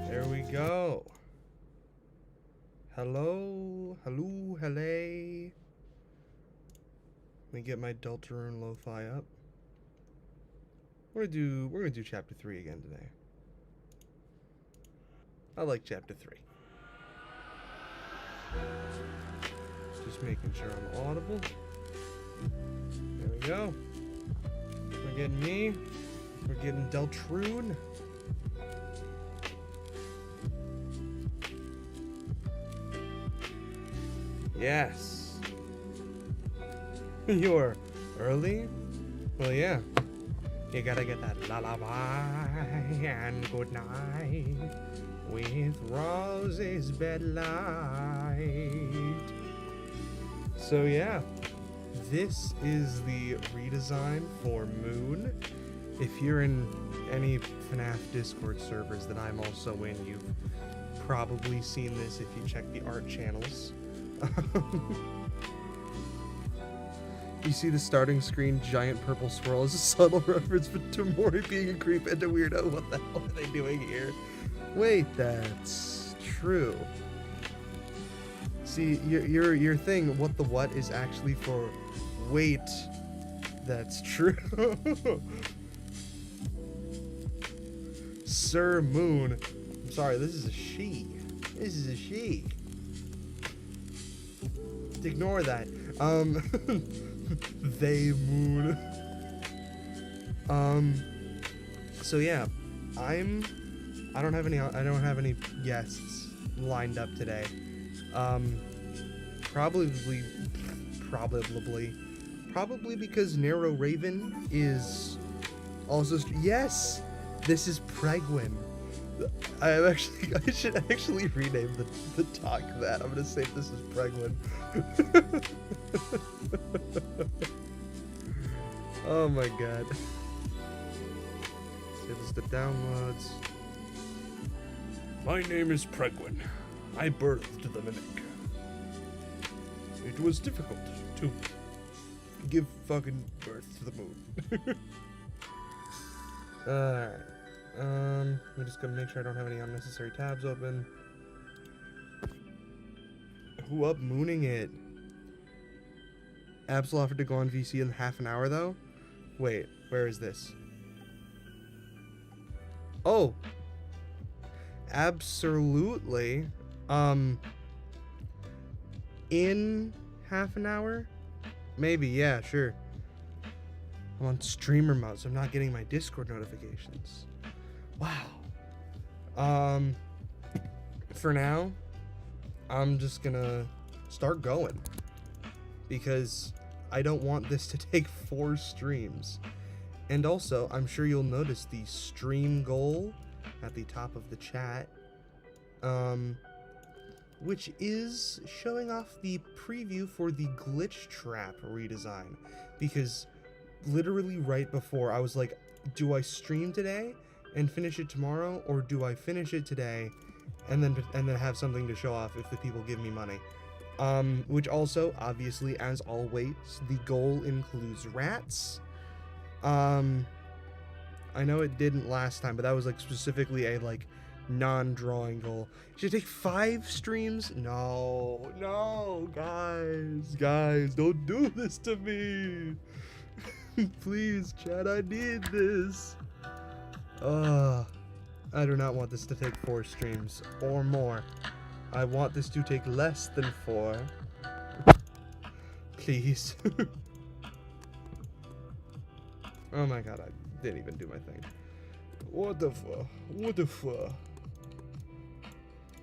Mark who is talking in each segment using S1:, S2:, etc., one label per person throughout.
S1: There we go. Hello, hello, hello. Let me get my Deltarune Lo-Fi up. We're gonna do chapter 3 again today. I like chapter 3. Just making sure I'm audible. There we go. We're getting me. We're getting Deltarune. Yes. You're early? Well, yeah. You gotta get that lullaby and good night with Rose's bedlight. So yeah, this is the redesign for Moon. If you're in any FNAF Discord servers that I'm also in, you've probably seen this if you check the art channels. You see the starting screen, giant purple swirl is a subtle reference to Mori being a creep and a weirdo. What the hell are they doing here? Wait, that's true. See, your thing, what the what, is actually for wait, that's true. Sir Moon. I'm sorry, this is a she. This is a she. Ignore that. They moon. So yeah, I don't have any guests lined up today. Probably because Narrow Raven is also yes, this is Pregwin. I should actually rename the talk that. I'm gonna say this is Pregwin. Oh my god. This is the downloads. My name is Pregwin. I birthed the mimic. It was difficult to give fucking birth to the moon. Alright. I'm just gonna make sure I don't have any unnecessary tabs open. Who up mooning it? Absol offered to go on VC in half an hour though? Wait, where is this? Oh! Absolutely. In half an hour? Maybe, yeah, sure. I'm on streamer mode, so I'm not getting my Discord notifications. Wow. For now, I'm just gonna start going. Because I don't want this to take 4 streams. And also, I'm sure you'll notice the stream goal at the top of the chat. Which is showing off the preview for the glitch trap redesign. Because literally right before, I was like, do I stream today and finish it tomorrow, or do I finish it today and then have something to show off if the people give me money? Which also, obviously, as always, the goal includes rats. I know it didn't last time, but that was like specifically a like non-drawing goal. Should it take 5 streams? No, guys, don't do this to me. Please, chat, I need this. I do not want this to take 4 streams or more. I want this to take less than 4. Please. Oh my god, I didn't even do my thing. What the fuck?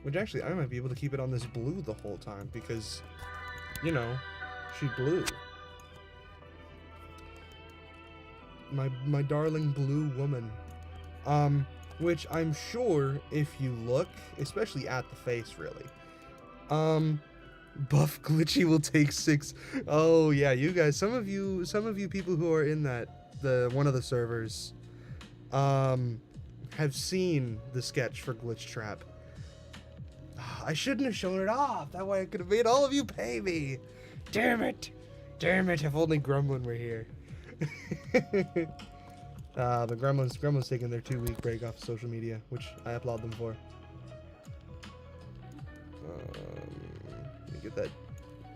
S1: Which actually, I might be able to keep it on this blue the whole time because, you know, she blue. My darling blue woman. Which I'm sure if you look, especially at the face really, buff glitchy will take 6. Oh yeah, you guys, some of you people who are in one of the servers, have seen the sketch for glitch trap. I shouldn't have shown it off. That way I could have made all of you pay me. Damn it. If only Gremlin were here. The Gremlin's taking their 2-week break off social media, which I applaud them for. Let me get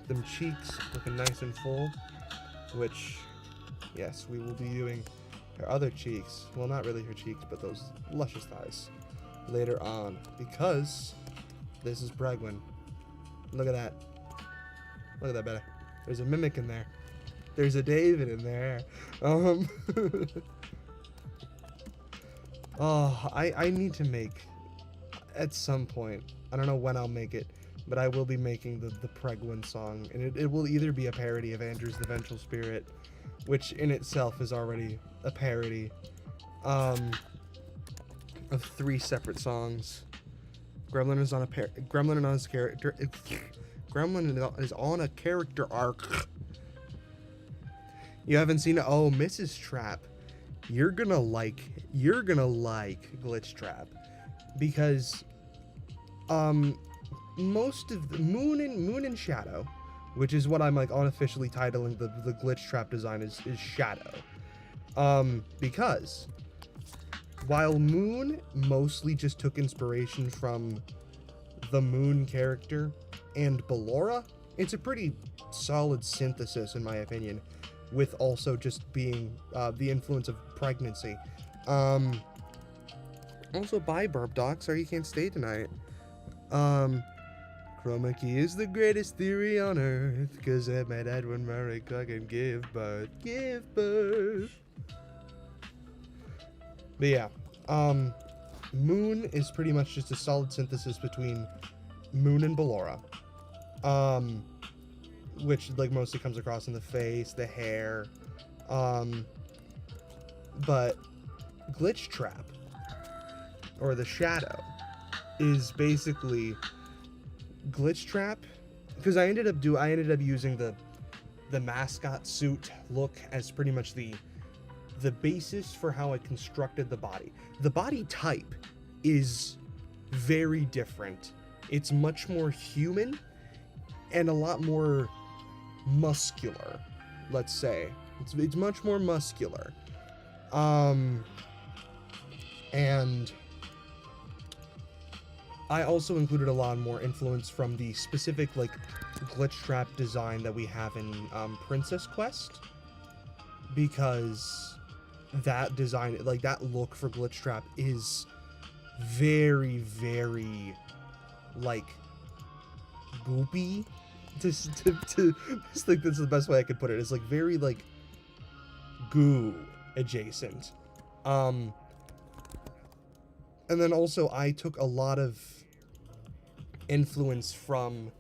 S1: them cheeks looking nice and full, which, yes, we will be doing her other cheeks. Well, not really her cheeks, but those luscious thighs later on, because this is Pregwin. Look at that. Look at that, better. There's a mimic in there. There's a David in there. Oh, I need to make, at some point, I don't know when I'll make it, but I will be making the Pregwin song, and it will either be a parody of Andrew's The Vengeful Spirit, which in itself is already a parody, of 3 separate songs. Gremlin is on a character arc. You haven't seen it? Oh, Mrs. Trap. You're gonna like Glitch Trap, because most of the Moon and Shadow, which is what I'm like unofficially titling the Glitch Trap design is Shadow, because while Moon mostly just took inspiration from the Moon character and Ballora, it's a pretty solid synthesis in my opinion, with also just being the influence of pregnancy. Also, bye, Burp Doc. Sorry you can't stay tonight. Chroma key is the greatest theory on earth, 'cause it made Edwin Murray fucking give birth. Give birth. But yeah, Moon is pretty much just a solid synthesis between Moon and Ballora. Which, like, mostly comes across in the face, the hair. But Glitch Trap, or the Shadow, is basically Glitch Trap, because I ended up using the mascot suit look as pretty much the basis for how I constructed the body. The body type is very different. It's much more human and a lot more muscular, let's say. It's much more muscular. And I also included a lot more influence from the specific, like, Glitch Trap design that we have in Princess Quest, because that design, like, that look for Glitch Trap is very, very, like, goopy. Just like, this is the best way I could put it. It's like very, like, goo adjacent. And then also I took a lot of influence from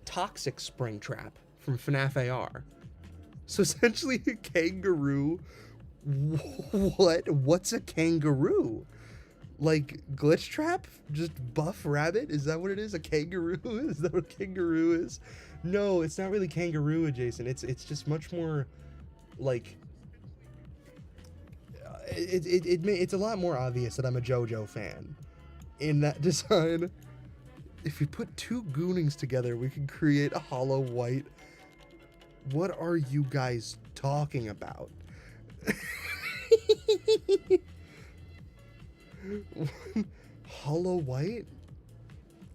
S1: Toxic Springtrap from FNAF AR. So essentially a kangaroo. What's a kangaroo? Like, Glitch Trap? Just buff rabbit? Is that what it is? A kangaroo? Is that what a kangaroo is? No, it's not really kangaroo adjacent. It's just much more, like, it's a lot more obvious that I'm a JoJo fan in that design. If we put two Goonings together, we can create a Hollow White. What are you guys talking about? Hollow White?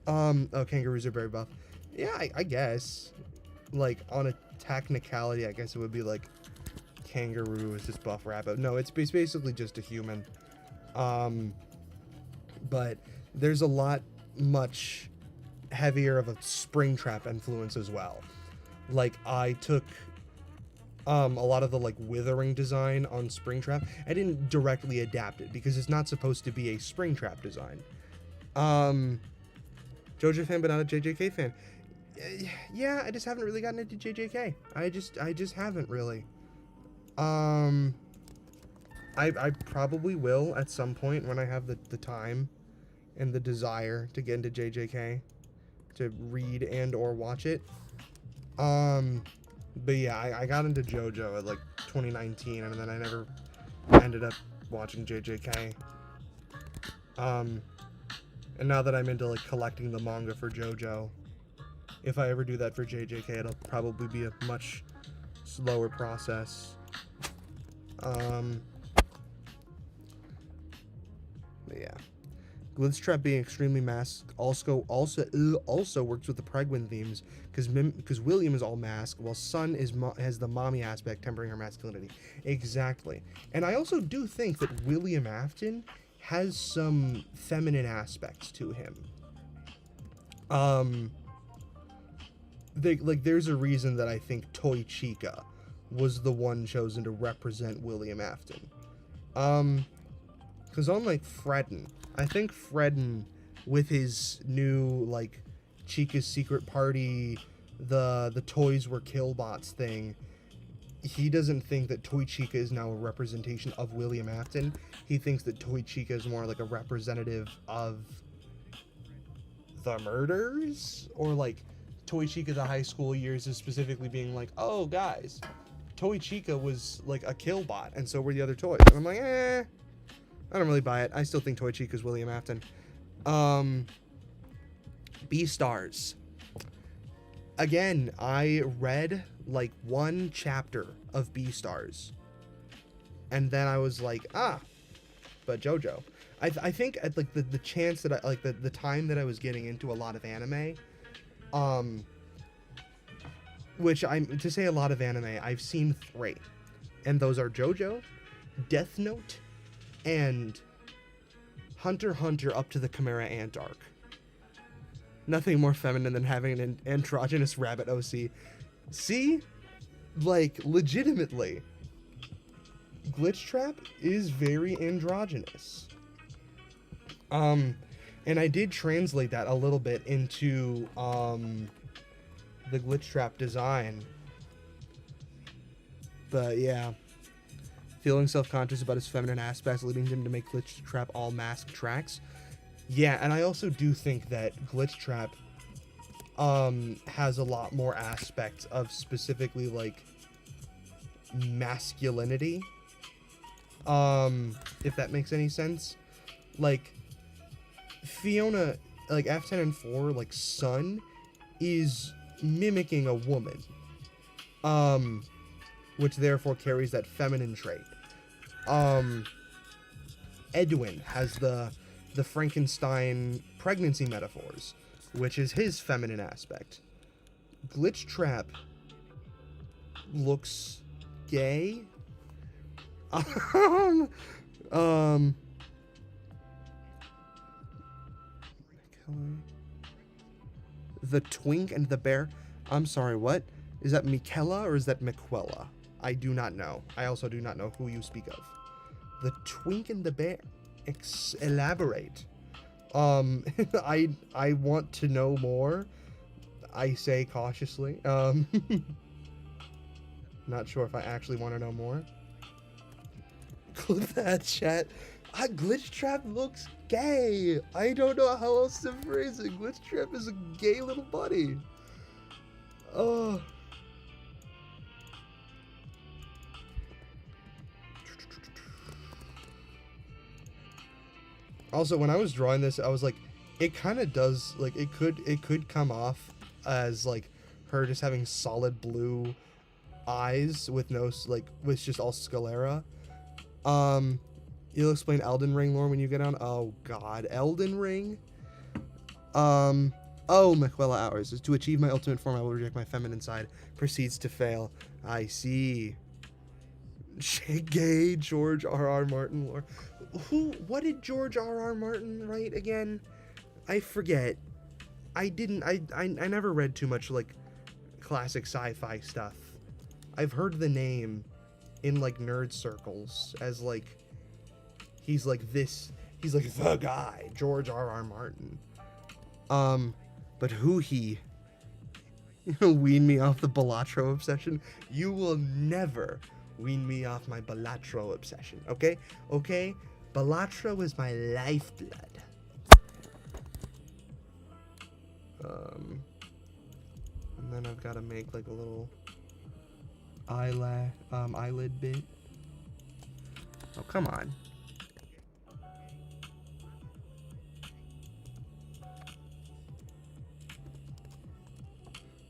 S1: Oh, kangaroos are very buff. Yeah, I guess. Like, on a technicality, I guess it would be like kangaroo is just buff rabbit. No, it's basically just a human. But there's a lot much heavier of a Springtrap influence as well. Like, I took a lot of the, like, withering design on Springtrap. I didn't directly adapt it because it's not supposed to be a Springtrap design. JoJo fan, but not a JJK fan. Yeah, I just haven't really gotten into JJK. I just haven't really. I probably will at some point when I have the time and the desire to get into JJK, to read and or watch it. But yeah, I got into JoJo at, like, 2019, and then I never ended up watching JJK. And now that I'm into, like, collecting the manga for JoJo, if I ever do that for JJK, it'll probably be a much slower process. But yeah. Glitch Trap being extremely masked also works with the Pregwin themes, because William is all masked, while Sun has the mommy aspect tempering her masculinity. Exactly. And I also do think that William Afton has some feminine aspects to him. There's a reason that I think Toy Chica was the one chosen to represent William Afton. Because unlike Fredden, I think Fredden, with his new, like, Chica's Secret Party, the toys were killbots thing, he doesn't think that Toy Chica is now a representation of William Afton. He thinks that Toy Chica is more like a representative of the murders, or, like, Toy Chica the high school years is specifically being like, oh, guys, Toy Chica was, like, a killbot, and so were the other toys. And I'm like, I don't really buy it. I still think Toy Chica's William Afton. Beastars. Again, I read, like, one chapter of Beastars, and then I was like, but JoJo. I think at, like, the chance that I, like, the time that I was getting into a lot of anime, which to say a lot of anime, I've seen 3, and those are JoJo, Death Note, and Hunter x Hunter up to the Chimera Ant arc. Nothing more feminine than having an androgynous rabbit OC. See? Like, legitimately. Glitch Trap is very androgynous. And I did translate that a little bit into, the Glitch Trap design. But, yeah. Feeling self-conscious about his feminine aspects, leading him to make Glitch Trap all mask tracks. Yeah, and I also do think that Glitch Trap has a lot more aspects of specifically, like, masculinity. If that makes any sense. Like, Fiona, like, F10 and 4, like, Sun is mimicking a woman. Which therefore carries that feminine trait. Edwin has the Frankenstein pregnancy metaphors, which is his feminine aspect. Glitch Trap looks gay. The Twink and the Bear. I'm sorry, what? Is that Miquela or is that Miquella? I do not know. I also do not know who you speak of. The Twink and the Bear. Elaborate. I want to know more. I say cautiously. Not sure if I actually want to know more. Clip that, chat. Glitch Trap looks gay. I don't know how else to phrase it. Glitch Trap is a gay little buddy. Oh. Also, when I was drawing this, I was like, it kind of does, like, it could come off as, like, her just having solid blue eyes with no, like, with just all sclera. You'll explain Elden Ring lore when you get on. Oh, God. Elden Ring? Oh, Miquella Hours. Is to achieve my ultimate form, I will reject my feminine side. Proceeds to fail. I see. Gay George R.R. Martin lore. What did George R.R. Martin write again? I forget. I never read too much, like, classic sci-fi stuff. I've heard the name in, like, nerd circles as, like, he's like the guy, George R.R. Martin. But who he? Wean me off the Balatro obsession? You will never wean me off my Balatro obsession, okay? Okay? Balatro is my lifeblood. And then I've got to make, like, a little eyelid bit. Oh, come on.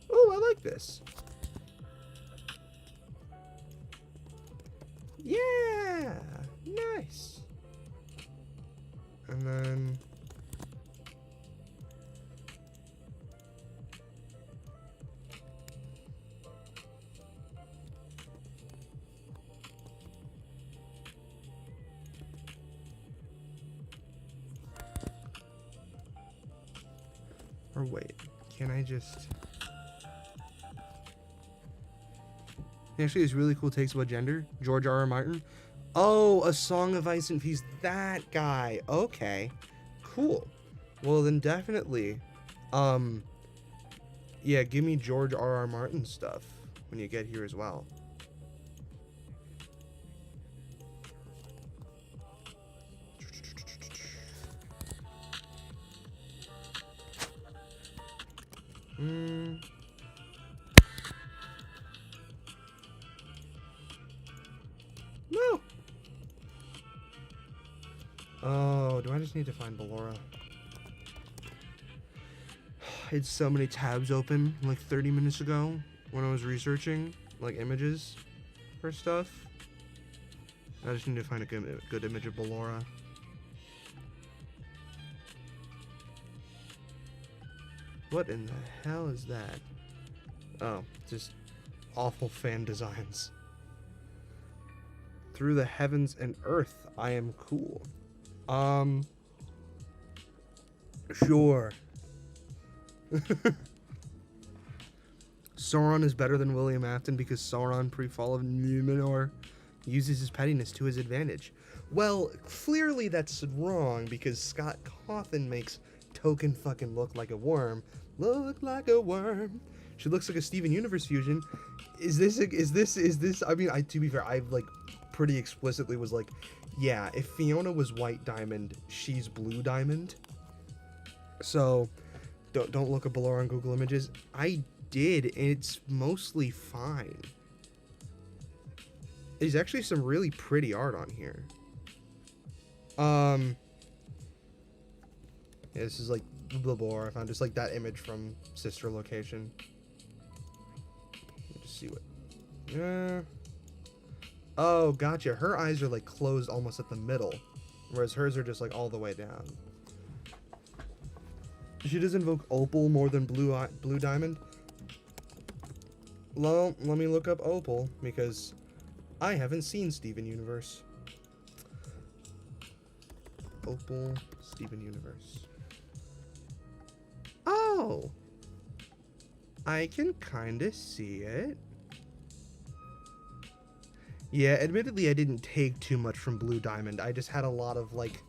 S1: Oh, I like this. Yeah, nice. And then or wait, can I just... Actually, it's really cool takes about gender. George R.R. Martin. Oh, A Song of Ice and Peace. That guy. Okay. Cool. Well, then definitely. Yeah, give me George R.R. Martin stuff when you get here as well. No. Oh, do I just need to find Ballora? I had so many tabs open like 30 minutes ago when I was researching like images for stuff. I just need to find a good image of Ballora. What in the hell is that? Oh, just awful fan designs. Through the heavens and earth, I am cool. Sure. Sauron is better than William Afton because Sauron, pre-fall of Numenor, uses his pettiness to his advantage. Well, clearly that's wrong because Scott Cawthon makes Token fucking look like a worm. Look like a worm. She looks like a Steven Universe fusion. Is this? I mean, to be fair, I like pretty explicitly was like, yeah, if Fiona was White Diamond, she's Blue Diamond. So, don't look up below on Google Images. I did, and it's mostly fine. There's actually some really pretty art on here. Yeah, this is like the lore I found, just like that image from Sister Location. Let me just see what. Yeah. Oh, gotcha. Her eyes are like closed almost at the middle, whereas hers are just like all the way down. She does invoke Opal more than Blue Diamond. Well, let me look up Opal because I haven't seen Steven Universe. Opal, Steven Universe. Oh! I can kinda see it. Yeah, admittedly I didn't take too much from Blue Diamond. I just had a lot of, like,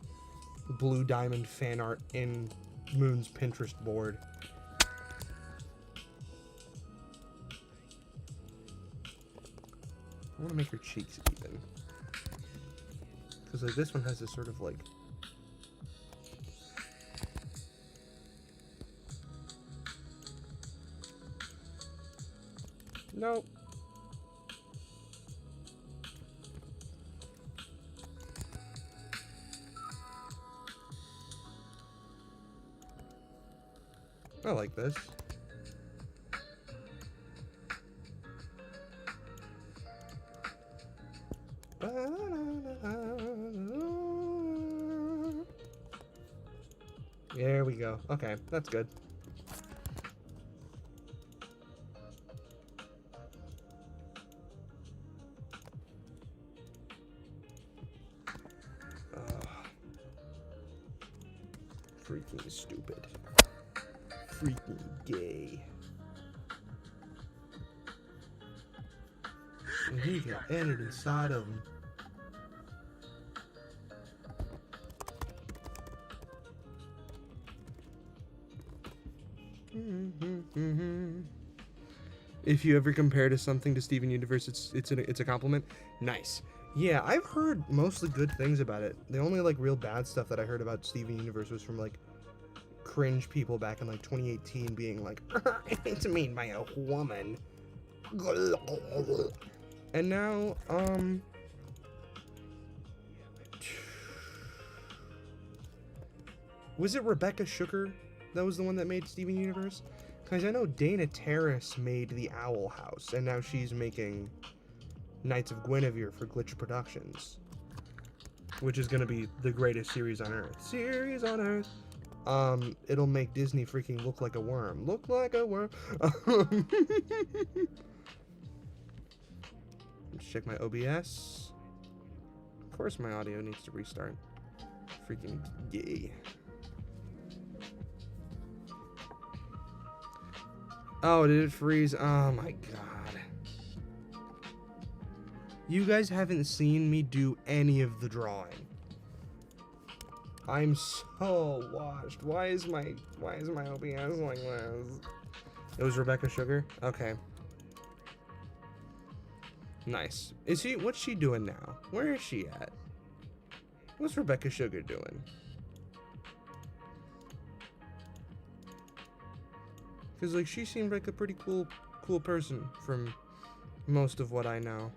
S1: Blue Diamond fan art in Moon's Pinterest board. I want to make her cheeks even. Because, like, this one has this sort of, like... Nope. I like this. There we go. Okay, that's good. Freaking stupid. Freaking gay. And he got entered inside of him. If you ever compare to something to Steven Universe, it's a compliment. Nice. Yeah, I've heard mostly good things about it. The only like real bad stuff that I heard about Steven Universe was from like cringe people back in like 2018 being like, it's made by a woman. And now, was it Rebecca Sugar that was the one that made Steven Universe? Because I know Dana Terrace made the Owl House, and now she's making Knights of Guinevere for Glitch Productions, which is going to be the greatest series on Earth. Series on Earth. It'll make Disney freaking look like a worm. Look like a worm. Let's check my OBS. Of course my audio needs to restart. Freaking gay. Oh, did it freeze? Oh my god. You guys haven't seen me do any of the drawing. I'm so washed. Why is my OBS like this? It was Rebecca Sugar? Okay. Nice. What's she doing now? Where is she at? What's Rebecca Sugar doing? Because, like, she seemed like a pretty cool person from most of what I know.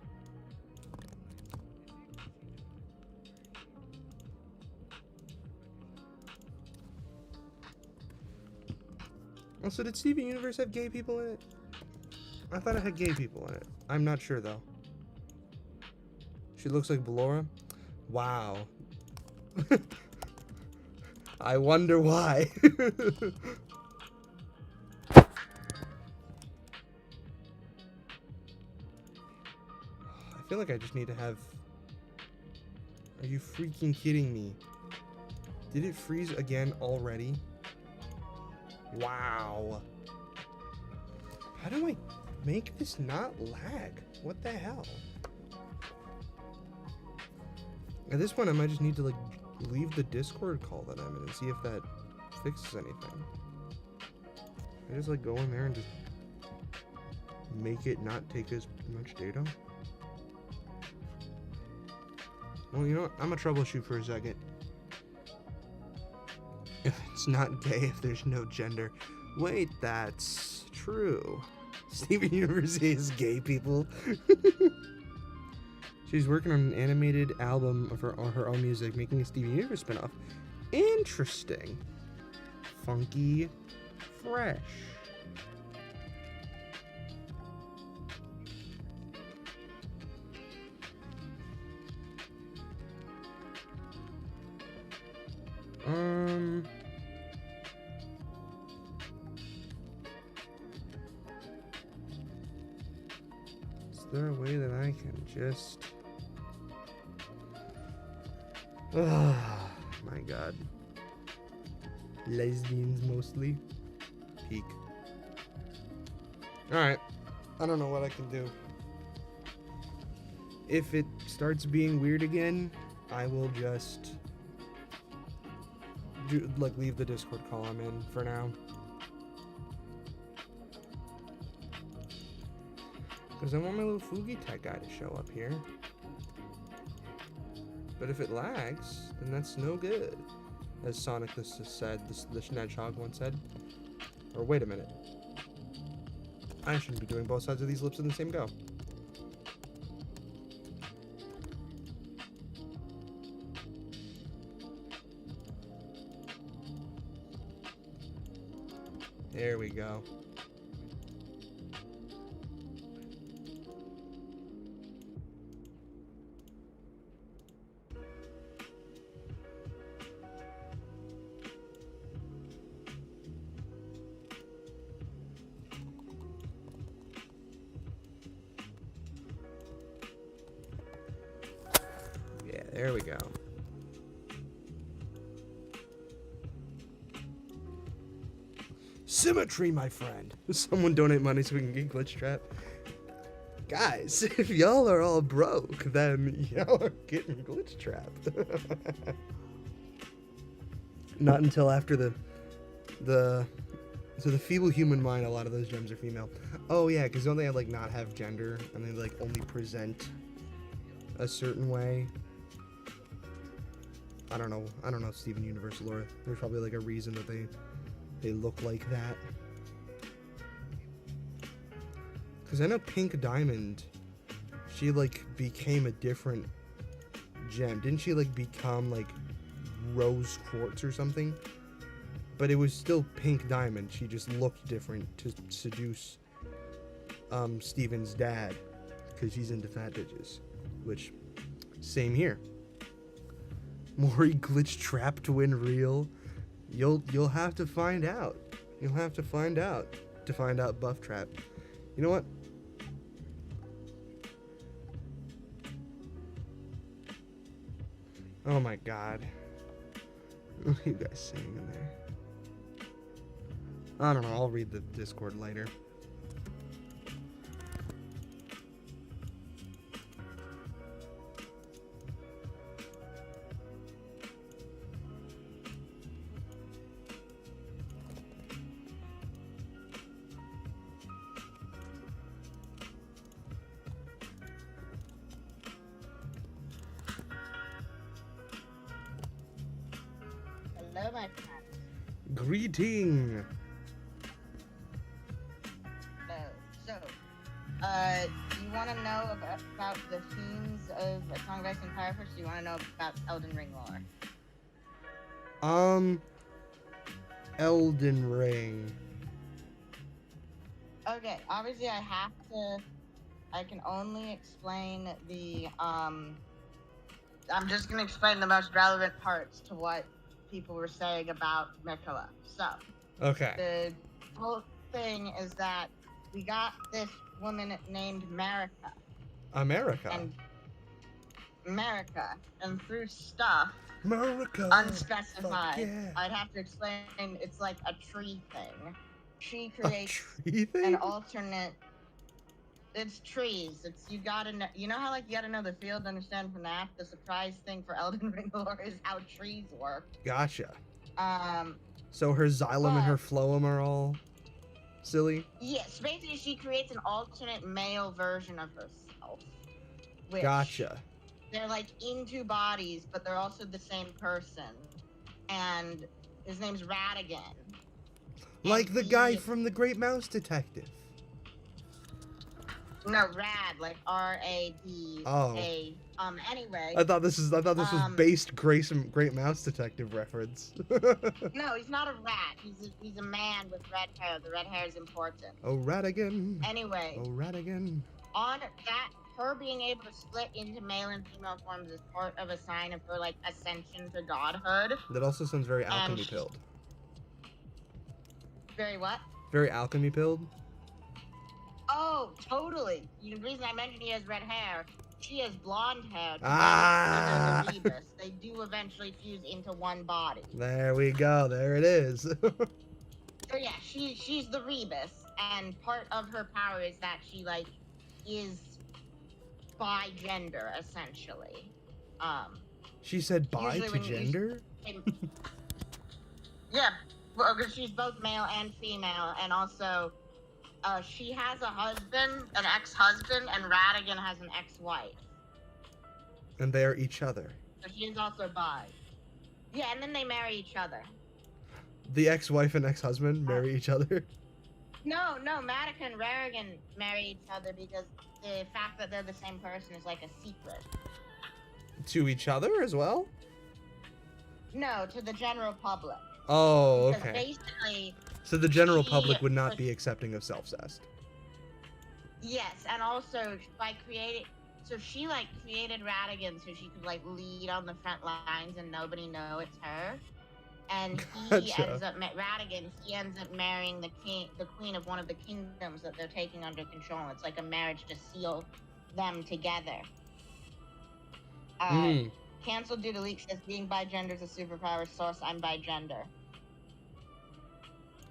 S1: Also, did Steven Universe have gay people in it? I thought it had gay people in it. I'm not sure, though. She looks like Ballora? Wow. I wonder why. I feel like I just need to have... Are you freaking kidding me? Did it freeze again already? Wow. How do I make this not lag? What the hell? At this point, I might just need to like leave the Discord call that I'm in and see if that fixes anything. I just like go in there and just make it not take as much data. Well, you know what? I'm gonna troubleshoot for a second. If it's not gay, if there's no gender. Wait, that's true. Steven Universe is gay, people. She's working on an animated album of her own music, making a Steven Universe spinoff. Interesting. Funky. Fresh. Is there a way that I can just... Oh my god. Lesbians mostly. Peak. Alright. I don't know what I can do. If it starts being weird again, I will just leave the Discord call I'm in for now. Because I want my little Fugi Tech guy to show up here. But if it lags, then that's no good. As Sonic the Hedgehog once said. Or wait a minute. I shouldn't be doing both sides of these lips in the same go. There we go. Yeah, there we go. Symmetry, my friend. Someone donate money so we can get Glitch Trap. Guys, if y'all are all broke, then y'all are getting Glitch Trap. Not until after the feeble human mind, a lot of those gems are female. Oh yeah, because don't they like not have gender and they like only present a certain way? I don't know Steven Universe lore. There's probably like a reason that they look like that. Because I know Pink Diamond, she like became a different gem. Didn't she like become like Rose Quartz or something? But it was still Pink Diamond. She just looked different to seduce Steven's dad, because she's into fat bitches. Which, same here. Maury Glitch Trap to win real. You'll have to find out. You'll have to find out to find out Buff Trap. You know what? Oh my god. What are you guys saying in there? I don't know. I'll read the Discord later.
S2: Hello, my friend.
S1: Greeting.
S2: So, do you want to know about the themes of A Song of Ice and Fire first? Do you want to know about Elden Ring lore?
S1: Elden Ring.
S2: Okay, obviously I can only explain I'm just going to explain the most relevant parts to what people were saying about Mikola. So,
S1: Okay.
S2: the whole thing is that we got this woman named Marika.
S1: America.
S2: And America, and through stuff
S1: America.
S2: unspecified.
S1: Fuck yeah.
S2: I'd have to explain. It's like a tree thing. She
S1: A
S2: creates
S1: tree thing?
S2: an alternate. It's trees. It's you gotta know. You know how like you gotta know the field to understand FNAF. The surprise thing for Elden Ring lore is how trees work.
S1: Gotcha.
S2: Um.
S1: So her xylem and her
S2: But-
S1: phloem are all silly?
S2: Yes, basically she creates an alternate male version of herself. Which
S1: Gotcha.
S2: They're like in two bodies, but they're also the same person. And his name's Radigan.
S1: Like
S2: And
S1: the guy
S2: he-
S1: from The Great Mouse Detective.
S2: No, Rad, like R-A-D-A.
S1: Oh.
S2: Anyway.
S1: I thought this was based Great Mouse Detective reference.
S2: No, he's not a rat. He's a man with red hair. The red hair is important.
S1: Oh, Radigan.
S2: Anyway,
S1: Oh, Radigan.
S2: on that, her being able to split into male and female forms is part of a sign of her like ascension to godhood.
S1: That also sounds very alchemy pilled.
S2: Very what?
S1: Very alchemy pilled.
S2: Oh, totally. The reason I mentioned he has red hair, she has blonde hair.
S1: Ah.
S2: They're the Rebus. They do eventually fuse into one body.
S1: There we go. There it is.
S2: So yeah, she's the Rebus, and part of her power is that she like is bi gender essentially.
S1: She said bi
S2: Usually
S1: to
S2: when you-
S1: gender?
S2: Yeah, well, because she's both male and female, and also she has a husband, an ex-husband, and Radigan has an ex-wife.
S1: And they are each other.
S2: So she is also bi. Yeah, and then they marry each other.
S1: The ex-wife and ex-husband marry each other?
S2: No, Madoka and Rarigan marry each other because the fact that they're the same person is like a secret.
S1: To each other as well?
S2: No, to the general public.
S1: Oh,
S2: Because
S1: okay.
S2: basically,
S1: So the general
S2: she-
S1: public would not be accepting of self-cest.
S2: yes, and also by creating, so she like created Radigan so she could like lead on the front lines and nobody know it's her. And he
S1: Gotcha.
S2: ends up Radigan. He ends up marrying the queen of one of the kingdoms that they're taking under control. It's like a marriage to seal them together. Canceled due to leaks says being bi-gender is a superpower. Source: I'm bi-gender.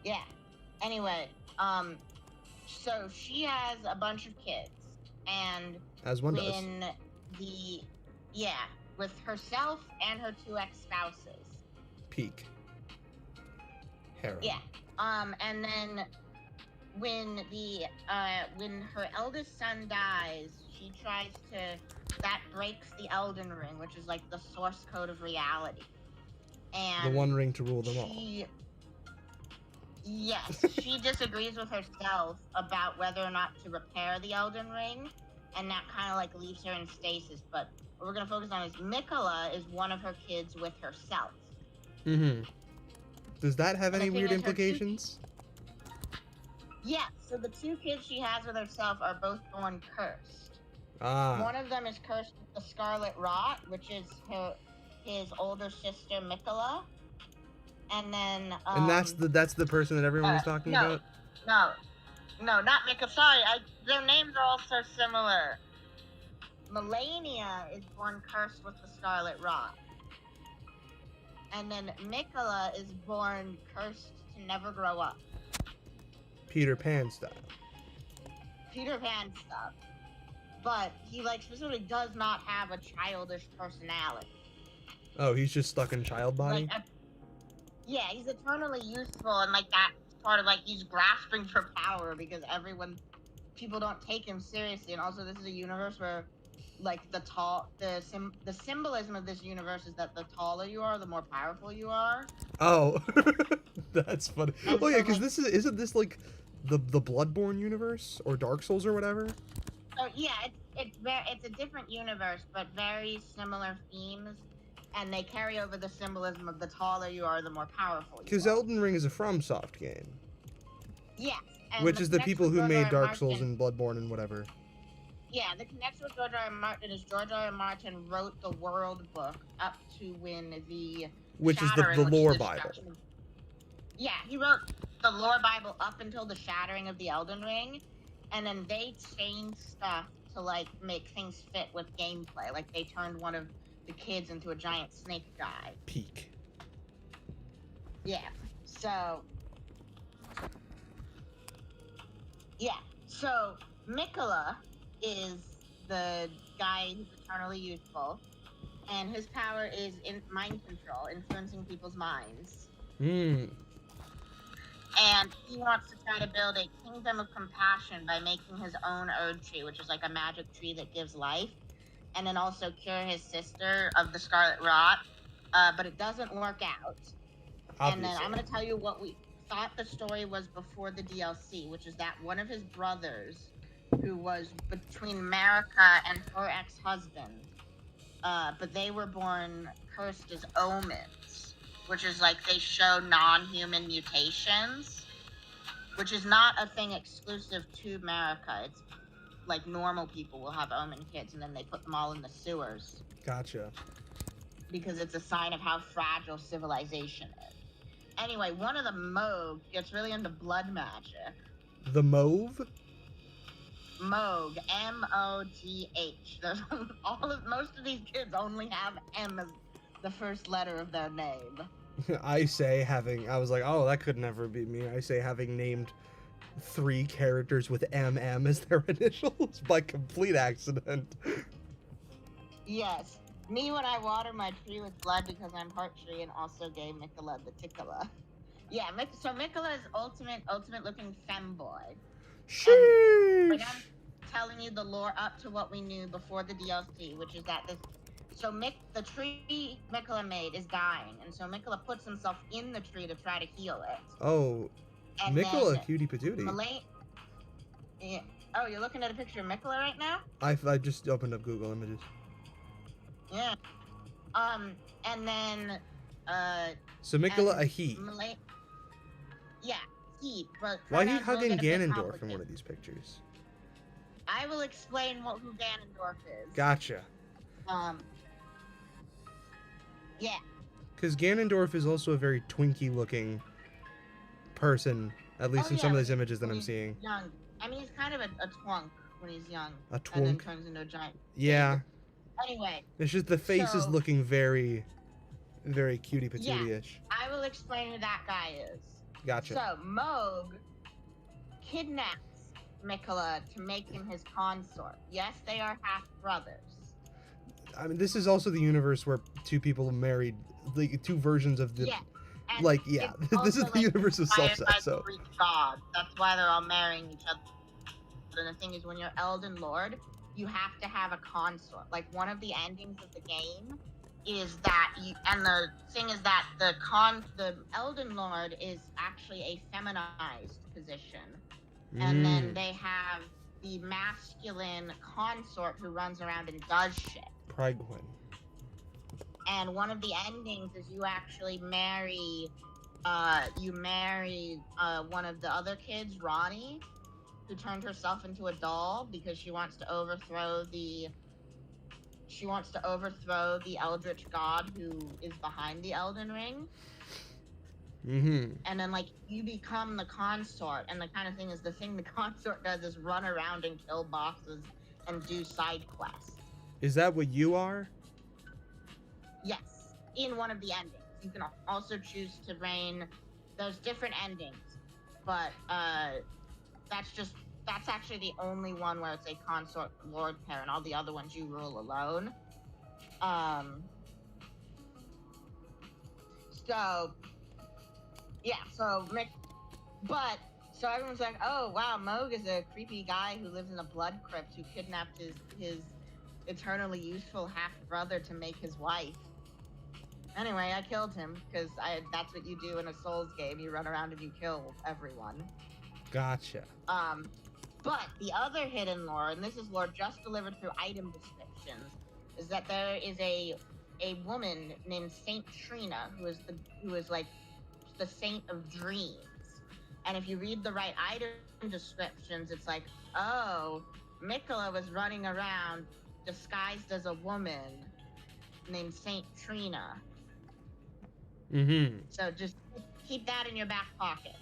S2: Yeah. Anyway, so she has a bunch of kids, and
S1: As one does.
S2: with herself and her two ex-spouses.
S1: Peak. Harem.
S2: Yeah. And then when her eldest son dies, she tries to, that breaks the Elden Ring, which is like the source code of reality. And
S1: The one ring to rule them all.
S2: Yes, she disagrees with herself about whether or not to repair the Elden Ring, and that kind of like leaves her in stasis. But what we're gonna focus on is Mikola is one of her kids with herself.
S1: Mm-hmm. Does that have
S2: And
S1: any
S2: the thing
S1: weird
S2: is, her two-
S1: implications?
S2: Yes, so the two kids she has with herself are both born cursed.
S1: Ah.
S2: One of them is cursed with the Scarlet Rot, which is his older sister Mikola. And then
S1: And that's the person that everyone was talking about?
S2: No, not Mikola. Sorry, their names are all so similar. Melania is born cursed with the Scarlet Rot. And then Mikola is born cursed to never grow up.
S1: Peter Pan style.
S2: Peter Pan stuff. But he like specifically does not have a childish personality.
S1: Oh, he's just stuck in child body?
S2: Yeah, he's eternally useful, and like that's part of like he's grasping for power because people don't take him seriously, and also this is a universe where like the symbolism of this universe is that the taller you are, the more powerful you are.
S1: Oh, that's funny.
S2: And
S1: Oh yeah,
S2: so,
S1: because
S2: like-
S1: isn't this like the Bloodborne universe or Dark Souls or whatever?
S2: So yeah, it's a different universe, but very similar themes. And they carry over the symbolism of the taller you are, the more powerful you
S1: Because
S2: are.
S1: Elden Ring is a FromSoft game,
S2: Yes. And
S1: which is the
S2: connection
S1: people
S2: with
S1: who
S2: George
S1: made
S2: R.
S1: Dark
S2: R.
S1: Souls
S2: Martin-
S1: and Bloodborne and whatever.
S2: Yeah, the connection with George R. R. Martin is George R. R. Martin wrote the World Book up to when the
S1: Which is
S2: Shattering,
S1: the
S2: which is
S1: lore
S2: the
S1: Bible.
S2: destruction of- Yeah, he wrote the lore Bible up until the shattering of the Elden Ring, and then they changed stuff to like make things fit with gameplay. Like they turned one of the kids into a giant snake guy.
S1: Peak.
S2: Yeah. So Mikola is the guy who's eternally youthful, and his power is in mind control, influencing people's minds.
S1: Hmm.
S2: And he wants to try to build a kingdom of compassion by making his own Ode tree, which is like a magic tree that gives life, and then also cure his sister of the Scarlet Rot. But it doesn't work out.
S1: Obviously.
S2: And then I'm going to tell you what we thought the story was before the DLC, which is that one of his brothers, who was between Marika and her ex-husband, but they were born cursed as omens, which is like they show non-human mutations, which is not a thing exclusive to Marika. It's like normal people will have omen kids, and then they put them all in the sewers.
S1: Gotcha.
S2: Because it's a sign of how fragile civilization is. Anyway, one of the Moog gets really into blood magic.
S1: The Mauve?
S2: Moog, M-O-G-H. Most of these kids only have M as the first letter of their name.
S1: I was like, oh, that could never be me. I say having named 3 characters with MM as their initials by complete accident.
S2: Yes. Me when I water my tree with blood because I'm part tree and also gave Mikola the Tickla. Yeah, so Mikola is ultimate looking femboy.
S1: Sheesh.
S2: And I'm telling you the lore up to what we knew before the DLC, which is that the tree Mikola made is dying, and so Mikola puts himself in the tree to try to heal it.
S1: Oh,
S2: and
S1: Mikola cutie patootie.
S2: Yeah. Oh, you're looking at a picture of Mikola right now?
S1: I just opened up Google Images.
S2: Yeah. And then
S1: So Mikola a he.
S2: Yeah, he. But
S1: why are you hugging Ganondorf in one of these pictures?
S2: I will explain who Ganondorf is.
S1: Gotcha.
S2: Yeah.
S1: Because Ganondorf is also a very twinky-looking person, at least in some of these images that I'm seeing.
S2: Young. I mean, he's kind of a twunk when he's young.
S1: A twunk?
S2: And then turns into a giant.
S1: Yeah.
S2: Anyway.
S1: It's just the face is looking very, very cutie patootie-ish.
S2: Yeah, I will explain who that guy is.
S1: Gotcha.
S2: So, Moog kidnaps Mikola to make him his consort. Yes, they are half-brothers.
S1: I mean, this is also the universe where 2 people married, like 2 versions of the...
S2: Yeah.
S1: Like, yeah, this is the universe of Self-Set, so...
S2: Greek god. That's why they're all marrying each other. And the thing is, when you're Elden Lord, you have to have a consort. Like, one of the endings of the game is that and the thing is that the Elden Lord is actually a feminized position. And then they have the masculine consort who runs around and does shit.
S1: Prygwin.
S2: And one of the endings is you actually marry one of the other kids, Ronnie, who turned herself into a doll because she wants to overthrow the Eldritch God who is behind the Elden Ring.
S1: Mm-hmm.
S2: And then, like, you become the consort, and the kind of thing is the consort does is run around and kill bosses and do side quests.
S1: Is that what you are?
S2: Yes, in one of the endings. You can also choose to reign. There's different endings, but that's actually the only one where it's a consort lord pair, and all the other ones you rule alone. So everyone's like, oh wow, Moog is a creepy guy who lives in a blood crypt who kidnapped his eternally useful half-brother to make his wife. Anyway, I killed him, because that's what you do in a Souls game. You run around and you kill everyone.
S1: Gotcha.
S2: But the other hidden lore, and this is lore just delivered through item descriptions, is that there is a woman named Saint Trina who is like the saint of dreams. And if you read the right item descriptions, it's like, oh, Mikola was running around disguised as a woman named Saint Trina.
S1: Mm-hmm.
S2: So just keep that in your back pocket.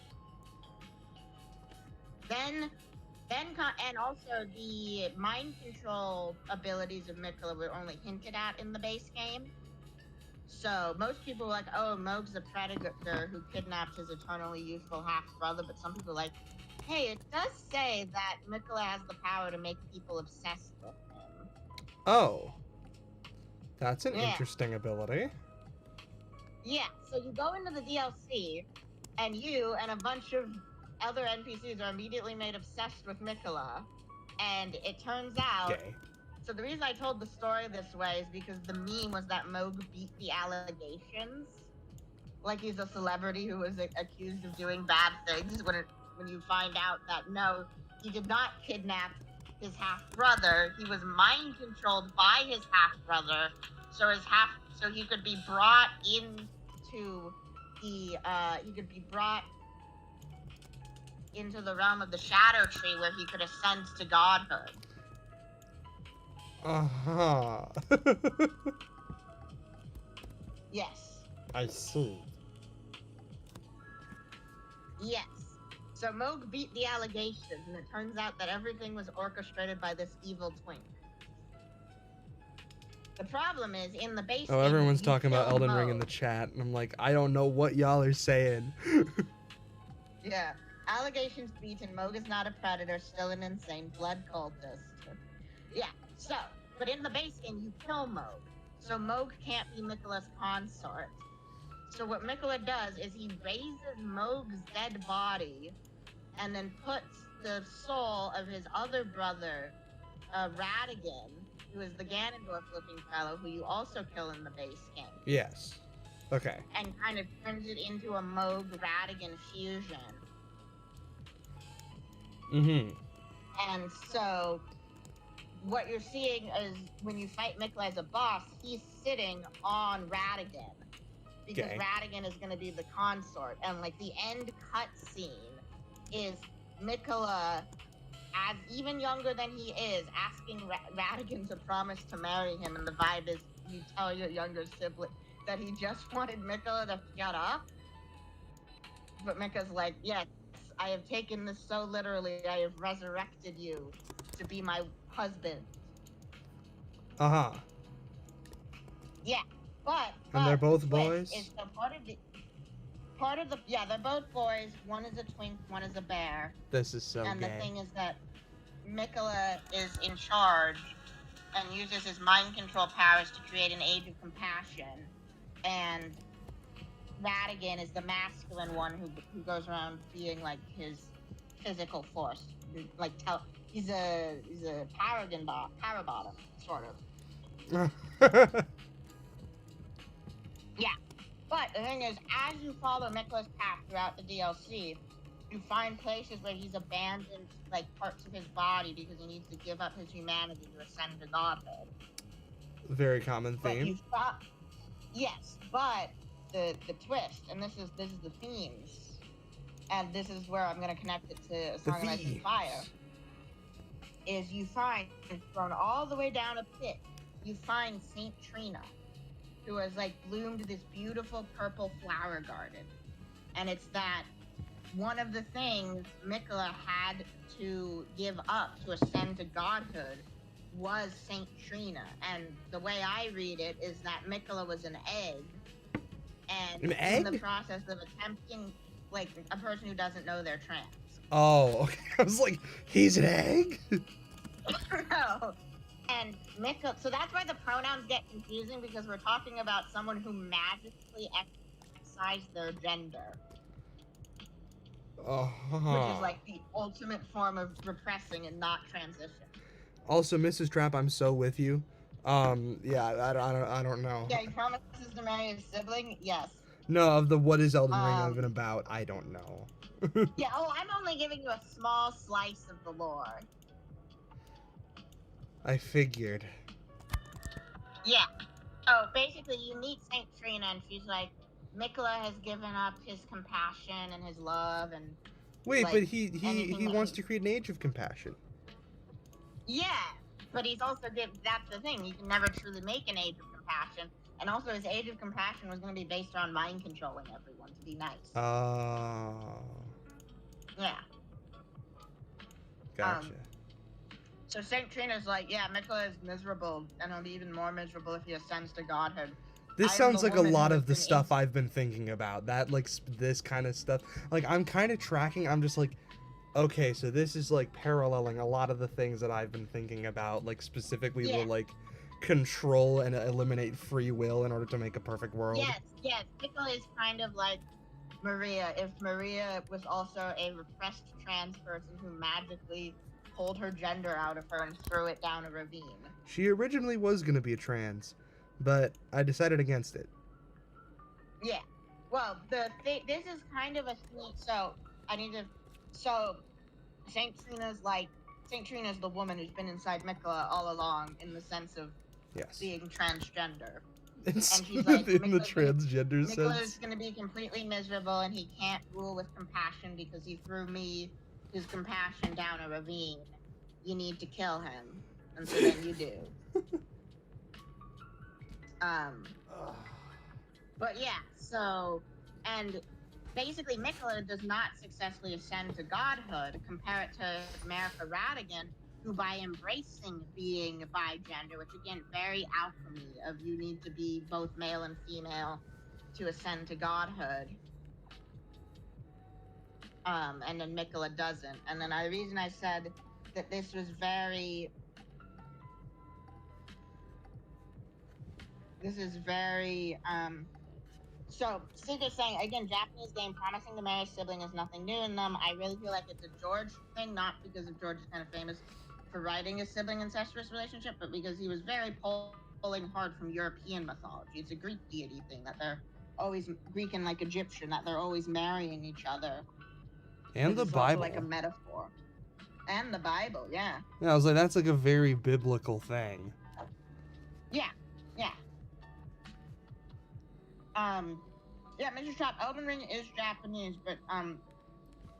S2: Then And also the mind control abilities of Mikola were only hinted at in the base game. So most people were like, oh, Moog's a predator who kidnapped his eternally youthful half-brother, but some people are like, hey, it does say that Mikola has the power to make people obsessed with him.
S1: Oh. That's an
S2: Yeah.
S1: interesting ability.
S2: Yeah, so you go into the DLC, and you and a bunch of other NPCs are immediately made obsessed with Mikola. And it turns out...
S1: Gay.
S2: So the reason I told the story this way is because the meme was that Moog beat the allegations. Like he's a celebrity who was accused of doing bad things, when you find out that no, he did not kidnap his half-brother. He was mind controlled by his half-brother, so he could be brought into the realm of the Shadow Tree, where he could ascend to godhood.
S1: Uh-huh.
S2: Yes.
S1: I see.
S2: Yes. So Moog beat the allegations, and it turns out that everything was orchestrated by this evil twink. The problem is, in the base game,
S1: Everyone's
S2: you
S1: talking about
S2: kill
S1: Elden Ring in
S2: Moog.
S1: the chat, and I'm like, I don't know what y'all are saying.
S2: Yeah. Allegations beaten. Moog is not a predator, still an insane blood cultist. Yeah. So, but in the base game, you kill Moog. So Moog can't be Mikola's consort. So what Mikola does is he raises Moog's dead body and then puts the soul of his other brother, Radigan, who is the Ganondorf-looking fellow who you also kill in the base game.
S1: Yes. Okay.
S2: And kind of turns it into a Moog-Radigan fusion.
S1: Mm-hmm.
S2: And so what you're seeing is when you fight Mikola as a boss, he's sitting on Radigan. Because Radigan is going to be the consort. And like the end cutscene is Mikola, as even younger than he is, asking Radigan to promise to marry him. And the vibe is you tell your younger sibling that he just wanted Mikola to shut up. But Mika's like, yes, I have taken this so literally. I have resurrected you to be my husband.
S1: Uh-huh.
S2: Yeah. But
S1: they're both
S2: the
S1: boys?
S2: Is the they're both boys. One is a twink, one is a bear.
S1: This is so
S2: And
S1: gay.
S2: the thing is that Mikola is in charge and uses his mind control powers to create an age of compassion. And Radigan is the masculine one who goes around being like his physical force. Like he's a parabottom, sort of. Yeah. But the thing is, as you follow Mikola's path throughout the DLC, you find places where he's abandoned like parts of his body because he needs to give up his humanity to ascend to godhood.
S1: Very common theme.
S2: Yes, but the twist, and this is the themes, and this is where I'm gonna connect it to A Song of Ice and Fire, is you find, thrown all the way down a pit, you find Saint Trina, who has like bloomed this beautiful purple flower garden. And it's that one of the things Mikola had to give up to ascend to godhood was Saint Trina. And the way I read it is that Mikola was an egg. And in the process of attempting, like a person who doesn't know they're trans.
S1: Oh, okay. I was like, he's an egg?
S2: No. And Mikola, so that's why the pronouns get confusing, because we're talking about someone who magically excised their gender. Which is like the ultimate form of repressing and not transition. Also,
S1: Mrs. Trap, I'm so with you. Yeah, I don't know.
S2: Yeah, he promises to marry his sibling? Yes.
S1: No, of the what is Elden Ring even about? I don't know.
S2: Yeah, I'm only giving you a small slice of the lore.
S1: I figured.
S2: Yeah. So basically, you meet Saint Trina, and she's like, Mikola has given up his compassion and his love, and
S1: wait,
S2: like,
S1: but he wants to create an age of compassion.
S2: Yeah, but he's also that's the thing. You can never truly make an age of compassion, and also his age of compassion was going to be based on mind controlling everyone to be nice.
S1: Oh.
S2: Yeah.
S1: Gotcha.
S2: So Saint Trina's like, yeah, Mikula is miserable, and he'll be even more miserable if he ascends to godhood.
S1: This
S2: I am
S1: sounds
S2: the
S1: like a
S2: woman
S1: lot
S2: who
S1: of
S2: has
S1: the
S2: been
S1: stuff I've been thinking about. That, like, this kind of stuff. Like, I'm kind of tracking. I'm just like, okay, so this is, like, paralleling a lot of the things that I've been thinking about. Like, specifically
S2: Yeah.
S1: the, like, control and eliminate free will in order to make a perfect world.
S2: Yes. Mikula is kind of like Maria. If Maria was also a repressed trans person who magically pulled her gender out of her and threw it down a ravine.
S1: She originally was going to be a trans, but I decided against it.
S2: Yeah. Well, this is kind of a theme. So Saint Trina's the woman who's been inside Mikula all along, in the sense of
S1: Yes.
S2: being transgender.
S1: And
S2: she's like,
S1: in the transgender
S2: Mikula is
S1: sense.
S2: going to be completely miserable, and he can't rule with compassion because he threw me his compassion down a ravine. You need to kill him, and so then you do. But yeah, so, and basically Mikula does not successfully ascend to godhood. Compare it to America Radigan, who by embracing being bigender, which again, very alchemy of you need to be both male and female to ascend to godhood. And then Mikula doesn't. And then the reason I said that this was very so Seeker's saying, again, Japanese game promising to marry a sibling is nothing new in them. I really feel like it's a George thing, not because of George is kind of famous for writing a sibling incestuous relationship, but because he was very pulling hard from European mythology. It's a Greek deity thing, that they're always Greek and like Egyptian, that they're always marrying each other.
S1: And the
S2: it's
S1: Bible.
S2: also like a metaphor. And the Bible, yeah.
S1: Yeah, I was like, that's like a very biblical thing.
S2: Yeah. Yeah, Mr. Chop, Elden Ring is Japanese, but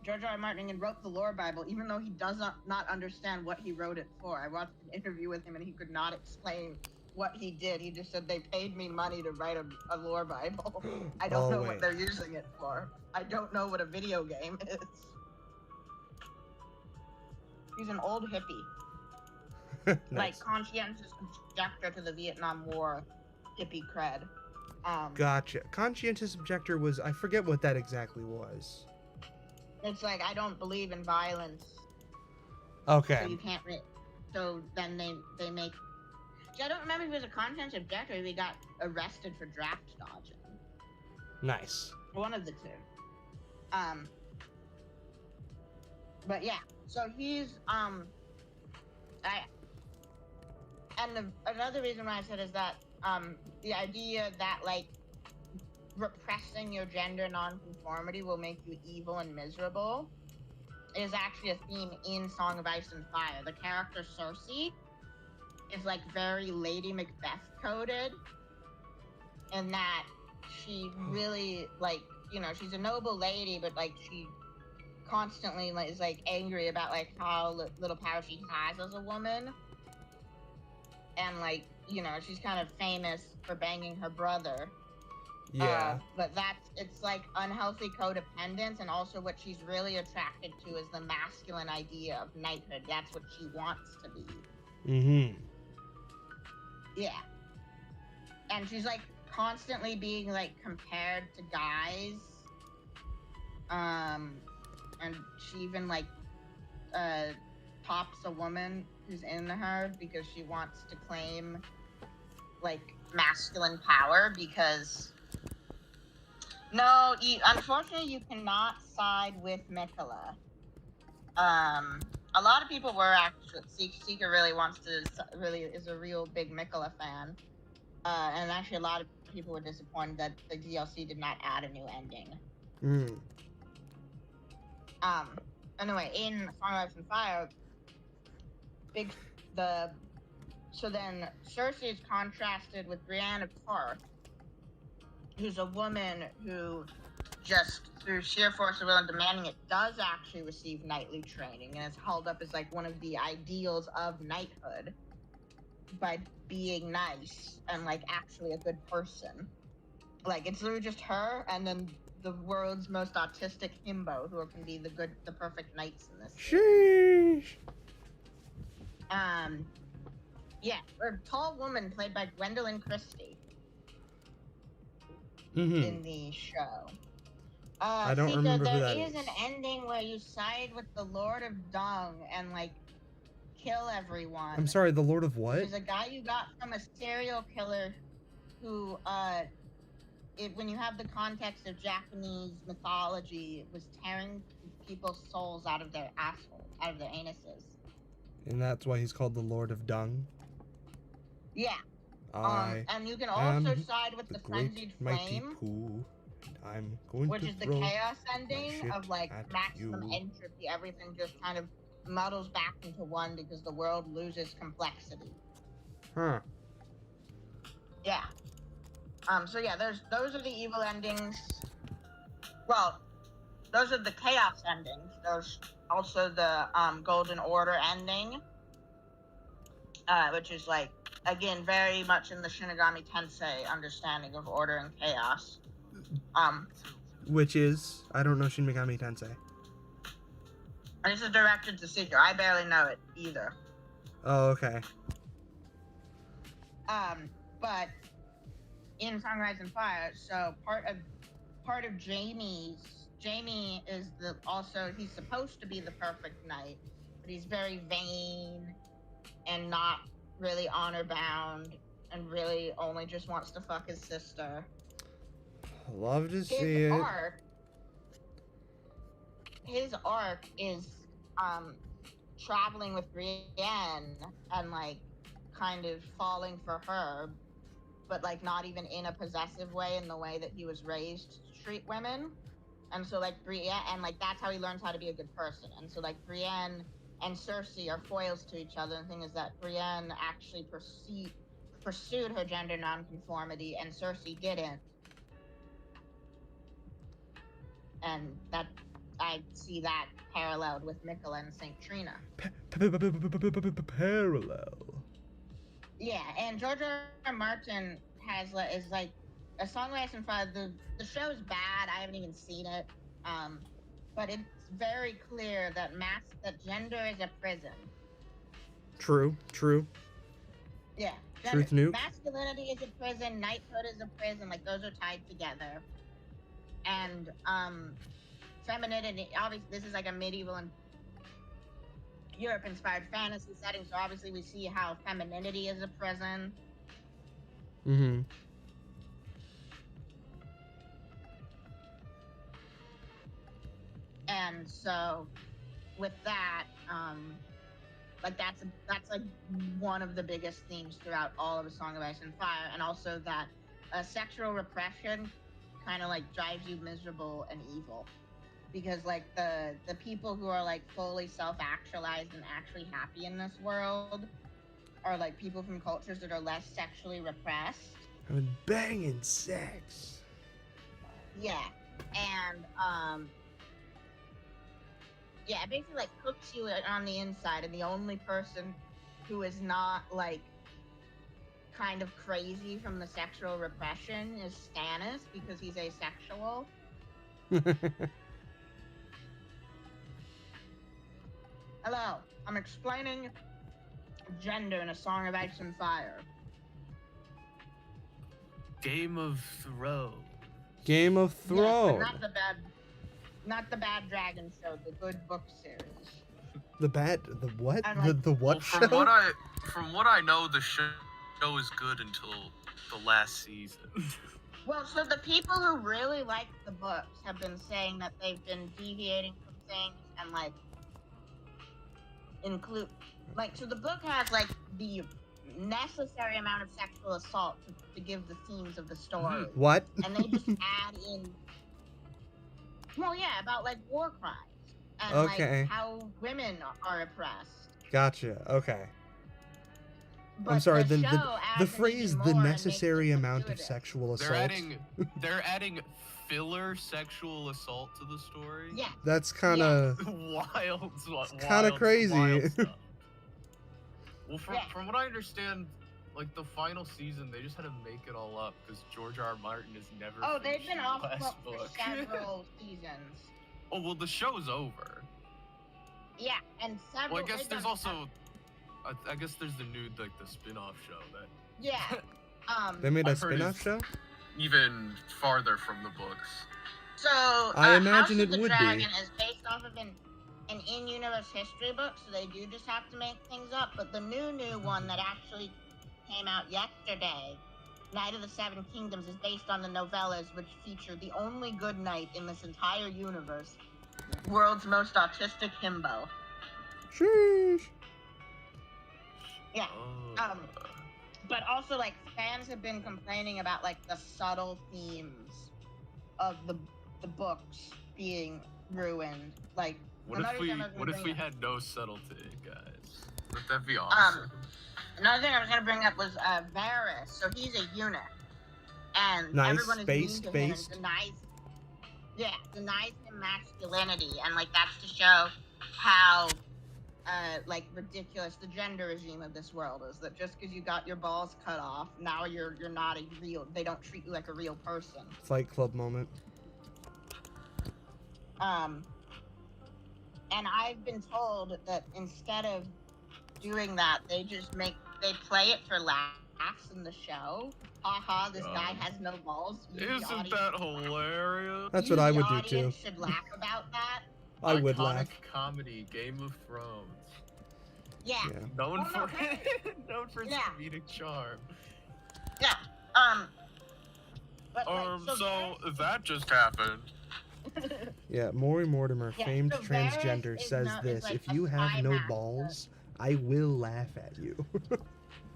S2: George R. R. Martin wrote the lore Bible, even though he does not understand what he wrote it for. I watched an interview with him, and he could not explain what he did. He just said, they paid me money to write a lore Bible. I don't know what they're using it for. I don't know what a video game is. He's an old hippie.
S1: Nice.
S2: Like, conscientious objector to the Vietnam War hippie cred.
S1: Gotcha. Conscientious objector was, I forget what that exactly was.
S2: It's like, I don't believe in violence.
S1: Okay.
S2: So you can't. So then they make. See, I don't remember if he was a conscientious objector or if he got arrested for draft dodging.
S1: Nice.
S2: One of the two. But yeah, so he's another reason why I said is that the idea that like repressing your gender nonconformity will make you evil and miserable is actually a theme in Song of Ice and Fire. The character Cersei is like very Lady Macbeth coded, in that she really like, you know, she's a noble lady, but like she constantly like is like angry about like how little power she has as a woman, and like, you know, she's kind of famous for banging her brother.
S1: Yeah.
S2: But it's like unhealthy codependence, and also what she's really attracted to is the masculine idea of knighthood. That's what she wants to be.
S1: Mm-hmm.
S2: Yeah. And she's like constantly being like compared to guys. And she even like tops a woman who's into her because she wants to claim like masculine power, because unfortunately you cannot side with Mikula. A lot of people were actually, Seeker really is a real big Mikula fan, and actually a lot of people were disappointed that the DLC did not add a new ending. Anyway, in Song of Ice and Fire, so then Cersei is contrasted with Brienne of Tarth, who's a woman who just through sheer force of will and demanding it does actually receive knightly training, and is held up as like one of the ideals of knighthood by being nice and like actually a good person. Like, it's literally just her and then the world's most autistic himbo who can be the perfect knights in this.
S1: Sheesh.
S2: Yeah, a tall woman played by Gwendolyn Christie
S1: Mm-hmm.
S2: in the show.
S1: I don't
S2: Sika,
S1: remember who that
S2: there is
S1: is.
S2: an ending where you side with the Lord of Dung and like kill everyone.
S1: I'm sorry, the Lord of what?
S2: Which is a guy you got from a serial killer who, when you have the context of Japanese mythology, was tearing people's souls out of their asshole, out of their anuses.
S1: And that's why he's called the Lord of Dung.
S2: Yeah. And you can also side with the Frenzied Flame,
S1: Pooh, and I'm going
S2: which
S1: to
S2: is the
S1: throw
S2: chaos ending of like
S1: at
S2: maximum
S1: you.
S2: entropy. Everything just kind of muddles back into one because the world loses complexity.
S1: Huh.
S2: Yeah. So yeah, those are the evil endings. Well, those are the chaos endings. There's also the Golden Order ending, which is like, again, very much in the Shinigami Tensei understanding of order and chaos.
S1: Which is, I don't know Shin Megami Tensei.
S2: And this is directed to Seeker. I barely know it either.
S1: Oh, okay.
S2: But in Sunrise and Fire, so part of Jamie is he's supposed to be the perfect knight, but he's very vain and not really honor bound and really only just wants to fuck his sister.
S1: Love to see it.
S2: His arc is traveling with Brienne and like kind of falling for her, but like not even in a possessive way, in the way that he was raised to treat women. And so like Brienne, and like that's how he learns how to be a good person. And so like Brienne and Cersei are foils to each other. And the thing is that Brienne actually pursued her gender nonconformity and Cersei didn't. And that I see that paralleled with Mikola and Saint Trina.
S1: Parallel.
S2: Yeah, and George R. Martin is like A Song of Ice and Fire. The show is bad. I haven't even seen it. But it's very clear that gender is a prison.
S1: True.
S2: Yeah.
S1: Truth nuke.
S2: Masculinity is a prison. Knighthood is a prison. Like those are tied together. And femininity. Obviously, this is like a medieval and Europe-inspired fantasy setting. So obviously, we see how femininity is a prison.
S1: Mm-hmm.
S2: And so, with that, like that's like one of the biggest themes throughout all of A Song of Ice and Fire, and also that sexual repression kind of like drives you miserable and evil, because like the people who are like fully self-actualized and actually happy in this world are like people from cultures that are less sexually repressed.
S1: I mean, banging sex.
S2: Yeah, and yeah, it basically like cooks you on the inside, and the only person who is not like kind of crazy from the sexual repression is Stannis, because he's asexual. Hello, I'm explaining gender in A Song of Ice and Fire.
S3: Game of Thrones.
S1: Game of Thrones.
S2: Yes, but not the bad dragon show, the good book series.
S1: The what?
S2: Like,
S1: the what
S3: Well,
S1: show?
S3: from what I know, the show is good until the last season.
S2: Well, so the people who really like the books have been saying that they've been deviating from things and like so the book has like the necessary amount of sexual assault to give the themes of the story.
S1: What?
S2: And they just add in, well, yeah, about like war crimes and
S1: Okay.
S2: like how women are oppressed.
S1: Gotcha. Okay.
S2: But
S1: I'm sorry.
S2: the
S1: phrase "the necessary amount of sexual assault."
S3: They're adding filler sexual assault to the story.
S2: Yeah.
S1: That's kind of
S3: wild.
S1: Kind of crazy.
S3: Wild stuff. Well, from what I understand,
S4: like the final season, they just had to make it all up because George R. R. Martin has never.
S2: Oh, they've
S4: finished
S2: been
S4: the
S2: off
S4: last
S2: book for
S4: book.
S2: several seasons.
S4: Oh well, the show's over.
S2: Yeah, and several.
S4: Well, I guess
S2: they've
S4: there's
S2: done-
S4: also. I guess there's the new the spin-off show that.
S2: Yeah.
S1: They made a
S3: I've heard
S1: spin-off
S3: it's-
S1: show?
S3: Even farther from the books.
S2: So
S1: I imagine
S2: House
S1: it
S2: of the
S1: would be.
S2: Dragon is based off of an in-universe history book, so they do just have to make things up. But the new one that actually came out yesterday, Knight of the Seven Kingdoms, is based on the novellas, which feature the only good knight in this entire universe, world's most autistic himbo.
S1: Sheesh.
S2: Yeah.
S4: Oh.
S2: But also, like, fans have been complaining about, like, the subtle themes of the books being ruined. Like,
S4: What
S2: another
S4: if we
S2: thing I was gonna bring up-
S4: had no subtlety, guys?
S3: Wouldn't that be awesome?
S2: Another thing I was gonna bring up was Varys. So he's a eunuch, and
S1: Nice,
S2: everyone is mean to him and
S1: based.
S2: denies him masculinity, and like that's to show how like ridiculous the gender regime of this world is. That just because you got your balls cut off, now you're not a real. They don't treat you like a real person.
S1: Fight Club moment.
S2: And I've been told that instead of doing that, they play it for laughs in the show. Haha, this guy has no balls. You, the
S4: Isn't
S2: audience-
S4: that hilarious?
S1: That's
S2: you,
S1: what I
S2: the
S1: would do too.
S2: audience should laugh about that.
S1: I would
S4: Iconic
S1: laugh.
S4: comedy, Game of Thrones.
S2: Yeah.
S1: Yeah.
S4: Known
S2: Oh, no,
S4: for
S2: hey.
S4: known for its
S2: Yeah.
S4: comedic charm.
S2: Yeah. But, like,
S3: So that just happened.
S1: Yeah, Maury Mortimer,
S2: Yeah,
S1: famed
S2: so Varys
S1: transgender,
S2: is
S1: says
S2: not- is
S1: this:
S2: like
S1: if
S2: a
S1: you have
S2: spy
S1: no
S2: master.
S1: balls, I will laugh at you.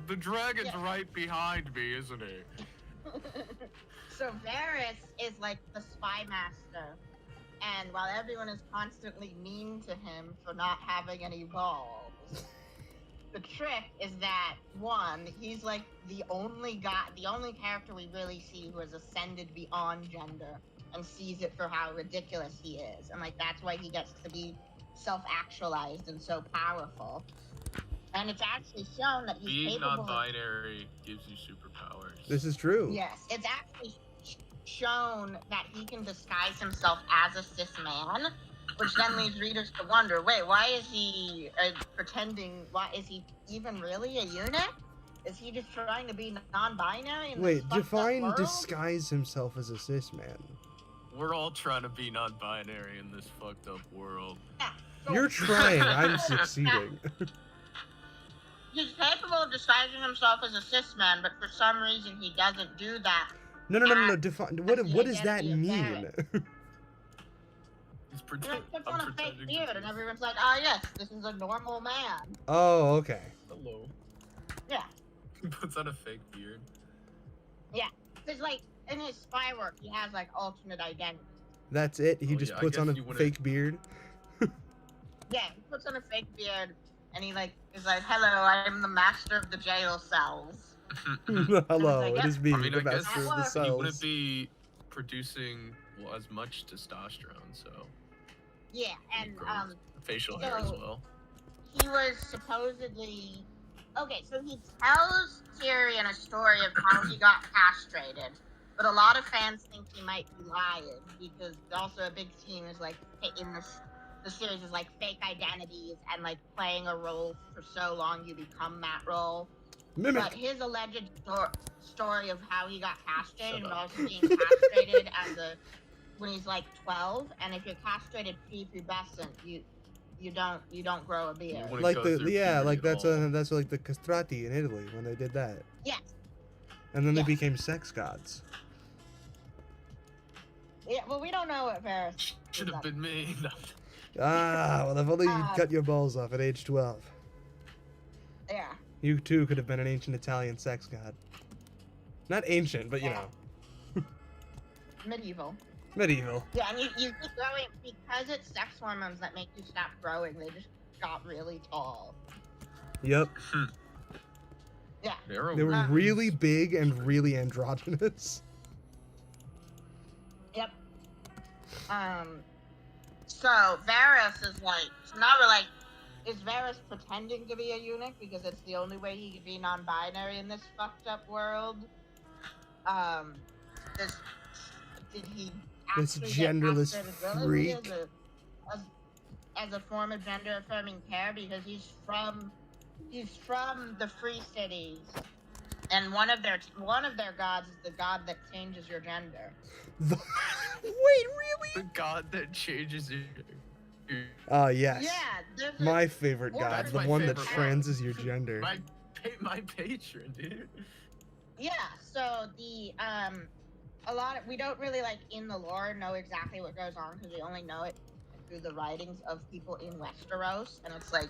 S3: The dragon's
S2: Yeah.
S3: right behind me, isn't he?
S2: So Varys is like the spy master, and while everyone is constantly mean to him for not having any balls, the trick is that one, he's like the only character we really see who has ascended beyond gender and sees it for how ridiculous he is, and like that's why he gets to be self-actualized and so powerful. And it's actually shown that he's
S4: Being
S2: capable of
S4: non-binary gives you superpowers.
S1: This is true.
S2: Yes, it's actually shown that he can disguise himself as a cis man, which then leaves readers to wonder, wait, why is he pretending, why is he even really a eunuch? Is he just trying to be non-binary in
S1: Wait,
S2: this fucked up
S1: define
S2: world?
S1: disguise himself as a cis man.
S4: We're all trying to be non-binary in this fucked up world.
S2: Yeah, so
S1: You're trying, I'm succeeding.
S2: he's capable of disguising himself as a cis man, but for some reason he doesn't do that.
S1: No. Define. What
S2: That's the
S1: does that
S2: identity of
S1: mean?
S4: He's
S2: He
S4: pretending.
S2: puts on a fake
S4: pretending to
S2: beard,
S4: be-
S2: and everyone's like, oh yes, this is a normal man.
S1: Oh, okay.
S4: Hello.
S2: Yeah.
S4: He puts on a fake beard.
S2: Because, like, in his spy work, he has, like, alternate identity.
S1: That's it. He
S4: Oh,
S1: just
S4: yeah, I
S1: puts on
S4: guess
S1: a
S4: you wouldn't-
S1: fake beard.
S2: Yeah, he puts on a fake beard, and he, like, is like, hello, I am the master of the jail cells.
S1: Hello,
S2: like,
S1: it
S2: yep.
S1: is me,
S4: I mean,
S1: the
S4: I guess
S1: master of the
S2: He
S4: he
S1: cells.
S4: wouldn't be producing as much testosterone, so
S2: Yeah,
S4: he
S2: and,
S4: grows facial hair as
S2: so-
S4: well.
S2: he was supposedly... Okay, so he tells Tyrion a story of how he got castrated, but a lot of fans think he might be lying, because also a big theme is, like, in the series is, like, fake identities and, like, playing a role for so long you become that role. But
S1: Mimic.
S2: his alleged story of how he got castrated
S4: Shut
S2: and
S4: up.
S2: also being castrated when he's like 12, and if you're castrated pre-pubescent, you don't grow a beard.
S4: wouldn't
S1: Like
S4: go
S1: the
S4: through
S1: like
S4: puberty at all.
S1: that's like the castrati in Italy when they did that.
S2: Yes.
S1: And then they
S2: Yes.
S1: became sex gods.
S2: Yeah, well, we don't know what Varys
S4: Should
S2: is
S4: have
S2: up
S4: been me. No.
S1: Ah, well, if only you'd
S2: Um,
S1: cut your balls off at age 12.
S2: to. Yeah.
S1: You too could have been an ancient Italian sex god. Not ancient, but you
S2: Yeah.
S1: know,
S2: Medieval.
S1: medieval.
S2: Yeah, and you keep growing because it's sex hormones that make you stop growing. They just got really tall.
S1: Yep.
S2: Yeah.
S1: They were
S2: Um,
S1: really big and really androgynous.
S2: Yep. So Varys is like, so now we're like, is Varys pretending to be a eunuch because it's the only way he could be non-binary in this fucked up world? This, did he
S1: This
S2: actually
S1: genderless
S2: get castrated willingly
S1: freak.
S2: as a form of gender affirming care because he's from the Free Cities, and one of their gods is the god that changes your gender.
S1: Wait, really?
S4: The god that changes it.
S1: Yes.
S2: Yeah,
S1: My favorite
S2: Well,
S1: god,
S4: that's
S1: the
S4: my
S1: one that
S4: favorite
S1: transes your gender.
S4: My patron, dude.
S2: yeah. So the we don't really like in the lore know exactly what goes on because we only know it through the writings of people in Westeros, and it's like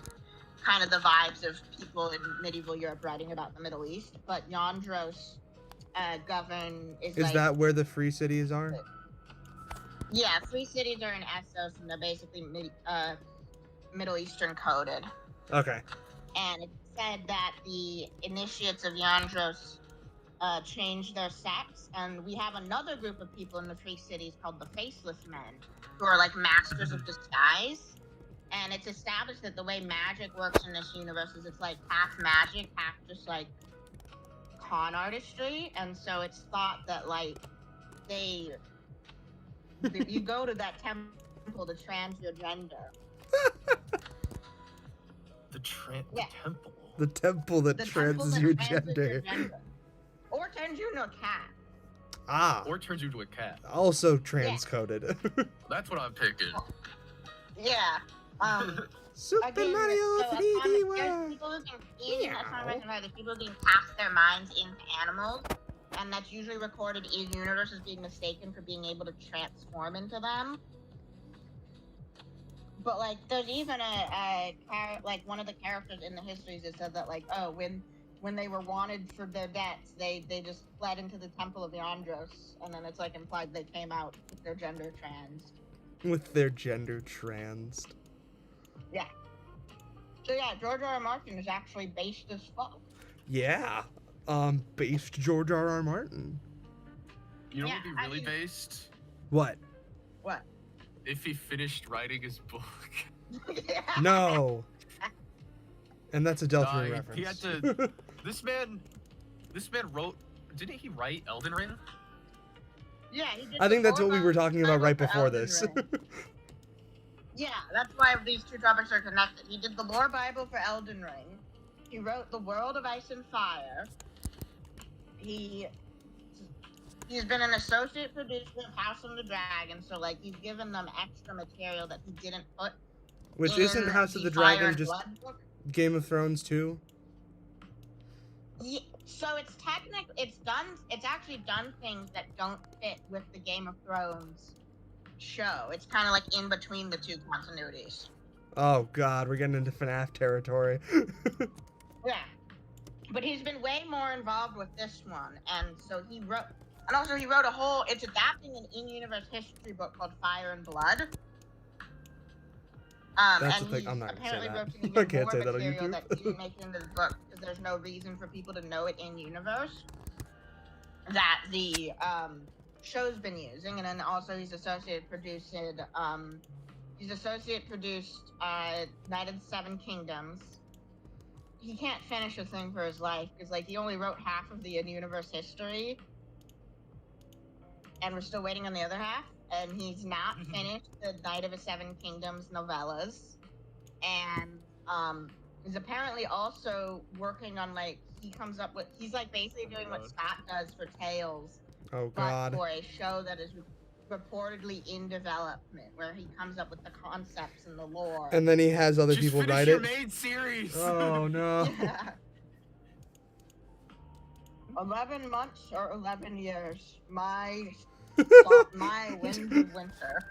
S2: kind of the vibes of people in medieval Europe writing about the Middle East. But Yandros is like,
S1: that where the free cities are?
S2: yeah, Free Cities are in Essos, and they're basically Middle Eastern coded.
S1: Okay.
S2: And it said that the initiates of Yandros changed their sex, and we have another group of people in the Free Cities called the Faceless Men, who are like masters of disguise. And it's established that the way magic works in this universe is it's like half magic, half just like con artistry. And so it's thought that like you go to that temple to trans your gender.
S4: The
S2: Yeah.
S4: temple.
S1: The temple that
S2: The
S1: transes
S2: temple
S1: your
S2: that transes
S1: gender.
S2: Or turns you into a cat.
S1: Ah.
S4: Or turns you into a cat.
S1: Also transcoded.
S4: That's what I'm picking.
S2: Yeah.
S1: Super
S2: Again,
S1: Mario
S2: so
S1: 3D
S2: there's
S1: World.
S2: people who can
S1: Meow.
S2: there's people who can cast their minds into animals, and that's usually recorded in universe as being mistaken for being able to transform into them. But like, there's even like one of the characters in the histories that said that like, oh, when they were wanted for their debts, they just fled into the Temple of Yandros, and then it's like implied they came out with their gender trans.
S1: With their gender transed.
S2: Yeah. So yeah, George R. R. Martin is actually based as fuck.
S1: Yeah. Based George R. R. Martin.
S4: You know
S2: Yeah,
S4: what would be
S2: I
S4: really
S2: mean-
S4: based?
S1: What?
S2: What?
S4: If he finished writing his book.
S2: Yeah.
S1: No. And that's a Delphine
S4: Nah,
S1: reference.
S4: he had to- This man wrote. Didn't he write Elden Ring?
S2: Yeah, he did
S1: I think
S2: the
S1: that's what we
S2: lore
S1: were talking about
S2: Bible
S1: right
S2: for
S1: before
S2: Elden
S1: this.
S2: Ring. Yeah, that's why these two topics are connected. He did the lore Bible for Elden Ring. He wrote The World of Ice and Fire. He's been an associate producer of House of the Dragon, so like he's given them extra material that he didn't put.
S1: Which
S2: in
S1: isn't House of the
S2: Fire
S1: Dragon
S2: and
S1: just
S2: Blood book.
S1: Game of Thrones too?
S2: Yeah, so it's actually done things that don't fit with the Game of Thrones show. It's kind of like in between the two continuities.
S1: Oh god, we're getting into FNAF territory.
S2: Yeah. But he's been way more involved with this one, and so he wrote a whole, it's adapting an in-universe history book called Fire and Blood.
S1: That's
S2: and
S1: the thing,
S2: he
S1: I'm not gonna say
S2: apparently
S1: that.
S2: wrote an
S1: I
S2: even
S1: can't
S2: more
S1: say that on
S2: material
S1: YouTube.
S2: that didn't make it into the book, because there's no reason for people to know it in-universe, that the show's been using, and then also he's associate produced Knight of the Seven Kingdoms. He can't finish a thing for his life because like he only wrote half of the in-universe history, and we're still waiting on the other half. And he's not finished the Knight of the Seven Kingdoms novellas, and is apparently also working on like he's like basically doing what Scott does for Tales,
S1: Oh
S2: but
S1: god.
S2: for a show that is reportedly in development, where he comes up with the concepts and the lore.
S1: And then he has other
S4: Just
S1: people
S4: finish
S1: write
S4: your
S1: it.
S4: main series.
S1: Oh no.
S2: Yeah. 11 months or 11 years. My winds of winter.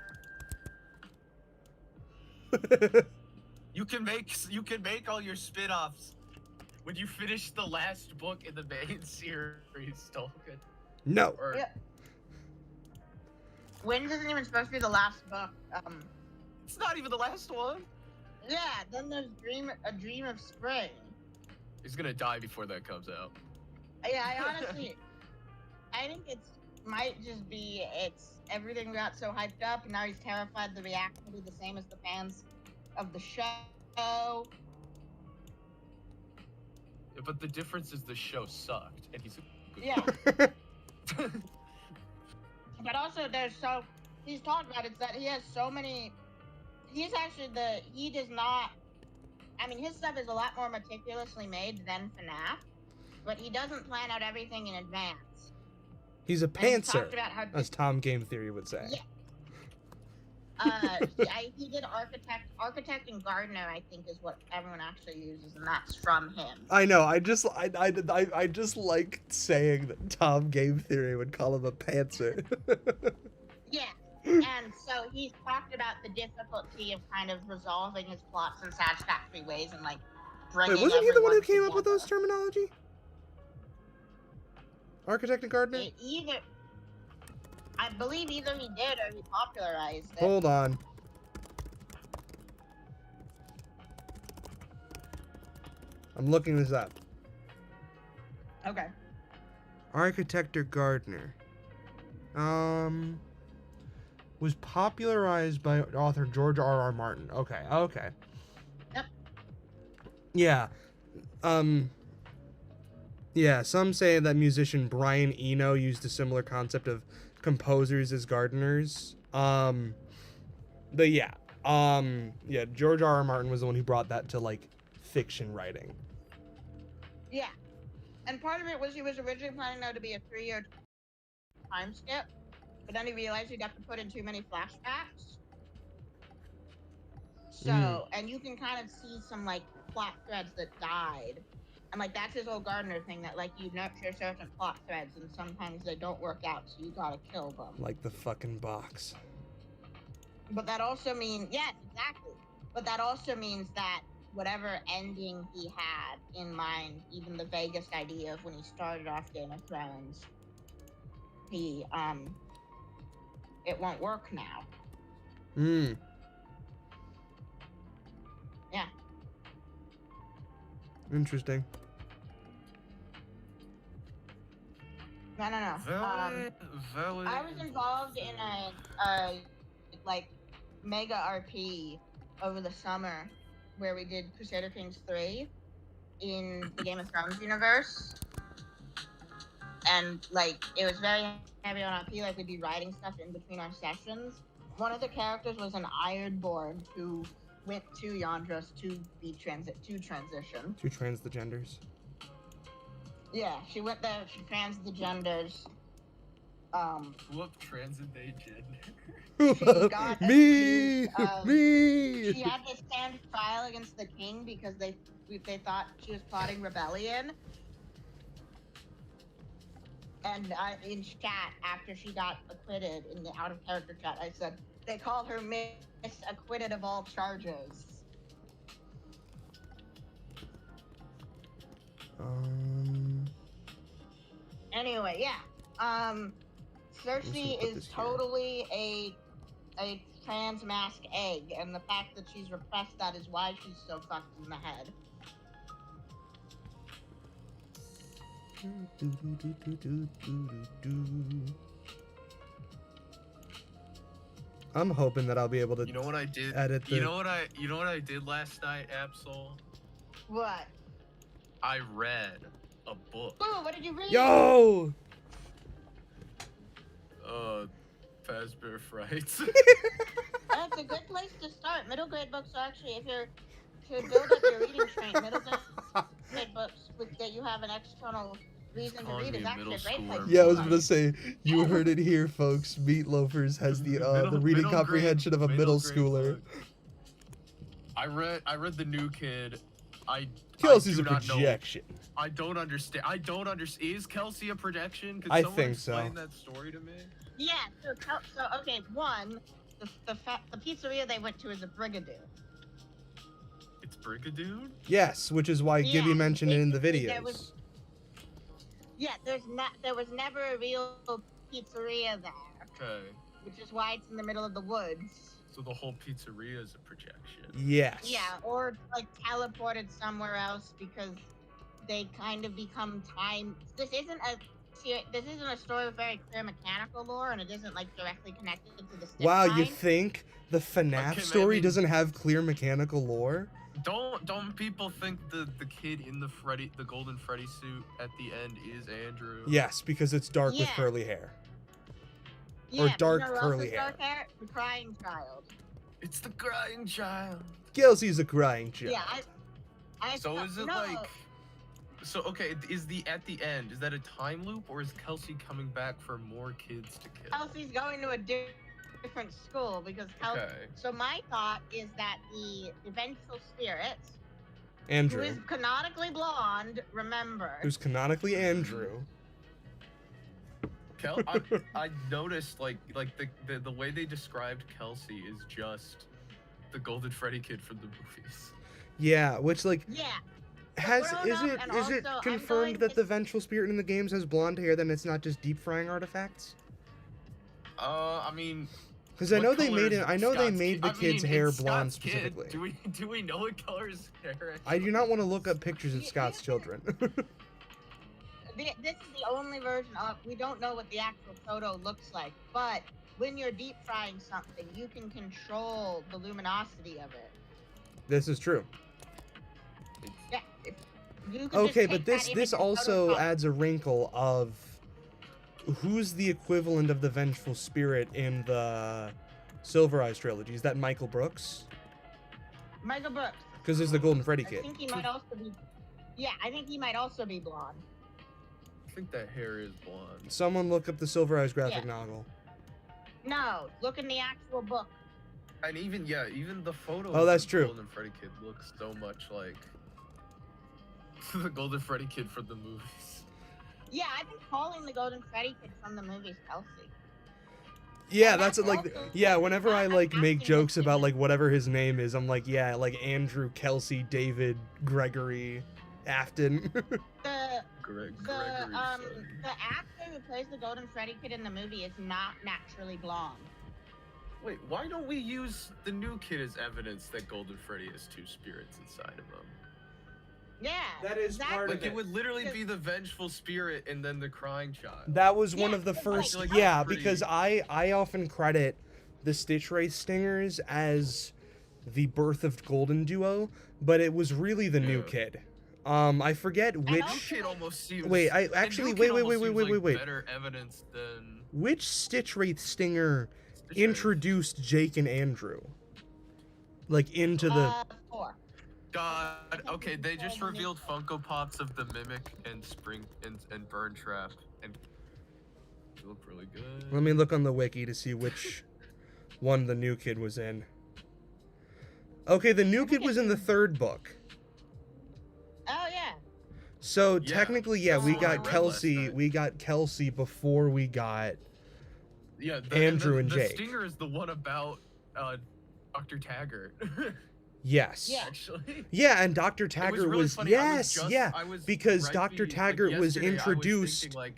S4: You can make all your spin-offs when you finish the last book in the main series, Tolkien.
S1: No.
S4: Or
S2: Yeah. Winds isn't even supposed to be the last book.
S4: it's not even the last one.
S2: Yeah, then there's A Dream of Spring.
S4: He's gonna die before that comes out.
S2: Yeah, I think might just be everything got so hyped up, and now he's terrified the reaction will be the same as the fans of the show, show.
S4: Yeah, but the difference is the show sucked, and he's a good
S2: Yeah.
S4: player.
S2: But also, he's talked about it that he has so many. He does not. I mean, his stuff is a lot more meticulously made than FNAF, but he doesn't plan out everything in advance.
S1: He's a
S2: And he
S1: pantser,
S2: talked about how
S1: as Tom Game Theory would say.
S2: Yeah. He did architect and gardener, I think, is what everyone actually uses, and that's from him.
S1: I know. I just like saying that Tom Game Theory would call him a pantser.
S2: Yeah. And so he's talked about the difficulty of kind of resolving his plots in satisfactory ways and like bringing.
S1: Wait, wasn't he the one who came
S2: everyone
S1: up with those
S2: together.
S1: terminology? Architect and gardener?
S2: I believe either he did or he popularized it.
S1: Hold on. I'm looking this up.
S2: Okay.
S1: Architect or gardener? Was popularized by author George R.R. Martin. Okay.
S2: Yep.
S1: Yeah. Yeah, some say that musician Brian Eno used a similar concept of composers as gardeners. But yeah. Yeah, George R.R. Martin was the one who brought that to, like, fiction writing.
S2: Yeah. And part of it was he was originally planning though to be a 3-year time skip, but then he realized he'd have to put in too many flashbacks. So, and you can kind of see some like plot threads that died. And like that's his whole gardener thing, that like you nurture certain plot threads and sometimes they don't work out, so you gotta kill them.
S1: Like the fucking box.
S2: But that also means, yes, exactly. But that also means that whatever ending he had in mind, even the vaguest idea of when he started off Game of Thrones, it won't work now. Yeah.
S1: Interesting.
S2: No.
S4: Valid.
S2: I was involved in a like mega RP over the summer where we did Crusader Kings 3 in the Game of Thrones universe. And like it was very heavy on RP, like we'd be writing stuff in between our sessions. One of the characters was an Ironborn who went to Yandros to transition.
S1: To trans the genders.
S2: Yeah, she went there, she trans the genders.
S4: Whoop, transit they gender.
S2: She got
S1: Me!
S2: accused of-
S1: Me!
S2: She had to stand trial against the king because they thought she was plotting rebellion. And in chat, after she got acquitted, in the out of character chat, I said, they called her Miss Acquitted of all charges. Anyway, yeah. Cersei
S1: put
S2: is
S1: this here.
S2: totally a trans mask egg, and the fact that she's repressed that is why she's so fucked in the head.
S1: I'm hoping that I'll be able to
S4: You know what I did?
S1: edit the...
S4: You know what I did last night, Absol?
S2: What?
S4: I read a book.
S2: Ooh, what did you read?
S1: Yo!
S4: Fazbear Frights.
S2: That's a good place to start. Middle grade books are actually, if you're to build up your reading strength, middle grade books that you have an external reason to
S4: Calling
S2: read
S4: me
S2: is
S4: a
S2: actually a
S4: middle
S2: great place.
S4: schooler.
S2: to
S1: Yeah, I was
S2: start.
S1: gonna say, you heard it here, folks. Meat Loafers has the reading
S4: Middle
S1: comprehension
S4: grade-
S1: of a middle
S4: grade
S1: schooler.
S4: book. I read The New Kid.
S1: Kelsey's
S4: I
S1: a
S4: do not know-
S1: projection.
S4: I don't understand. Is Kelsey a projection? Could
S1: I
S4: someone
S1: think so.
S4: explain that story to me?
S2: Yeah, so okay, one, the pizzeria they went to is a Brigadoon.
S4: It's Brigadoon?
S1: Yes, which is why
S2: Yeah,
S1: Gibby mentioned it in the
S2: there
S1: videos.
S2: was- Yeah, there was never a real pizzeria there,
S4: Okay.
S2: which is why it's in the middle of the woods.
S4: So the whole pizzeria is a projection.
S1: Yes.
S2: Yeah, or like teleported somewhere else because they kind of become time. This isn't a story with very clear mechanical lore, and it isn't like directly connected to the.
S1: Wow, you
S2: timeline.
S1: think the FNAF
S4: Okay,
S1: story
S4: maybe-
S1: doesn't have clear mechanical lore?
S4: Don't people think the kid in the golden Freddy suit at the end is Andrew?
S1: Yes, because it's dark with
S2: Yeah.
S1: curly hair.
S2: Yeah,
S1: Or
S2: but
S1: dark
S2: you know who
S1: curly
S2: else is dark hair? The crying child.
S4: It's the crying child.
S1: Kelsey's a crying child.
S2: Yeah, I
S4: So
S2: thought-
S4: is it
S2: no,
S4: like? So okay, is the at the end, is that a time loop or is Kelsey coming back for more kids to kill?
S2: Kelsey's going to a different school because Kelsey.
S4: Okay.
S2: So my thought is that the vengeful spirit, who
S1: Andrew,
S2: is canonically blonde, remember,
S1: who's canonically Andrew.
S4: I noticed like the way they described Kelsey is just the Golden Freddy kid from the movies.
S1: Yeah, which like
S2: yeah,
S1: is
S2: grown
S1: it
S2: up, and
S1: is it
S2: also I'm
S1: confirmed
S2: going
S1: that
S2: to-
S1: the vengeful spirit in the games has blonde hair? Then it's not just deep frying artifacts.
S4: I mean,
S1: Because I
S4: what
S1: know they
S4: color
S1: made
S4: is
S1: it. I know they
S4: Scott's
S1: made
S4: kid?
S1: the
S4: I
S1: kid's
S4: mean,
S1: hair
S4: it's
S1: blonde
S4: Scott's kid.
S1: specifically.
S4: Do we know what color his hair is?
S1: I do not want to look up pictures of
S2: You-
S1: Scott's
S2: you-
S1: children.
S2: this is the only version of. We don't know what the actual photo looks like, but when you're deep frying something, you can control the luminosity of it.
S1: This is true.
S2: Yeah. You can just
S1: Okay,
S2: take
S1: but
S2: that
S1: this
S2: image and
S1: also
S2: Photoshop.
S1: adds a wrinkle of who's the equivalent of the vengeful spirit in the Silver Eyes trilogy. Is that Michael Brooks?
S2: Michael Brooks.
S1: Because there's the Golden Freddy
S2: I
S1: kid.
S2: think he might also be. Yeah, I think he might also be blonde.
S4: I think that hair is blonde.
S1: Someone look up the Silver Eyes graphic
S2: Yeah.
S1: novel.
S2: No, look in the actual book.
S4: And even the photo.
S1: Oh,
S4: of
S1: that's
S4: the
S1: true.
S4: Golden Freddy kid looks so much like the Golden Freddy kid from the movies.
S2: Yeah, I've been calling the Golden Freddy kid from the movies Kelsey.
S1: Yeah,
S2: And
S1: that's
S2: that's
S1: like
S2: also-
S1: yeah. Whenever I like
S2: I'm
S1: make
S2: asking
S1: jokes
S2: this
S1: about
S2: to-
S1: like whatever his name is, I'm like yeah, like Andrew, Kelsey, David, Gregory, Afton.
S2: The
S4: Gregory's
S2: the
S4: son.
S2: the actor who plays the Golden Freddy kid in the movie is not naturally blonde.
S4: Wait, why don't we use the new kid as evidence that Golden Freddy has two spirits inside of him?
S2: Yeah,
S1: That is part of
S4: Like, it would literally be the vengeful spirit and then the crying child.
S1: That was one
S2: Yeah,
S1: of the
S2: but,
S1: first.
S4: like,
S1: Yeah,
S4: that's pretty-
S1: because I often credit the Stitch Race Stingers as the birth of Golden Duo, but it was really the new
S4: Yeah.
S1: kid. I forget
S2: And
S1: which
S2: also-
S4: New kid almost seems.
S1: Wait, I
S4: the
S1: actually-
S4: new
S1: wait,
S4: kid
S1: wait,
S4: almost
S1: wait,
S4: seems
S1: wait,
S4: like
S1: wait, wait.
S4: Better evidence than.
S1: which Stitch Race Stinger
S4: Stitch Race.
S1: introduced Jake and Andrew, like into the.
S2: 4.
S4: God, okay, they just revealed Funko Pops of the Mimic and Spring and Burn Trap, and they look really good.
S1: Let me look on the wiki to see which one the new kid was in. Okay, the new kid was in the third book.
S2: Oh yeah.
S1: So
S4: Yeah,
S1: technically, yeah,
S2: that's
S1: we
S2: what I
S1: got
S2: read last
S1: Kelsey.
S4: night.
S1: We got Kelsey before we got.
S4: Yeah,
S1: Andrew and
S4: the
S1: Jake.
S4: Stinger is the one about Dr. Taggart.
S1: Yes.
S2: Yeah.
S4: Actually.
S1: Yeah, and Dr.
S4: It was
S1: Taggart
S4: really
S1: was
S4: funny. I was
S1: yes,
S4: just-
S1: yeah,
S4: I was
S1: because
S4: right
S1: Dr.
S4: be-
S1: Taggart was
S4: yesterday,
S1: introduced.
S4: I was thinking, like,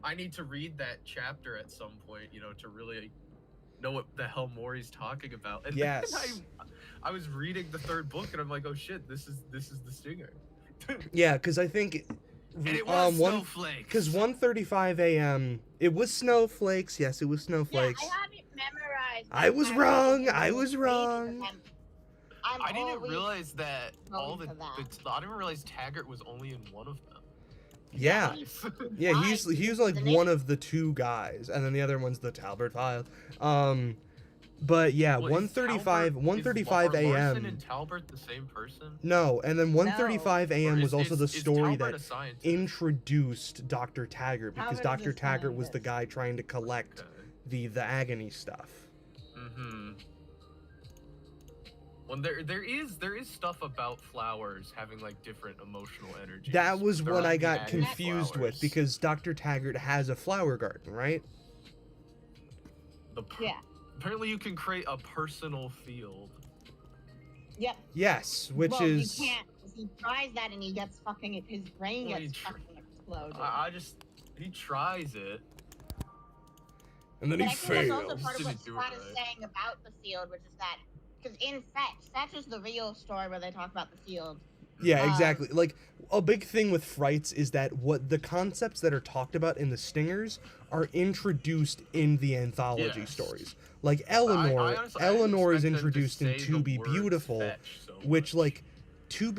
S4: I need to read that chapter at some point, you know, to really know what the hell Maury's talking about. And
S1: Yes.
S4: then I was reading the third book and I'm like, oh shit, this is the Stinger.
S1: Yeah, because I think
S4: And it was
S1: one
S4: snowflakes.
S1: because 1:35 a.m. It was snowflakes. Yes, it was
S2: Yeah,
S1: snowflakes.
S2: I have it memorized.
S1: I was
S2: I'm
S1: wrong,
S2: always
S1: I was
S2: reading
S1: wrong.
S2: because I'm
S4: I didn't
S2: always-
S4: realize that all
S2: going
S4: the,
S2: for that.
S4: I didn't realize Taggart was only in one of them.
S1: Yeah, yeah,
S2: Why?
S1: he's like
S2: The
S1: one
S2: name-
S1: of the two guys, and then the other one's the Talbot File. But yeah,
S4: Well, is
S1: 1:35
S4: Talbot-
S1: 1:35
S4: are Larson
S1: a.m.
S4: and Talbot the same person?
S1: No, and then 1:35
S4: Or
S1: a.m. was
S4: is-
S1: also the
S4: is
S1: story
S4: Talbot
S1: that
S4: a scientist?
S1: introduced Dr. Taggart because
S2: Talbot is
S1: Dr.
S2: a
S1: Taggart was the
S2: scientist.
S1: guy trying to collect
S4: Okay.
S1: the agony stuff.
S4: Mm-hmm. Well, there is stuff about flowers having like different emotional energies.
S1: That was
S4: They're
S1: what I
S4: like
S1: got
S4: agate
S1: confused
S4: flowers.
S1: with because Dr. Taggart has a flower garden, right?
S2: Yeah.
S4: Apparently, you can create a personal field.
S2: Yep.
S1: Yes, which
S2: well,
S1: is
S2: he can't. 'Cause he tries that and he gets fucking. His brain
S4: Well,
S2: gets
S4: he tr-
S2: fucking exploded.
S4: He tries it.
S1: and then
S2: But
S1: he
S2: I think that's also
S1: fails.
S2: part of what
S4: Didn't do it
S2: Scott is
S4: right.
S2: saying about the field, which is that because in Fetch is the real story where they talk about the field.
S1: Yeah, exactly. Like, a big thing with frights is that what the concepts that are talked about in the stingers are introduced in the anthology
S4: Yes.
S1: stories. Like
S4: I
S1: Eleanor,
S4: honestly, I
S1: Eleanor is
S4: didn't expect them to
S1: introduced in
S4: say
S1: To
S4: the
S1: Be
S4: word
S1: Beautiful,
S4: fetch so
S1: which
S4: much.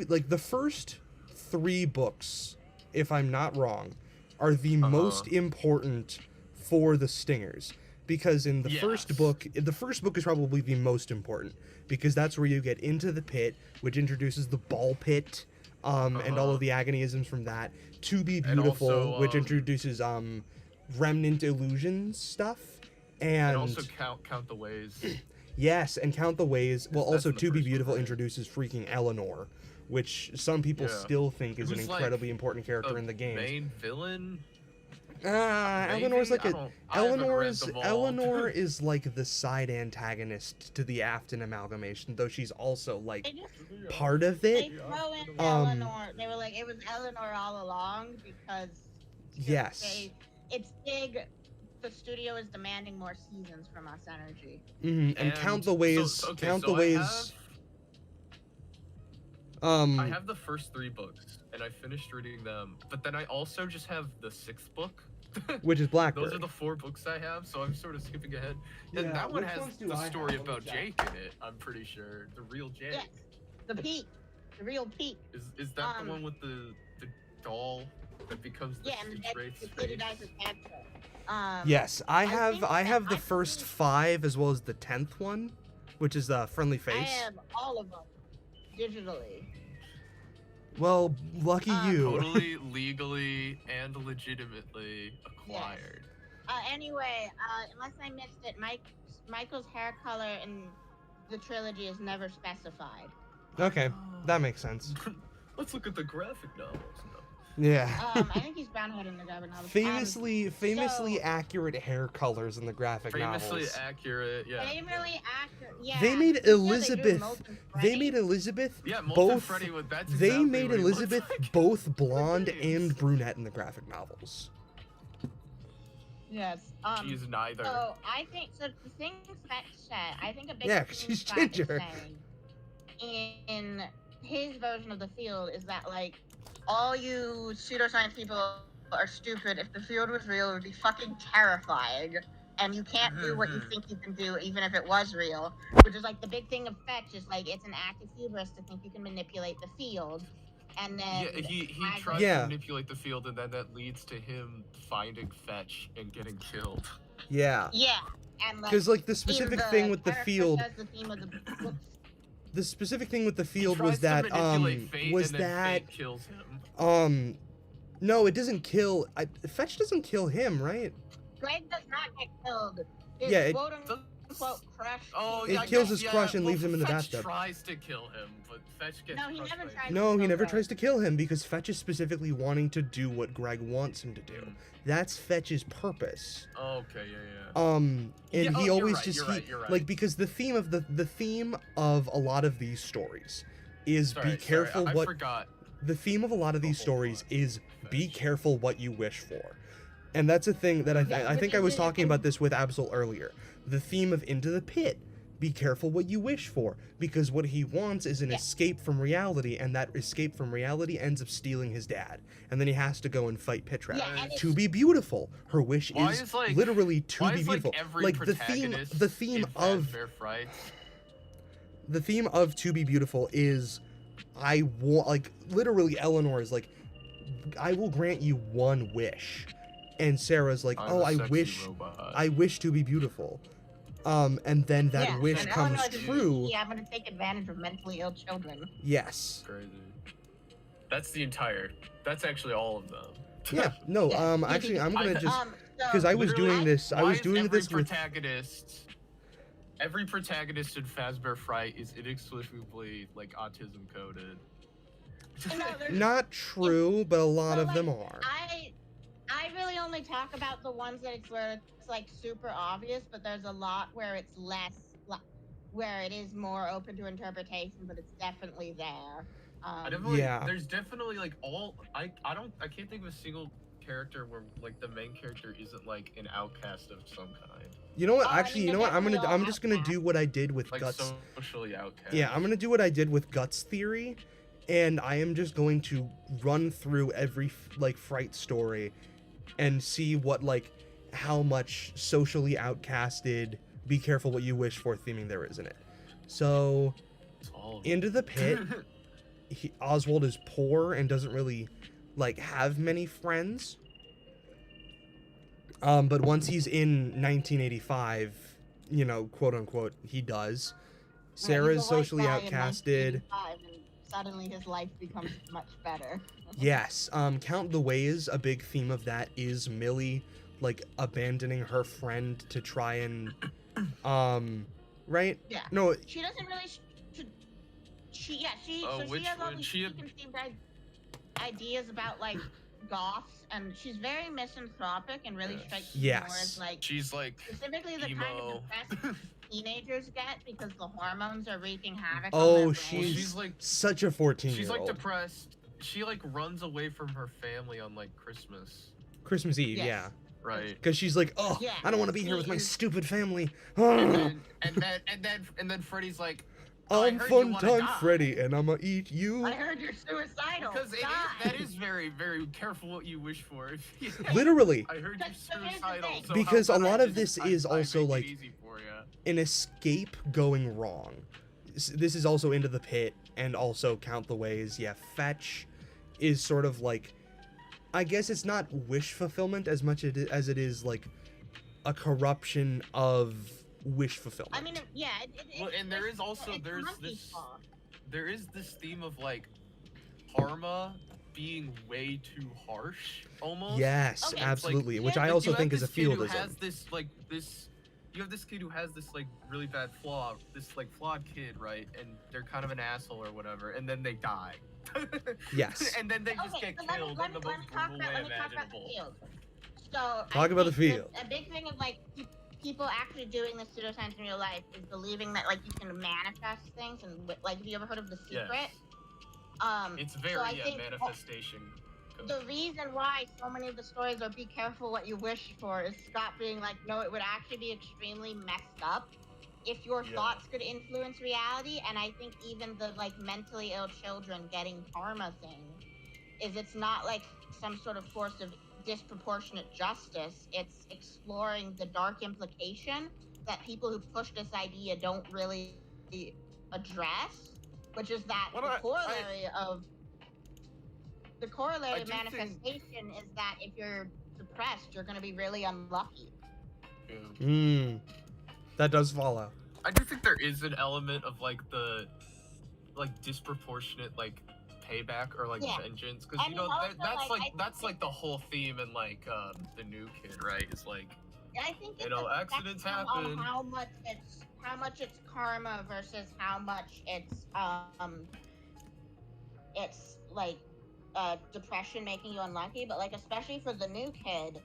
S1: like the first 3 books, if I'm not wrong, are the most important for the stingers. Because in the first
S4: Yes.
S1: book, the first book is probably the most important because that's where you get into the pit, which introduces the ball pit, and all of the agonisms from that. To Be Beautiful,
S4: also,
S1: which introduces remnant illusions stuff,
S4: and also count the ways.
S1: yes, and Count the Ways. Well,
S4: That's
S1: also
S4: in the
S1: To Be
S4: first one,
S1: Beautiful
S4: right?
S1: introduces freaking Eleanor, which some people
S4: Yeah.
S1: still think is an
S4: Who's, like,
S1: incredibly important character
S4: The
S1: in the game.
S4: main villain.
S1: Eleanor's like
S4: I
S1: a
S4: don't. I haven't read them all.
S1: Eleanor is like the side antagonist to the Afton amalgamation, though she's also like
S2: They just
S1: part of
S2: they
S1: it.
S2: throw in
S1: Um,
S2: Eleanor. They were like, it was Eleanor all along because
S1: Yes.
S2: it's big. The studio is demanding more seasons from us energy.
S1: And Count the Ways. Count the Ways.
S4: I have the first 3 books, and I finished reading them. But then I also just have the 6th book.
S1: Which is Blackbird.
S4: Those are the 4 books I have, so I'm sort of skipping ahead. And
S1: Yeah,
S4: that one
S1: which
S4: has
S1: ones do
S4: the
S1: I
S4: story
S1: have? Let me
S4: about
S1: check.
S4: Jake in it. I'm pretty sure the real Jake.
S2: Yes, the peak, the real peak.
S4: Is that the one with the doll that becomes the
S2: Yeah, and
S4: straight
S2: the kid who dies of cancer.
S1: Yes, I
S2: think
S1: have
S2: that
S1: the
S2: I
S1: first
S2: think-
S1: 5 as well as the 10th one, which is Friendly
S2: I
S1: Face.
S2: have all of them digitally.
S1: Well, lucky you.
S4: Totally legally and legitimately acquired.
S2: Anyway, unless I missed it, Michael's hair color in the trilogy is never specified.
S1: Okay, that makes sense.
S4: Let's look at the graphic novels.
S1: Yeah.
S2: I think he's brown-haired in the graphic novels.
S1: Famously
S2: so-
S1: accurate hair colors in the graphic
S4: Famously
S1: novels.
S4: accurate, yeah.
S2: Famously accurate. Yeah.
S1: They made
S2: Yeah, they drew
S1: Elizabeth.
S2: Molten
S1: They
S2: Freddy.
S1: made Elizabeth
S4: Yeah, Molten
S1: both.
S4: Freddy, that's
S1: They
S4: exactly
S1: made
S4: what he looks
S1: Elizabeth
S4: like.
S1: both blonde
S4: Names.
S1: and brunette in the graphic novels.
S2: Yes.
S4: She's neither.
S2: So I think the thing Fetch said. I think a big
S1: Yeah,
S2: thing
S1: 'cause she's
S2: Fetch is
S1: ginger.
S2: saying in his version of the field is that like all you pseudoscience people are stupid. If the field was real, it would be fucking terrifying. And you can't do what you think you can do, even if it was real. Which is like the big thing of Fetch is like it's an act of hubris to think you can manipulate the field. And then
S4: Yeah, he
S2: I
S4: tries
S1: Yeah.
S4: to manipulate the field, and then that leads to him finding Fetch and getting killed.
S1: Yeah.
S2: Yeah, and like
S1: Because like the
S2: in
S1: specific thing with the
S2: character
S1: field,
S2: says the theme of the book.
S1: the specific thing with the
S4: He
S1: field
S4: tries
S1: was
S4: to
S1: that
S4: manipulate fate,
S1: was
S4: and then
S1: that
S4: fate kills him.
S1: no, it doesn't kill. Fetch doesn't kill him, right?
S2: Greg does not get killed. His
S1: Yeah, it-
S2: quote unquote crush.
S4: Oh,
S1: It
S4: yeah, I
S1: kills
S4: guess,
S1: his crush and
S4: well,
S1: leaves him in the
S4: Fetch
S1: bathtub.
S4: tries to kill him, but Fetch gets
S2: No, he
S4: crushed
S2: never
S4: by
S2: tries
S4: it.
S1: No, he
S2: kill
S1: never
S2: Greg.
S1: tries to kill him because Fetch is specifically wanting to do what Greg wants him to do. That's Fetch's purpose.
S4: Okay, yeah.
S1: And
S4: Yeah,
S1: he
S4: you're
S1: always
S4: right,
S1: just
S4: you're right.
S1: like because the theme of a lot of these stories is be careful
S4: I
S1: what
S4: forgot.
S1: the theme of a lot of these
S4: whole
S1: stories
S4: plot
S1: is
S4: of
S1: be
S4: Fetch.
S1: careful what you wish for. And that's a thing that I think I was talking about this with Absol earlier. The theme of Into the Pit. Be careful what you wish for, because what he wants is an escape from reality, and that escape from reality ends up stealing his dad, and then he has to go and fight Pit Trap.
S2: Yeah, and
S1: To be beautiful. Her wish
S4: Why
S1: is
S4: is, like-
S1: literally to
S4: Why
S1: be
S4: is, like,
S1: beautiful.
S4: every
S1: Like the
S4: protagonist
S1: theme
S4: in
S1: of
S4: Fazbear Frights?
S1: the theme of To Be Beautiful is I want, like, literally Eleanor is like, I will grant you one wish, and Sarah's like,
S4: I'm
S1: oh,
S4: a
S1: I
S4: sexy
S1: wish
S4: robot.
S1: I wish to be beautiful. And then that
S2: Yeah,
S1: wish
S2: and
S1: comes
S2: Eleanor just,
S1: true.
S2: Yeah, I'm gonna take advantage of mentally ill children.
S1: Yes.
S4: Crazy. That's actually all of them.
S1: Yeah. No.
S2: Yeah.
S1: Actually, I'm gonna just
S2: So-
S1: because I was
S4: Literally,
S1: doing this. I
S4: why
S1: was
S4: is
S1: doing
S4: every
S1: this with.
S4: Every protagonist in Fazbear Fright is inexplicably like autism coded.
S2: No, there's-
S1: Not true, but a lot
S2: So,
S1: of them
S2: like,
S1: are.
S2: I really only talk about the ones that it's where it's like super obvious, but there's a lot where it's less, where it is more open to interpretation, but it's definitely there.
S1: Yeah.
S4: There's definitely like I can't think of a single character where like the main character isn't like an outcast of some kind.
S1: You know what?
S2: Oh, I
S1: Actually,
S2: mean,
S1: you know
S2: they're
S1: what? I'm
S2: definitely
S1: just
S2: all
S1: gonna do what I did with
S4: Like
S1: Guts.
S4: socially outcast.
S1: Yeah, I'm gonna do what I did with Guts Theory, and I am just going to run through every like fright story and see what like how much socially outcasted, be careful what you wish for theming there is in it. So
S4: It's all of
S1: into the pit, Oswald is poor and doesn't really like have many friends. But once he's in 1985, you know, quote unquote, he does. Sarah is socially outcasted.
S2: And suddenly his life becomes much better.
S1: Yes. Count the Ways, a big theme of that is Millie like abandoning her friend to try and right?
S2: Yeah.
S1: No,
S2: She doesn't really. She
S4: Oh,
S2: she has all these
S4: she had-
S2: preconceived ideas about like goths, and she's very misanthropic and really
S4: Yes.
S2: strikes me more as like
S4: She's like
S2: specifically the kind
S4: emo.
S2: of depressed teenagers get because the hormones are wreaking havoc
S1: Oh,
S2: on their
S1: she's-
S2: brains.
S4: she's like
S1: such a 14-year-old.
S4: she's like depressed. She like runs away from her family on like Christmas,
S1: Christmas Eve,
S2: Yes.
S1: yeah.
S4: right?
S1: Because she's like, oh,
S2: Yeah,
S1: I don't want to be here
S2: she
S1: with my
S2: is-
S1: stupid family.
S4: And then Freddy's like, I
S1: I'm
S4: heard you
S1: Fun
S4: wanna
S1: Time
S4: die.
S1: Freddy, and I'ma eat you.
S2: I heard you're suicidal.
S4: because
S2: Die.
S4: that is very, very careful what you wish for.
S1: Literally,
S4: I heard you're
S2: But here's the
S4: suicidal.
S2: thing.
S4: So
S1: Because
S4: how
S1: a
S4: about
S1: lot
S4: I
S1: of
S4: just-
S1: this is
S4: I
S1: also,
S4: make it
S1: like-
S4: easy for ya.
S1: an escape going wrong. This is also Into the Pit, and also Count the Ways. Yeah, Fetch is sort of like, I guess it's not wish fulfillment as much as it is like a corruption of wish fulfillment.
S2: I mean, yeah.
S4: Well, and there is also
S2: it's
S4: there's
S2: monkey
S4: this
S2: paw.
S4: there is this theme of like karma being way too harsh almost.
S1: Yes,
S2: Okay.
S1: absolutely.
S2: Like,
S1: which
S2: yeah,
S1: I
S2: but
S1: also
S4: you
S1: think
S4: have
S1: is a
S4: this kid who
S1: fieldism.
S4: has this like this you have this kid who has this like really bad flaw, this like flawed kid, right? And they're kind of an asshole or whatever, and then they die.
S1: Yes.
S4: And then they just
S2: Okay,
S4: get
S2: so let
S4: killed
S2: me
S4: in the
S2: talk
S4: most
S2: about
S4: brutal way
S2: let me talk about the
S4: imaginable.
S2: field. So
S1: Talk about the field.
S2: A big thing of like people actually doing this pseudoscience in real life is believing that like you can manifest things, and like have you ever heard of The
S4: Yes.
S2: Secret?
S4: It's very
S2: so I think
S4: manifestation.
S2: the reason why so many of the stories are "be careful what you wish for" is Scott being like, no, it would actually be extremely messed up if your
S4: Yeah.
S2: thoughts could influence reality. And I think even the like mentally ill children getting karma thing is it's not like some sort of force of disproportionate justice. It's exploring the dark implication that people who push this idea don't really address, which is that
S4: What
S2: the
S4: I-
S2: corollary of the corollary
S4: I
S2: of
S4: do think-
S2: manifestation is that if you're depressed, you're going to be really unlucky.
S1: Hmm. That does follow.
S4: I do think there is an element of like the like disproportionate like payback or like
S2: Yeah.
S4: vengeance, because
S2: I
S4: you
S2: mean,
S4: know
S2: also,
S4: that's
S2: like,
S4: like
S2: I
S4: that's
S2: think
S4: like the whole theme in like the new kid, right? It's like
S2: And I think
S4: You
S2: it's
S4: know,
S2: a
S4: accidents
S2: spectrum
S4: happen.
S2: on how much it's karma versus how much it's like depression making you unlucky. But like especially for the new kid,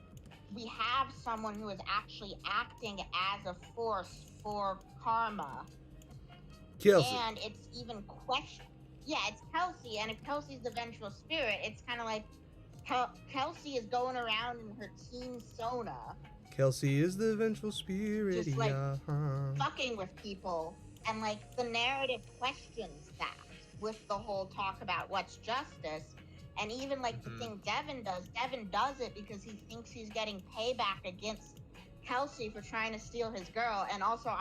S2: we have someone who is actually acting as a force for karma,
S1: Kelsey.
S2: and it's even question. Yeah, it's Kelsey, and if Kelsey's the vengeful spirit, it's kind of like Kelsey is going around in her teen Sona,
S1: Kelsey is the vengeful spirit.
S2: Just, like,
S1: yeah.
S2: fucking with people, and like the narrative questions that with the whole talk about what's justice. And even like the thing Devin does it because he thinks he's getting payback against Kelsey for trying to steal his girl. And also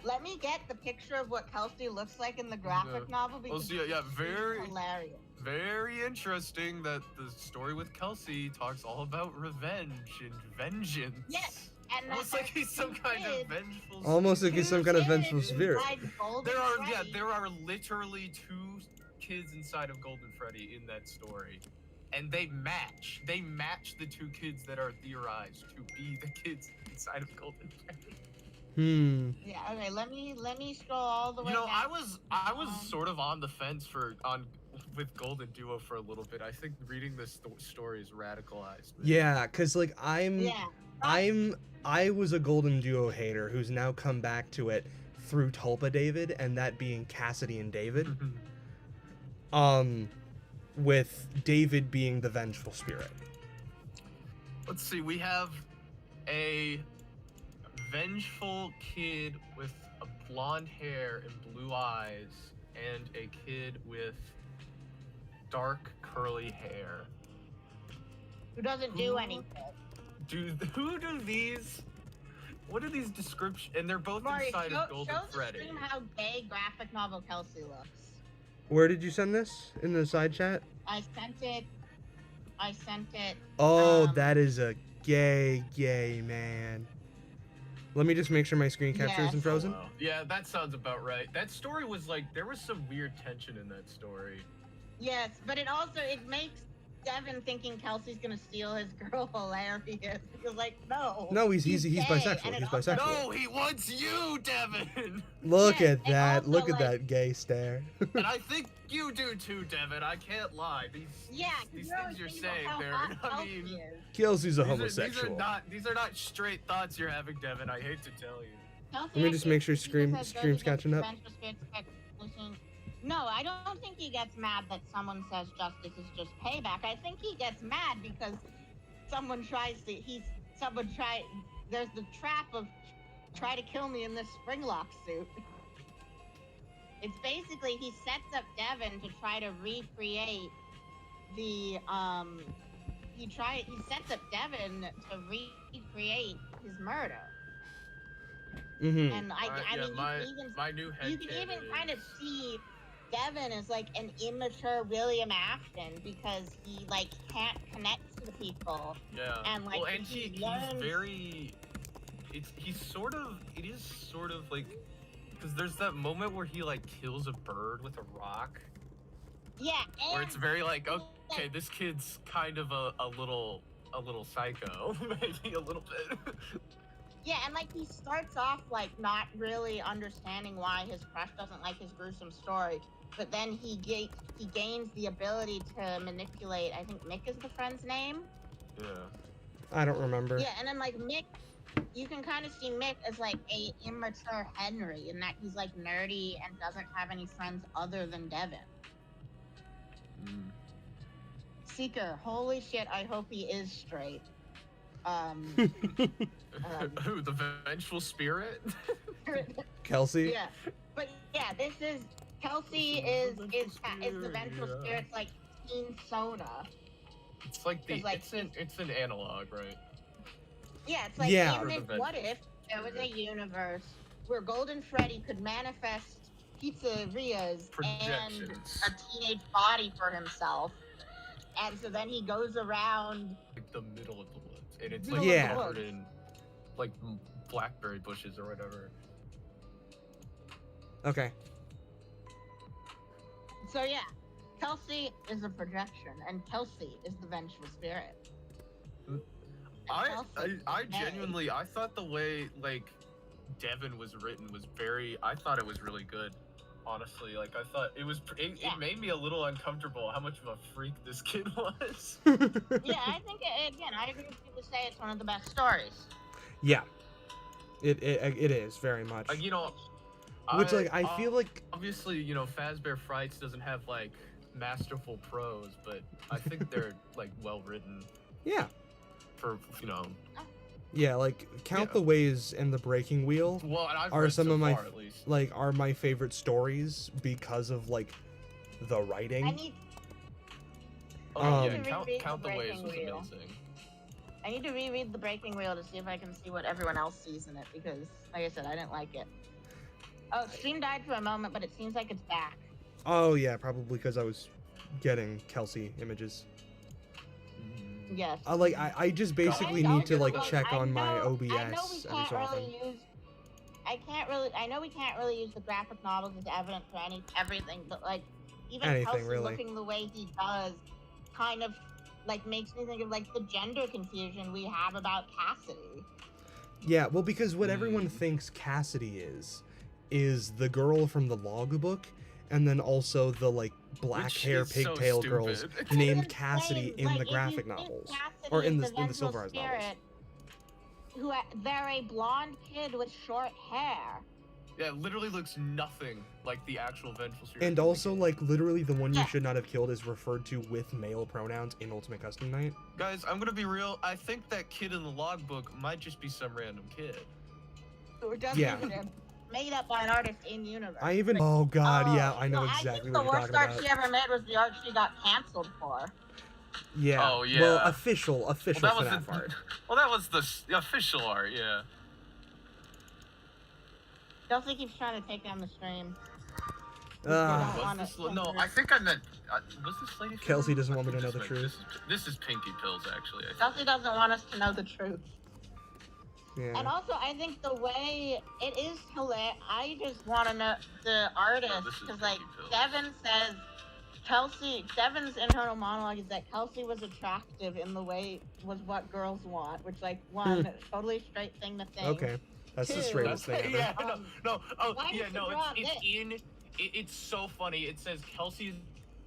S2: let me get the picture of what Kelsey looks like in the graphic novel because
S4: so yeah,
S2: she's
S4: very-
S2: hilarious.
S4: very interesting that the story with Kelsey talks all about revenge and vengeance.
S2: Yes, and
S4: Almost
S2: that
S4: like he's some kind of vengeful.
S1: Almost like he's some kind of
S2: Kid
S1: vengeful spirit.
S2: inside Golden Freddy.
S4: There are literally two kids inside of Golden Freddy in that story, and they match the two kids that are theorized to be the kids inside of Golden Freddy.
S2: Yeah. Okay. Let me scroll all the way.
S4: You know,
S2: back.
S4: I was sort of on the fence with Golden Duo for a little bit. I think reading this story has radicalized me.
S1: Yeah, cause like
S2: Yeah.
S1: I was a Golden Duo hater who's now come back to it through Tulpa David, and that being Cassidy and David. With David being the vengeful spirit.
S4: Let's see, we have a vengeful kid with a blonde hair and blue eyes, and a kid with dark curly hair.
S2: Who doesn't do
S4: Who-
S2: anything.
S4: Who do these? What are these descriptions? And they're both
S2: Maury,
S4: inside
S2: show
S4: of Golden
S2: the
S4: Freddy.
S2: stream how gay graphic novel Kelsey looks.
S1: Where did you send this? In the side chat?
S2: I sent it.
S1: Oh,
S2: Um,
S1: that is a gay man. Let me just make sure my screen capture isn't
S2: Yes.
S1: frozen.
S4: Wow. Yeah, that sounds about right. That story was like, there was some weird tension in that story.
S2: Yes, but it makes Devin thinking Kelsey's gonna steal his girl hilarious. He's like, no.
S1: No, he's
S2: gay,
S1: bisexual.
S2: and it
S1: He's
S2: also-
S1: bisexual.
S4: No, he wants you, Devin!
S1: Look
S2: Yes,
S1: at
S2: and
S1: that.
S2: also,
S1: Look at
S2: like-
S1: that gay stare.
S4: And I think you do too, Devin. I can't lie. These
S2: These
S4: things you're saying, they're, I mean,
S1: Kelsey's a
S4: these
S1: homosexual.
S4: are not straight thoughts you're having, Devin. I hate to tell you.
S1: Let me just make sure stream's catching up.
S2: No, I don't think he gets mad that someone says justice is just payback. I think he gets mad because there's the trap of try to kill me in this Springlock suit. It's basically he sets up Devin to try to recreate the he sets up Devin to recreate his murder.
S1: Mm-hmm.
S2: And I
S4: Yeah,
S2: mean
S4: my new head
S2: you can even kind of see Devin as like an immature William Afton because he like can't connect to the people.
S4: Yeah.
S2: And, like,
S4: well, and
S2: he
S4: he's
S2: learns-
S4: very. It is sort of like, because there's that moment where he like kills a bird with a rock,
S2: Yeah,
S4: where
S2: and
S4: it's very like, okay, this kid's kind of a little psycho, maybe a little bit.
S2: yeah, and like he starts off like not really understanding why his crush doesn't like his gruesome story, but then he gains the ability to manipulate. I think Mick is the friend's name.
S4: Yeah.
S1: I don't remember.
S2: Yeah, and then like Mick, you can kind of see Mick as like a immature Henry in that he's like nerdy and doesn't have any friends other than Devin. Seeker, holy shit, I hope he is straight.
S4: Who, the vengeful spirit?
S1: Kelsey?
S2: Yeah, but yeah, this is Kelsey is the vengeful
S4: Yeah.
S2: spirit's like teen Sona.
S4: It's like the
S2: 'Cause, like,
S4: it's an analog, right?
S2: Yeah, it's like
S1: Yeah.
S2: in this,
S4: Or the
S2: what if there was a universe where Golden Freddy could manifest pizzerias and
S4: Projections.
S2: a teenage body for himself, and so then he goes around.
S4: Like the middle of the woods, and it's
S2: Middle
S4: like
S1: of the
S4: covered
S2: woods.
S4: in like blackberry bushes or whatever.
S1: Okay.
S2: So yeah, Kelsey is a projection, and Kelsey is the vengeful spirit. And Kelsey
S4: I
S2: is gay.
S4: genuinely, I thought the way like Devin was written was I thought it was really good. Honestly, like I thought it was. It
S2: Yeah.
S4: made me a little uncomfortable how much of a freak this kid was.
S2: Yeah, I think again, I agree with people say it's one of the best stories.
S1: Yeah. It is very much.
S4: Like, you know,
S1: Which like I feel like
S4: obviously, you know, Fazbear Frights doesn't have like masterful prose, but I think they're like well written
S1: yeah.
S4: for, you know.
S1: Yeah, like Count
S4: Yeah.
S1: the Ways and the Breaking Wheel
S4: Well, and I've
S1: Are
S4: read
S1: some
S4: so
S1: of my
S4: far, at least.
S1: are my favorite stories because of like the writing.
S2: I need
S4: Oh yeah,
S2: to
S4: Count
S2: reread
S4: the
S2: The
S4: Ways
S2: Breaking
S4: was
S2: Wheel.
S4: amazing.
S2: to reread The Breaking Wheel to see if I can see what everyone else sees in it because, like I said, I didn't like it. Oh, stream died for a moment, but it seems like it's back.
S1: Oh yeah, probably because I was getting Kelsey images.
S2: Yes.
S1: I just basically
S4: don't
S1: need to
S4: get
S1: like
S4: those.
S1: check
S2: I
S1: on my
S2: know-
S1: OBS
S2: I know we
S1: every
S2: can't
S1: so often.
S2: really use. I know we can't really use the graphic novels as evidence for everything, but like even
S1: Anything,
S2: Kelsey
S1: really.
S2: looking the way he does, kind of like makes me think of like the gender confusion we have about Cassidy.
S1: Yeah, well, because what everyone
S4: Mm.
S1: thinks Cassidy is the girl from the logbook, and then also the like black
S4: Which
S1: hair
S4: is so
S1: pigtail girls
S4: stupid.
S1: named
S2: It's
S1: Cassidy
S2: insane.
S1: in
S2: Like,
S1: the
S2: if you
S1: graphic
S2: think
S1: novels,
S2: Cassidy
S1: or in
S2: is
S1: the
S2: vengeful
S1: Silvereyes novels.
S2: spirit, they're a blonde kid with short hair.
S4: Yeah, it literally looks nothing like the actual vengeful spirit.
S1: And
S4: from the
S1: also,
S4: game.
S1: like, literally the one you
S2: Yeah.
S1: should not have killed is referred to with male pronouns in Ultimate Custom Night.
S4: Guys, I'm gonna be real. I think that kid in the logbook might just be some random kid.
S2: Or doesn't
S1: Yeah.
S2: even made up by an artist in universe.
S1: I even. Oh God, yeah, I know
S2: no,
S1: exactly
S2: I think
S1: what
S2: the
S1: you're
S2: worst
S1: talking
S2: art
S1: about.
S2: she ever made was the art she got canceled for.
S1: Yeah.
S3: Oh, yeah.
S1: Well, official
S3: Well,
S1: FNAF art.
S3: well, that was the official art, yeah.
S2: Chelsea keeps trying to take down the stream.
S1: Ah.
S2: don't
S3: Was
S2: wanna-
S3: this, no, I think I meant. Was this Lady?
S1: Kelsey
S3: Phyll?
S1: doesn't
S3: I
S1: want me
S3: think
S1: to know the truth.
S3: This is Pinky Pills, actually. I think.
S2: Chelsea doesn't want us to know the truth.
S1: Yeah.
S2: And also, I think the way it is hilarious. I just want to know the artist
S3: this is
S2: because, like,
S3: Pinky Pills.
S2: Devin says Devin's internal monologue is that Kelsey was attractive in the way was what girls want, which, like, one totally straight thing to think.
S1: Okay. That's the
S2: Two.
S1: straightest thing ever.
S4: Yeah, no. Oh,
S2: Why
S4: yeah,
S2: did
S4: no.
S2: you draw
S4: It's
S2: this?
S4: in. It's so funny. It says Kelsey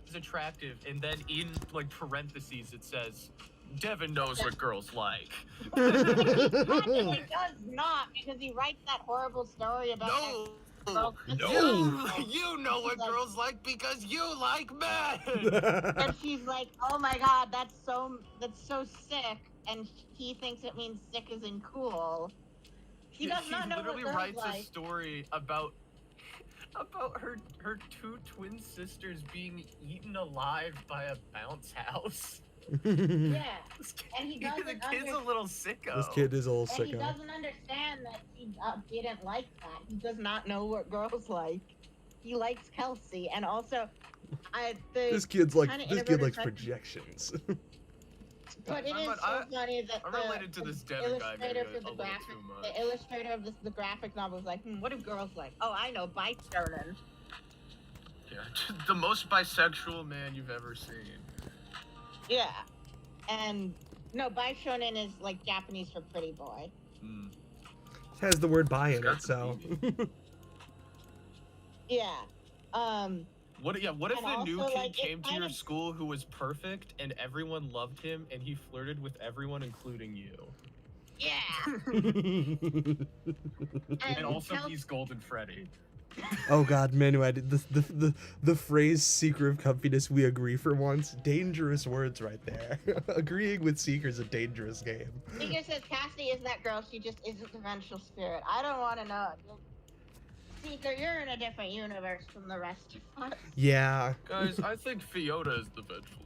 S4: is attractive, and then in like parentheses it says Devin knows what girls like.
S2: He does not because he writes that horrible story about
S4: No.
S2: that
S4: You know what girls like because you like men.
S2: and she's like, "Oh my god, that's so sick," and he thinks it means sick as in cool. He does not know what
S4: literally
S2: girls
S4: writes
S2: like.
S4: a story about her two twin sisters being eaten alive by a bounce house.
S2: Yeah, and he
S4: The
S2: doesn't
S4: kid's a little sicko.
S1: This kid is a little
S2: and he
S1: sicko.
S2: doesn't understand that he didn't like that. He does not know what girls like. He likes Kelsey, and also,
S1: This kid likes
S2: innovative
S1: projections.
S2: But it is so funny that
S4: I'm related to this Devin guy maybe
S2: illustrator for
S4: a
S2: the
S4: little
S2: graphic,
S4: too much.
S2: the illustrator of the graphic novel is like, what do girls like? Oh, I know, bite shonen.
S3: Yeah, the most bisexual man you've ever seen.
S2: Yeah, and no, bite shonen is like Japanese for pretty boy.
S4: Mm.
S1: It has the word "bi" in
S3: Got
S1: it,
S3: the
S1: so.
S2: Yeah,
S4: What if
S2: And
S4: the new
S2: also,
S4: kid
S2: like, it
S4: came to
S2: kind
S4: your
S2: of-
S4: school who was perfect and everyone loved him and he flirted with everyone including you?
S2: yeah.
S4: And also he's Golden Freddy.
S1: Oh God, Manu, I did the phrase "seeker of comfiness." We agree for once. Dangerous words right there. Agreeing with Seeker is a dangerous game.
S2: Seeker says Cassidy is that girl. She just isn't the vengeful spirit. I don't want to know. Seeker, you're in a different universe from the rest of us.
S1: Yeah.
S3: Guys, I think Fiona is the vengeful spirit.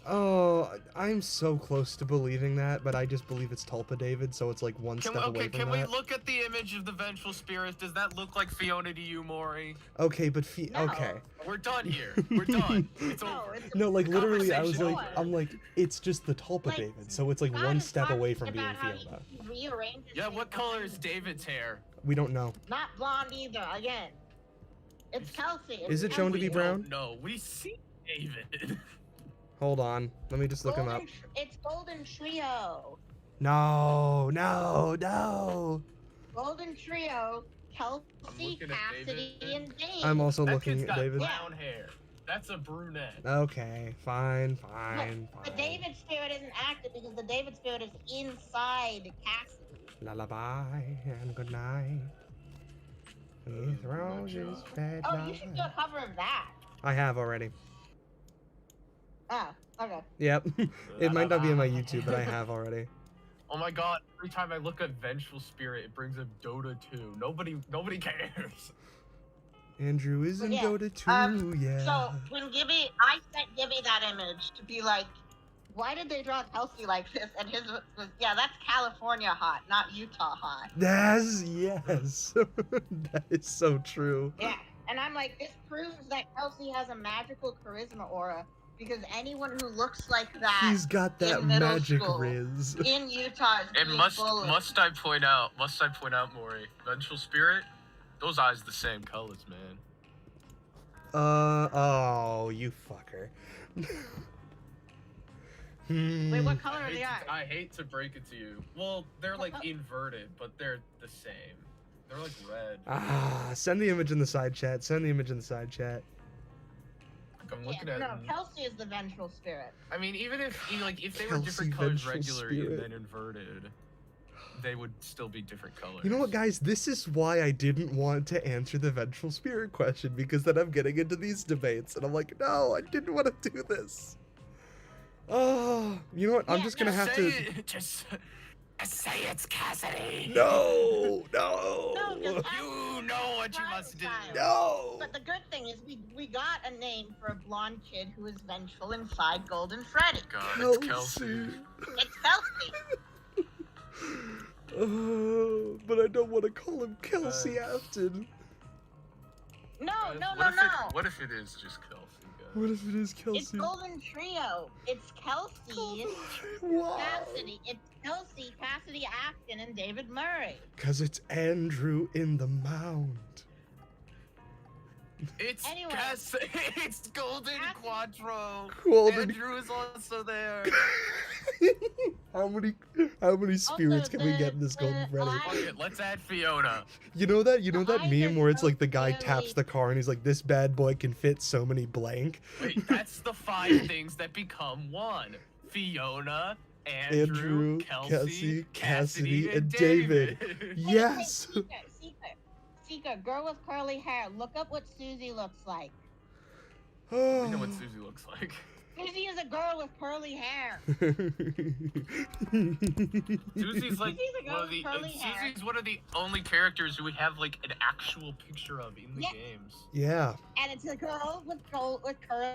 S1: Oh, I'm so close to believing that, but I just believe it's Tulpa David, so it's like one step away from
S3: Can we
S1: that.
S3: look at the image of the vengeful spirit? Does that look like Fiona to you, Maury?
S1: Okay, but
S2: No.
S1: okay.
S3: We're done here. We're done. It's
S2: No,
S3: over.
S2: it's
S1: No, like literally, I was
S3: Conversation
S1: like,
S2: over.
S1: I'm like, it's just the Tulpa
S2: Like,
S1: David, so it's like
S2: God
S1: one
S2: is
S1: step away from
S2: talking
S1: being
S2: about how
S1: Fiona.
S2: he rearranges
S3: Yeah,
S2: things
S3: what color is
S2: behind
S3: David's hair?
S1: We don't know.
S2: him. Not blonde either. Again, it's Kelsey.
S1: Is it shown to be brown?
S3: No, we see David.
S1: Hold on, let me just look him up.
S2: It's Golden Trio.
S1: No, no, no.
S2: Golden Trio. Kelsey,
S3: looking at
S2: Cassidy,
S3: David.
S2: and Dave.
S1: I'm also
S3: That
S1: looking
S3: kid's
S1: at
S3: got
S1: David.
S3: brown hair. That's a brunette.
S1: Okay, fine, fine,
S2: The
S1: fine.
S2: David spirit isn't active because the David spirit is inside Cassidy.
S1: Lullaby and good night. With roses red
S2: Oh, you should do a cover of that.
S1: I have already.
S2: Oh, okay.
S1: Yep. It might not be on my YouTube, but I have already.
S3: Oh my god, every time I look at Vengeful Spirit, it brings up Dota 2. Nobody cares.
S1: Andrew is in
S2: Yeah,
S1: Dota 2, yeah.
S2: So when I sent Gibby that image to be like, why did they draw Kelsey like this? And his was, yeah, that's California hot, not Utah hot.
S1: Yes. That is so true.
S2: Yeah, and I'm like, this proves that Kelsey has a magical charisma aura because anyone who looks like that
S1: He's got that
S2: in middle
S1: magic
S2: school.
S1: riz.
S2: in Utah is
S3: And
S2: being
S3: must
S2: bullied.
S3: I point out, Maury, Vengeful Spirit, those eyes the same colors, man.
S1: Oh, you fucker.
S2: Wait, what color are
S3: I
S2: the eyes?
S3: hate to break it to you. Well, they're like inverted, but they're the same. They're like red.
S1: Send the image in the side chat. Send the image in the side chat.
S3: I'm
S2: Yeah,
S3: looking at.
S2: no, Kelsey is the vengeful spirit.
S3: I mean, even if if they were
S1: Kelsey
S3: different colors
S1: Vengeful
S3: regularly
S1: Spirit.
S3: and then inverted, they would still be different colors.
S1: You know what, guys? This is why I didn't want to answer the Vengeful Spirit question, because then I'm getting into these debates, and I'm like, no, I didn't want to do this. Oh, you know what? I'm
S2: Yeah,
S1: just gonna
S2: no,
S1: have to.
S3: Just say it's Cassidy.
S1: No.
S2: No, 'cause
S3: You
S4: know what you must do.
S2: Child.
S1: No.
S2: But the good thing is we got a name for a blonde kid who is vengeful inside Golden Freddy.
S4: God, it's Kelsey.
S2: It's Kelsey.
S1: Oh, but I don't want to call him Kelsey Afton.
S2: No,
S4: Guys,
S2: no,
S4: what
S2: no,
S4: if
S2: no.
S4: What if it is just Kelsey, guys?
S1: What if it is
S2: It's
S1: Kelsey?
S2: Golden Trio. It's Kelsey,
S1: Wow.
S2: Cassidy. It's Kelsey, Cassidy Afton, and David Murray.
S1: Cause it's Andrew in the mound.
S4: It's
S2: Anyway.
S4: it's Golden Quattro.
S1: Golden.
S4: Andrew is also there.
S1: How many spirits can we get in this Golden Freddy?
S4: Fuck it, let's add Fiona.
S1: You know that
S2: I
S1: meme
S2: just
S1: where it's like the
S2: don't
S1: guy
S2: really-
S1: taps the car and he's like, this bad boy can fit so many blank.
S4: Wait, that's the 5 things that become one. Fiona, Andrew, Kelsey, Cassidy, and David.
S1: Yes.
S2: Seeker, girl with curly hair. Look up what Susie looks like.
S4: We know what Susie looks like.
S2: Susie is a girl with curly hair.
S4: Susie's like
S2: Susie's a girl
S4: one of
S2: with
S4: the
S2: curly hair.
S4: Susie's one of the only characters who we have like an actual picture of in the
S2: Yeah.
S4: games.
S1: Yeah.
S2: And it's a girl with curly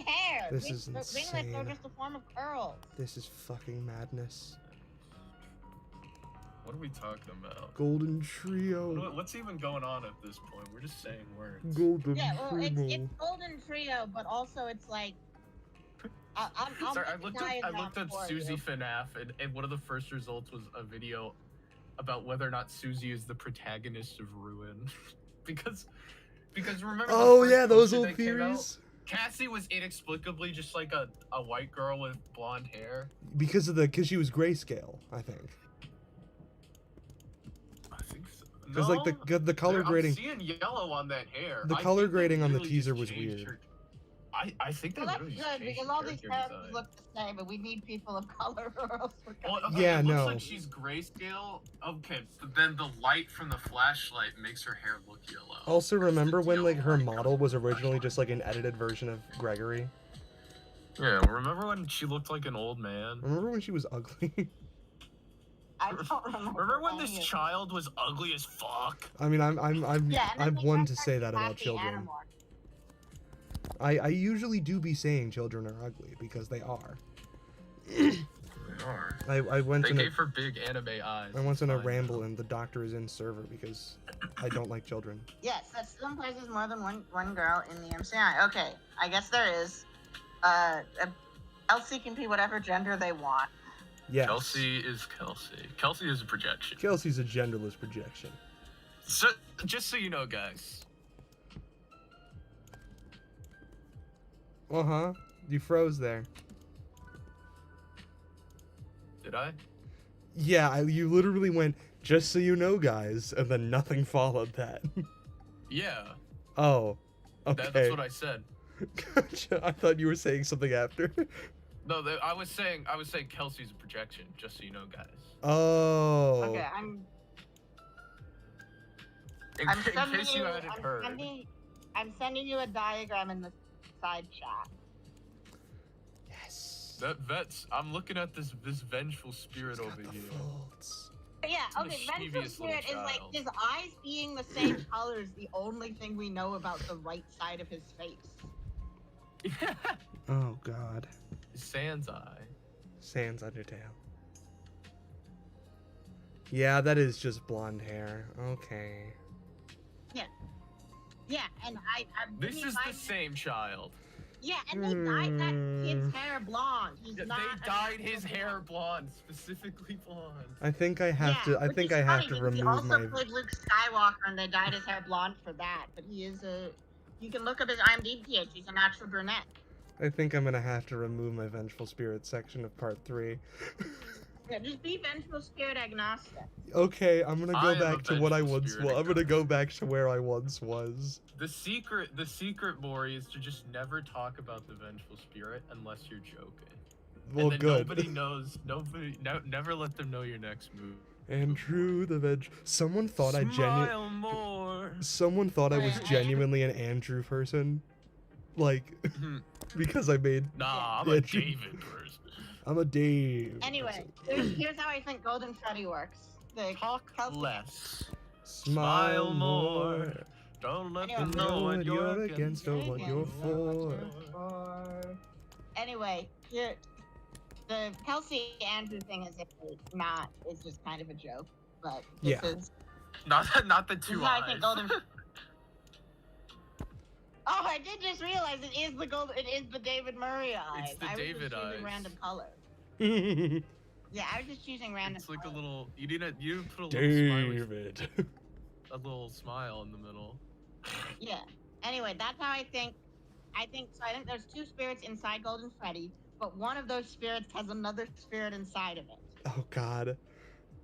S2: hair.
S1: This is
S2: Ringlets are
S1: insane.
S2: just a form of curls.
S1: This is fucking madness.
S3: What are we talking about?
S1: Golden Trio.
S3: What's even going on at this point? We're just saying words.
S1: Golden
S2: Yeah, well, it's
S1: Trio.
S2: Golden Trio, but also it's like. I'll
S4: Sorry,
S2: make a
S4: I
S2: diagram
S4: looked up
S2: for
S4: Susie
S2: you.
S4: FNAF, and one of the first results was a video about whether or not Susie is the protagonist of Ruin, because remember.
S1: Oh
S4: the first
S1: yeah, those
S4: poster
S1: old
S4: that came out?
S1: theories.
S4: Cassie was inexplicably just like a white girl with blonde hair.
S1: Because she was grayscale, I think.
S4: I think so.
S1: Because like the color grading.
S4: I'm seeing yellow on that hair.
S1: The
S4: I
S1: color
S4: think they
S1: grading on the
S4: literally
S1: teaser
S4: just
S1: was
S4: changed
S1: weird.
S4: her- I think they
S2: Well, that's
S4: literally just
S2: good
S4: changed
S2: because
S4: her
S2: all these
S4: character
S2: characters
S4: design.
S2: look the same, but we need people of color or else we're
S4: Well,
S2: gonna.
S4: okay,
S1: Yeah,
S4: it looks
S1: no.
S4: like she's grayscale. Okay, but then the light from the flashlight makes her hair look yellow.
S1: Also, remember
S4: It's
S1: when like
S4: yellow
S1: her
S4: light.
S1: model was originally just like an edited version of Gregory?
S4: Yeah, remember when she looked like an old man?
S1: Remember when she was ugly?
S2: I don't remember.
S4: Remember when this
S2: any of it.
S4: child was ugly as fuck?
S1: I mean, I'm
S2: Yeah, and then they
S1: one
S2: turned
S1: to
S2: her
S1: say
S2: into
S1: that about
S2: happy
S1: children.
S2: Animorph.
S1: I usually do be saying children are ugly because they are.
S4: They are.
S1: I went
S4: They
S1: in a
S4: gave her big anime eyes.
S1: I went in a
S4: Fine.
S1: ramble and the doctor is in server because I don't like children.
S2: Yes, that still places more than one girl in the MCI. Okay, I guess there is. Elsie can be whatever gender they want.
S1: Yes.
S4: Kelsey is Kelsey. Kelsey is a projection.
S1: Kelsey's a genderless projection.
S4: So, just so you know, guys.
S1: Uh-huh. You froze there.
S4: Did I?
S1: Yeah, you literally went, just so you know, guys, and then nothing followed that.
S4: Yeah.
S1: Oh. Okay.
S4: That's what I said.
S1: Gotcha. I thought you were saying something after.
S4: No, I was saying Kelsey's a projection, just so you know, guys.
S1: Oh.
S2: Okay,
S4: In case you hadn't heard.
S2: I'm sending you a diagram in the side chat.
S1: Yes.
S4: That's I'm looking at this vengeful spirit
S1: She's got
S4: over
S1: the
S4: here.
S1: folds.
S2: But yeah,
S4: It's a
S2: okay, Vengeful
S4: mischievous
S2: Spirit is
S4: little
S2: like
S4: child.
S2: his eyes being the same color is the only thing we know about the right side of his face.
S1: Oh god.
S4: Sans eye.
S1: Sans Undertale. Yeah, that is just blonde hair. Okay.
S2: Yeah, and I
S4: This
S2: didn't
S4: is the
S2: find-
S4: same child.
S2: Yeah, and they dyed that kid's hair blonde. He's
S4: Yeah,
S2: not.
S4: they dyed his hair blonde, specifically blonde.
S1: I think I have to. I
S2: which
S1: think
S2: is
S1: I have
S2: funny
S1: to
S2: because he
S1: remove
S2: also
S1: my.
S2: played Luke Skywalker, and they dyed his hair blonde for that. But he is a. You can look up his IMDb page. He's a natural brunette.
S1: I think I'm gonna have to remove my vengeful spirit section of part 3.
S2: Yeah, just be vengeful spirit agnostic.
S1: Okay, I'm gonna
S4: I
S1: go
S4: am a
S1: back to what I
S4: vengeful
S1: once
S4: spirit
S1: was. I'm gonna
S4: agnostic.
S1: go back to where I once was.
S4: The secret, Maury, is to just never talk about the vengeful spirit unless you're joking.
S1: Well,
S4: and then
S1: good.
S4: nobody knows. Never let them know your next move.
S1: Andrew the veg. Someone thought I
S4: Smile more.
S1: Someone thought I was genuinely an Andrew person, like because I made.
S4: Nah, I'm
S1: Yeah,
S4: a
S1: true.
S4: David person.
S1: I'm a Dave.
S2: Anyway,
S1: person.
S2: here's how I think Golden Freddy works. The
S4: Talk
S2: Kelsey-
S4: less.
S1: Smile more.
S3: Don't let
S2: Anyway,
S3: them know what you're
S1: against or what you're for.
S2: Anyway, here, the Kelsey Andrew thing is just kind of a joke, but this
S1: Yeah.
S2: is
S4: Not the
S2: this
S4: two
S2: is how
S4: eyes.
S2: I think Golden. Oh, I did just realize it is the David Murray eyes.
S4: It's the
S2: I was
S4: David
S2: just choosing
S4: eyes.
S2: random color. Yeah, I was just choosing random.
S4: It's like a
S2: colors.
S4: little. You didn't put a little smiley,
S1: David.
S4: a little smile in the middle.
S2: Yeah. Anyway, that's how I think. I think there's two spirits inside Golden Freddy, but one of those spirits has another spirit inside of it.
S1: Oh God.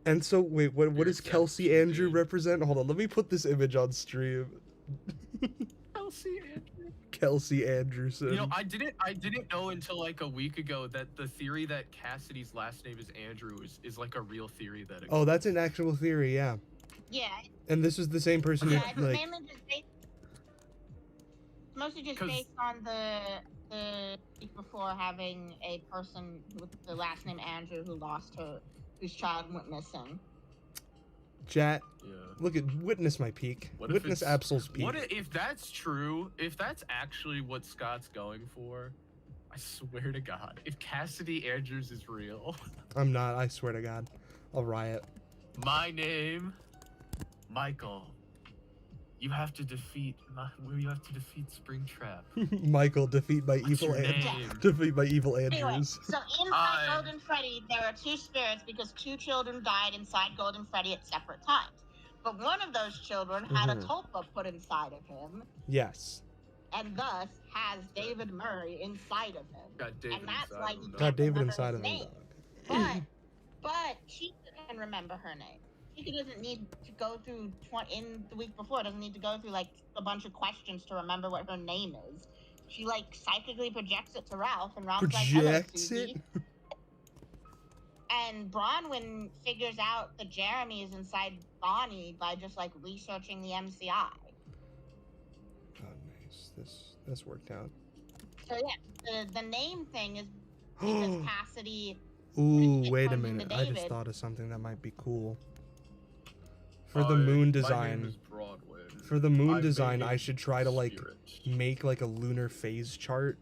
S1: And so wait, what does
S4: Except
S1: Kelsey
S4: she
S1: Andrew
S4: did.
S1: represent? Hold on, let me put this image on stream.
S4: Kelsey Andrew.
S1: Kelsey Anderson.
S4: You know, I didn't know until like a week ago that the theory that Cassidy's last name is Andrew is like a real theory that exists.
S1: Oh, that's an actual theory, yeah.
S2: Yeah.
S1: And this is the same person
S2: Yeah,
S1: who
S2: it's
S1: like
S2: mainly just based. Mostly just
S4: 'Cause-
S2: based on the week before having a person with the last name Andrew whose child went missing.
S1: Chat.
S4: Yeah.
S1: Look at witness my peak.
S4: What if
S1: Witness
S4: it's-
S1: Absol's peak.
S4: What if that's true? If that's actually what Scott's going for, I swear to God, if Cassidy Andrews is real,
S1: I'm not, I swear to God. I'll riot.
S4: my name, Michael. You have to defeat Springtrap.
S1: Michael, defeat by
S4: What's
S1: evil
S4: your
S1: Andrews.
S4: name?
S1: Defeat by evil
S2: Anyway,
S1: Andrews.
S2: so inside Golden Freddy, there are two spirits because two children died inside Golden Freddy at separate times. But one of those children had a tulpa put inside of him,
S1: Yes.
S2: and thus has David Murray inside of him.
S4: Got David
S2: And that's
S4: inside
S2: why
S4: of him,
S2: he
S4: though.
S1: Got David
S2: remember
S1: inside
S2: his
S1: of him,
S2: name.
S1: dog.
S2: But she can remember her name. She doesn't need to go through in the week before. Doesn't need to go through like a bunch of questions to remember what her name is. She like psychically projects it to Ralph, and Ralph's like, "Hello,
S1: Projects
S2: Susie."
S1: it?
S2: And Bronwyn figures out that Jeremy is inside Bonnie by just like researching the MCI.
S1: Oh, nice. This worked out.
S2: So yeah, the name thing is because Cassidy.
S1: Ooh,
S2: it
S1: wait a
S2: turns into
S1: minute. I just
S2: David.
S1: thought of something that might be cool. For the moon
S4: My name
S1: design,
S4: is Broadway.
S1: for the moon
S4: I
S1: design,
S4: made
S1: I should try to like
S4: Spirit.
S1: make like a lunar phase chart,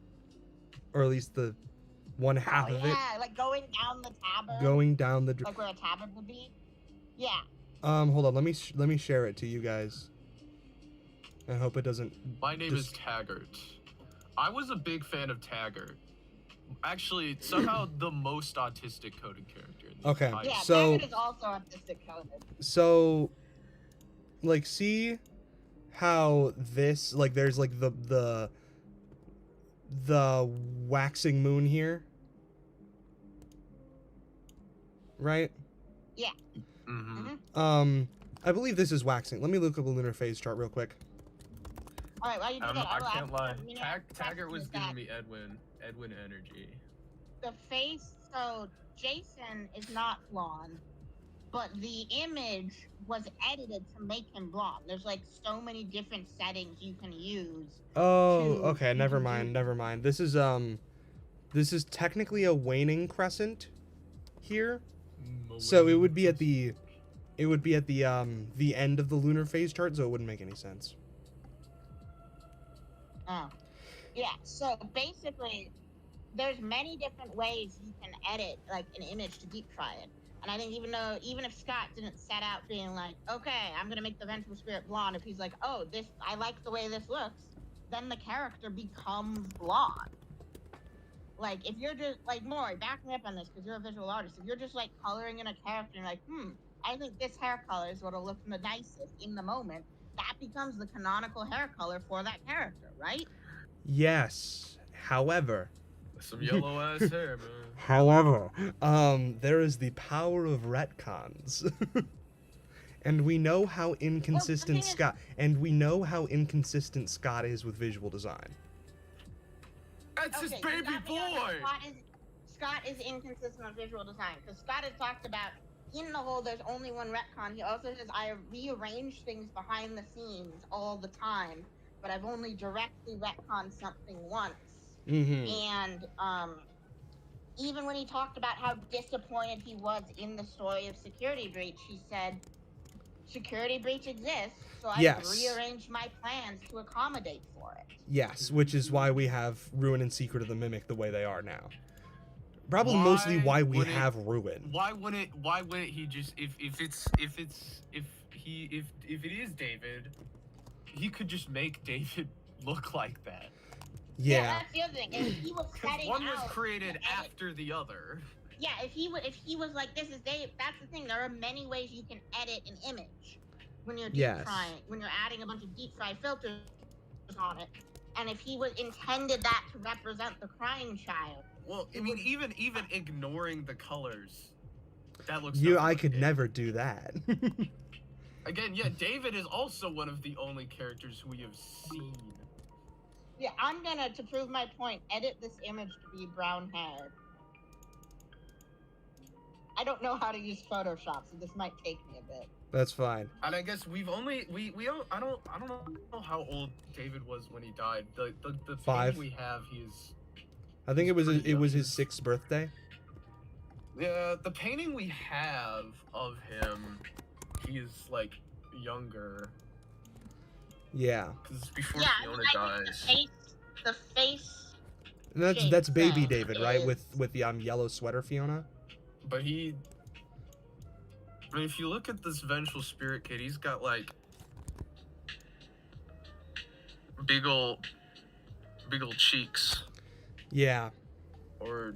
S1: or at least the one half
S2: Oh
S1: of it
S2: yeah, like going down the tabard.
S1: going down the.
S2: Like where a tabard would be. Yeah.
S1: Hold on. Let me share it to you guys. I hope it doesn't.
S4: My name is Taggart. I was a big fan of Taggart. Actually, somehow the most autistic coded character in this
S1: Okay.
S4: entire
S2: Yeah,
S1: So-
S2: Taggart is also autistic coded.
S1: So, like, see how this like there's like the waxing moon here, right?
S4: Mhm.
S1: I believe this is waxing. Let me look up a lunar phase chart real quick.
S2: All right, while you do that,
S4: I
S2: will
S4: can't
S2: ask
S4: lie.
S2: you know,
S4: Taggart was
S2: question is
S4: giving me Edwin energy.
S2: the face. So Jason is not blonde, but the image was edited to make him blonde. There's like so many different settings you can use.
S1: Oh,
S2: to-
S1: okay.
S2: you
S1: Never
S2: can
S1: mind.
S2: do-
S1: Never mind. This is technically a waning crescent here. So it would be at the end of the lunar phase chart, so it wouldn't make any sense.
S2: Oh. Yeah, so basically, there's many different ways you can edit like an image to deep try it. And I think even if Scott didn't set out being like, okay, I'm gonna make the vengeful spirit blonde, if he's like, oh, I like the way this looks, then the character becomes blonde. Like if you're just like Maury, back me up on this because you're a visual artist. If you're just like coloring in a character and like, I think this hair color is what'll look the nicest in the moment, that becomes the canonical hair color for that character, right?
S1: Yes. However,
S4: Some yellow ass hair, man.
S1: there is the power of retcons. And we know how inconsistent
S2: thing
S1: Scott is with visual design.
S4: That's his
S2: Okay,
S4: baby
S2: you got me on
S4: boy.
S2: that. Scott is inconsistent with visual design because Scott has talked about in the whole there's only one retcon. He also says I rearrange things behind the scenes all the time, but I've only directly retconned something once.
S1: Mm-hmm.
S2: And even when he talked about how disappointed he was in the story of Security Breach, he said security breach exists, so I
S1: Yes.
S2: rearranged my plans to accommodate for it.
S1: Yes, which is why we have Ruin and Secret of the Mimic the way they are now. Probably mostly why we have Ruin.
S4: Why wouldn't he just if it is David, he could just make David look like that.
S1: Yeah.
S2: That's the other thing. If he was setting
S4: One was
S2: out
S4: created
S2: to edit-
S4: after the other.
S2: Yeah, if he was like, this is Dave, that's the thing. There are many ways you can edit an image when you're deep frying, when you're adding a bunch of deep fry filters on it. And if he was intended that to represent the crying child,
S4: Well, I mean, even ignoring the colors, that looks.
S1: I could never do that.
S4: Again, yeah, David is also one of the only characters we have seen.
S2: yeah, I'm gonna, to prove my point, edit this image to be brown haired. I don't know how to use Photoshop, so this might take me a bit.
S1: That's fine.
S4: And I guess we don't know how old David was when he died. The
S1: 5.
S4: thing we have, he's.
S1: I think it was his 6th birthday.
S4: Yeah, the painting we have of him, he is like younger.
S1: Yeah.
S4: Because before
S2: Yeah,
S4: Fiona
S2: I
S4: dies.
S2: think the face.
S1: And
S2: Shape
S1: that's baby
S2: cell
S1: David, right?
S2: is-
S1: With the yellow sweater Fiona.
S4: But I mean, if you look at this vengeful spirit kid, he's got like big ol' cheeks.
S1: Yeah.
S4: Or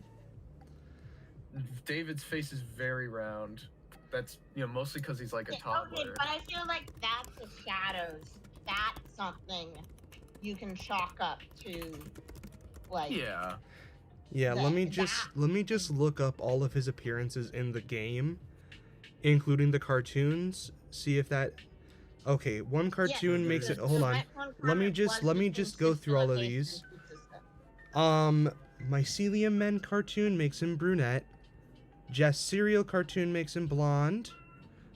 S4: David's face is very round. That's mostly because he's like a
S2: Okay,
S4: toddler.
S2: but I feel like that's the shadows. That's something you can chalk up to, like.
S4: Yeah.
S1: Yeah, let me just look up all of his appearances in the game, including the cartoons. See if that. Okay, one cartoon makes it. Hold on. Let me just go through all of these. Mycelium Men cartoon makes him brunette. Jess Serial cartoon makes him blonde.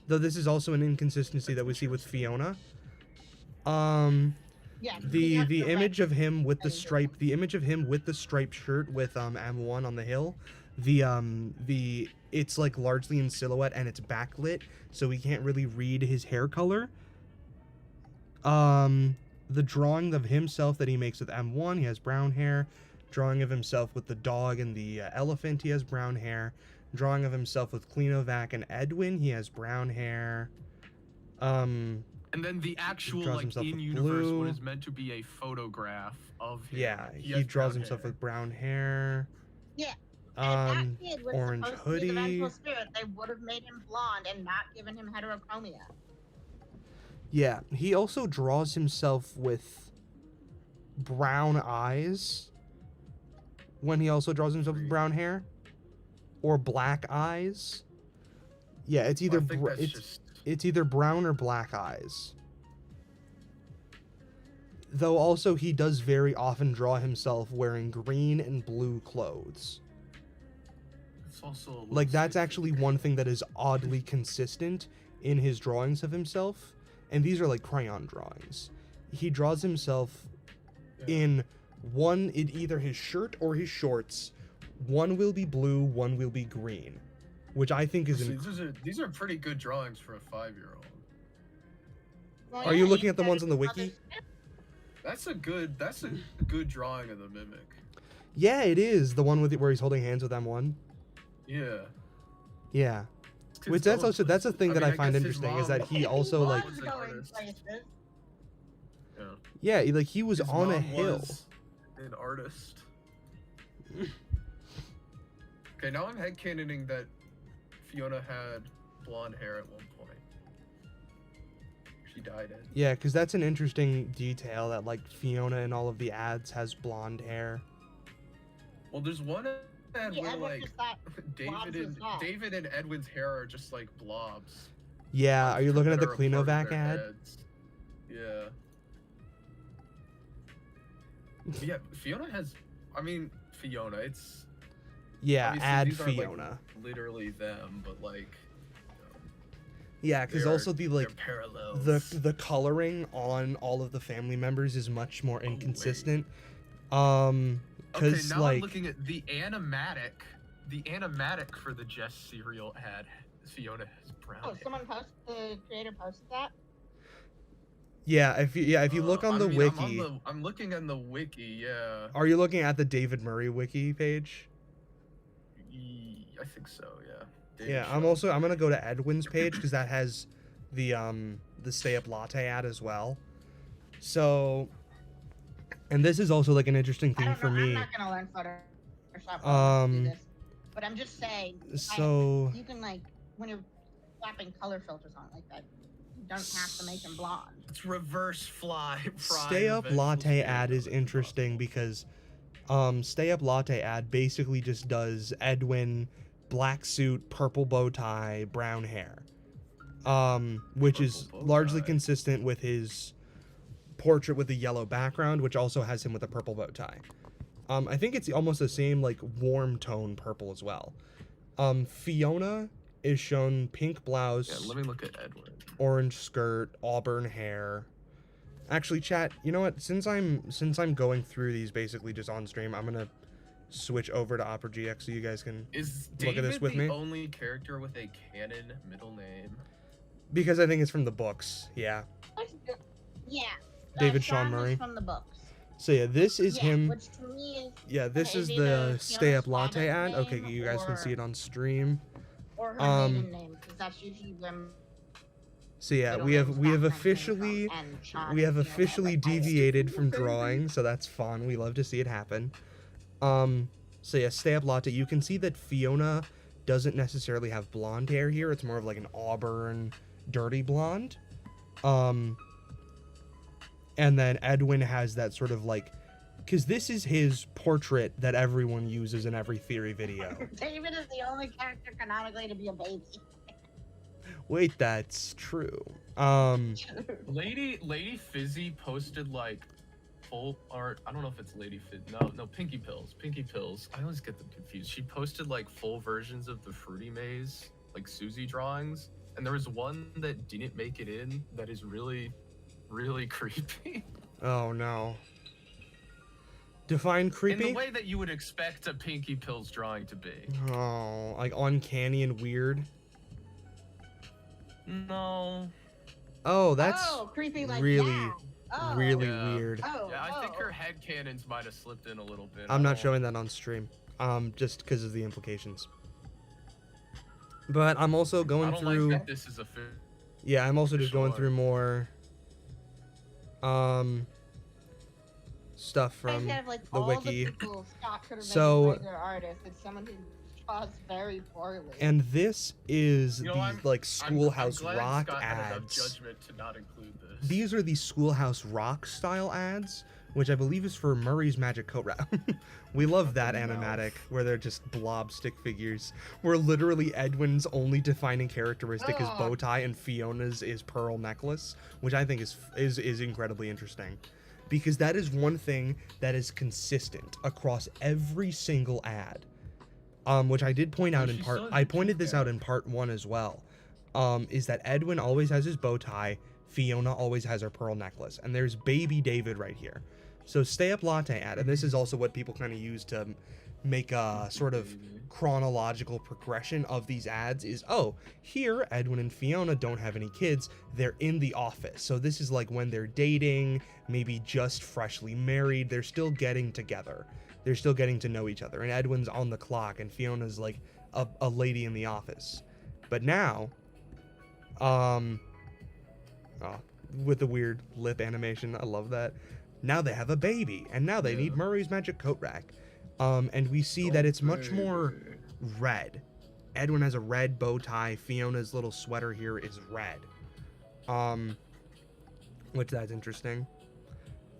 S1: Though this is also an inconsistency that we see with Fiona.
S2: Yeah,
S1: The image of him with the striped shirt with M1 on the hill, it's like largely in silhouette and it's backlit, so we can't really read his hair color. The drawing of himself that he makes with M1, he has brown hair. Drawing of himself with the dog and the elephant, he has brown hair. Drawing of himself with Cleanovac and Edwin, he has brown hair.
S4: And then the actual
S1: draws
S4: like
S1: himself with
S4: in-universe
S1: blue.
S4: what is meant to be a photograph of him.
S1: Yeah,
S4: He
S1: he
S4: has
S1: draws
S4: brown
S1: himself
S4: hair.
S1: with brown hair.
S2: Yeah. And if that kid was
S1: orange
S2: supposed to be the
S1: hoodie.
S2: vengeful spirit, they would have made him blonde and not given him heterochromia.
S1: Yeah, he also draws himself with brown eyes when he also draws himself with brown hair or black eyes. Yeah, it's either
S4: Well, I think that's just
S1: it's either brown or black eyes. Though also he does very often draw himself wearing green and blue clothes.
S4: it's also a little
S1: Like that's
S4: sick.
S1: actually one thing that is oddly consistent in his drawings of himself, and these are like crayon drawings. He draws himself in either his shirt or his shorts. One will be blue, one will be green, which I think is.
S4: These are pretty good drawings for a 5-year-old.
S2: Well,
S1: Are you
S2: yeah,
S1: looking at the
S2: said
S1: ones on the
S2: his
S1: wiki?
S4: That's a good drawing of the mimic.
S1: Yeah, it is the one where he's holding hands with M1.
S4: Yeah.
S1: Yeah,
S4: It's 'cause
S1: which that's a thing that I find
S4: guess his
S1: interesting is
S4: mom
S1: that he
S2: He
S1: also
S2: was
S1: like
S4: an
S2: going
S4: artist.
S2: places.
S4: Yeah.
S1: like he was
S4: His
S1: on a
S4: mom
S1: hill.
S4: was an artist. Okay, now I'm headcanoning that Fiona had blonde hair at one point. She dyed it.
S1: Yeah, because that's an interesting detail that like Fiona in all of the ads has blonde hair.
S4: Well, there's one ad
S2: Yeah,
S4: where
S2: everyone
S4: like
S2: just thought blobs was hot.
S4: David and Edwin's hair are just like blobs.
S1: Yeah, are you looking at the
S4: That are a part of
S1: Cleanovac
S4: their
S1: ad?
S4: heads. Yeah. But yeah, Fiona has. I mean, Fiona. It's
S1: Yeah,
S4: obviously
S1: ad
S4: these aren't, like,
S1: Fiona.
S4: literally them, but like.
S1: Yeah, because
S4: they're-
S1: also
S4: they're parallels.
S1: the coloring on all of the family members is much more
S4: wait.
S1: inconsistent.
S4: Okay,
S1: Because
S4: now I'm
S1: like
S4: looking at the animatic. The animatic for the Jess cereal ad Fiona has brown
S2: Oh,
S4: hair.
S2: someone posted, the creator posted that?
S1: Yeah, if you look on the wiki,
S4: I'm looking on the wiki. Yeah.
S1: are you looking at the David Murray wiki page?
S4: I think so. Yeah.
S1: Yeah, I'm gonna go to Edwin's page because that has the Stay Up Latte ad as well. So, and this is also like an interesting thing for me.
S2: I'm not gonna learn Photoshop to do this, but I'm just saying.
S1: So
S2: you can like when you're slapping color filters on it like that, you don't have to make them blonde.
S4: It's reverse fly.
S1: Stay Up Latte ad is interesting because Stay Up Latte ad basically just does Edwin, black suit, purple bow tie, brown hair, which is largely consistent with his portrait with the yellow background, which also has him with a purple bow tie. I think it's almost the same like warm tone purple as well. Fiona is shown pink blouse.
S4: Yeah, let me look at Edwin.
S1: Orange skirt, auburn hair. Actually, chat, you know what? Since I'm going through these basically just on stream, I'm gonna switch over to Opera GX so you guys can look at this with me.
S4: Is David the only character with a canon middle name?
S1: Because I think it's from the books. Yeah.
S2: Yeah.
S1: David Sean Murray.
S2: From the books.
S1: So yeah, this is him.
S2: Which to me is.
S1: Yeah, this is the Stay Up Latte ad. Okay, you guys can see it on stream.
S2: Or her maiden name, because that's usually when.
S1: So yeah, we have officially deviated from drawing, so that's fun. We love to see it happen. So yeah, Stay Up Latte. You can see that Fiona doesn't necessarily have blonde hair here. It's more of like an auburn, dirty blonde. And then Edwin has that sort of like, because this is his portrait that everyone uses in every theory video.
S2: David is the only character canonically to be a baby.
S1: Wait, that's true.
S4: Lady Fizzy posted like full art. I don't know if it's Lady Fizz. No, Pinky Pills. I always get them confused. She posted like full versions of the Fruity Maze, like Susie drawings, and there was one that didn't make it in that is really, really creepy.
S1: Oh no. Define creepy?
S4: In the way that you would expect a Pinky Pills drawing to be.
S1: Oh, like uncanny and weird.
S4: No.
S1: Oh, that's
S2: creepy like
S1: really,
S2: yeah.
S1: really
S4: Yeah.
S1: weird.
S4: Yeah, I think her headcanons might have slipped in a little bit.
S1: I'm not showing that on stream, just because of the implications. But I'm also going through.
S4: Like that this is a
S1: yeah, I'm also just going through more stuff from the wiki. So
S2: artist, it's someone who draws very poorly.
S1: And this is the like Schoolhouse
S4: I'm glad
S1: Rock
S4: Scott had enough
S1: ads.
S4: judgment to not include this.
S1: These are the Schoolhouse Rock style ads, which I believe is for Murray's Magic Coat Rack. We love that animatic where they're just blob stick figures. Where literally Edwin's only defining characteristic is bow tie and Fiona's is pearl necklace, which I think is incredibly interesting. Because that is one thing that is consistent across every single ad. Which I did point out in part. I pointed this out in part 1 as well. Is that Edwin always has his bow tie, Fiona always has her pearl necklace, and there's baby David right here. So Stay Up Latte ad, and this is also what people kind of use to make a sort of chronological progression of these ads is, oh, here Edwin and Fiona don't have any kids, they're in the office. So this is like when they're dating, maybe just freshly married, they're still getting together. They're still getting to know each other, and Edwin's on the clock, and Fiona's like a lady in the office. But now, with the weird lip animation, I love that. Now they have a baby, and now they need Murray's Magic Coat Rack. And we see that it's much more red. Edwin has a red bow tie. Fiona's little sweater here is red. Which that's interesting.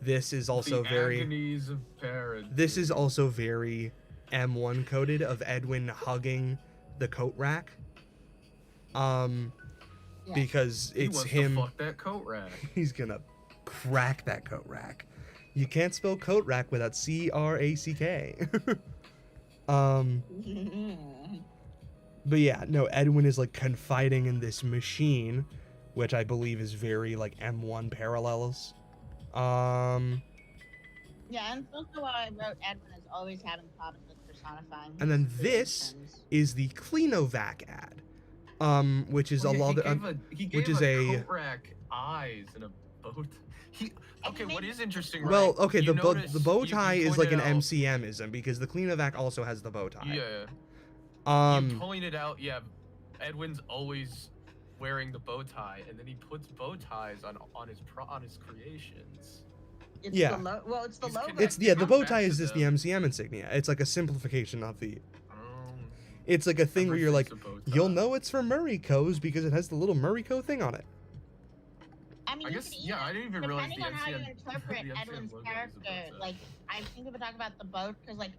S1: This is also
S4: agonies of parents.
S1: This is also very M1 coded of Edwin hugging the coat rack. Because it's him.
S4: To fuck that coat rack.
S1: He's gonna crack that coat rack. You can't spell coat rack without C-R-A-C-K. But yeah, no, Edwin is like confiding in this machine, which I believe is very like M1 parallels.
S2: Yeah, and also why I wrote Edwin is always having problems with personifying.
S1: And then this is the Cleanovac ad. which is
S3: Oh,
S1: a
S3: yeah,
S1: lot of
S3: he
S1: which
S3: gave
S1: is a
S3: coat rack eyes and a bow. He okay. What is interesting?
S1: well,
S3: right,
S1: okay,
S3: you
S1: the
S3: notice-
S1: bow
S3: you
S1: tie is like
S3: pointed
S1: an
S3: out-
S1: MCMism because the Cleanovac also has the bow tie.
S3: Yeah. You pointed out, yeah, Edwin's always wearing the bow tie, and then he puts bow ties on his creations.
S2: It's
S1: Yeah.
S2: it's the
S3: He's
S2: logo.
S1: It's
S3: connected
S1: the
S3: back
S1: bow
S3: to
S1: tie is just the
S3: them.
S1: MCM insignia. It's like a simplification of the.
S3: Um,
S1: It's like a thing where you're like,
S3: everything's a bow
S1: you'll
S3: tie.
S1: know it's for Murray-Co's because it has the little Murray-Co thing on it.
S2: I mean,
S3: I
S2: you
S3: guess,
S2: could
S3: yeah, I didn't even realize
S2: depending
S3: the
S2: on how you
S3: MCM
S2: interpret
S3: the MCM
S2: Edwin's
S3: logo is a bow
S2: character,
S3: tie.
S2: like I think we would talk about the bow because like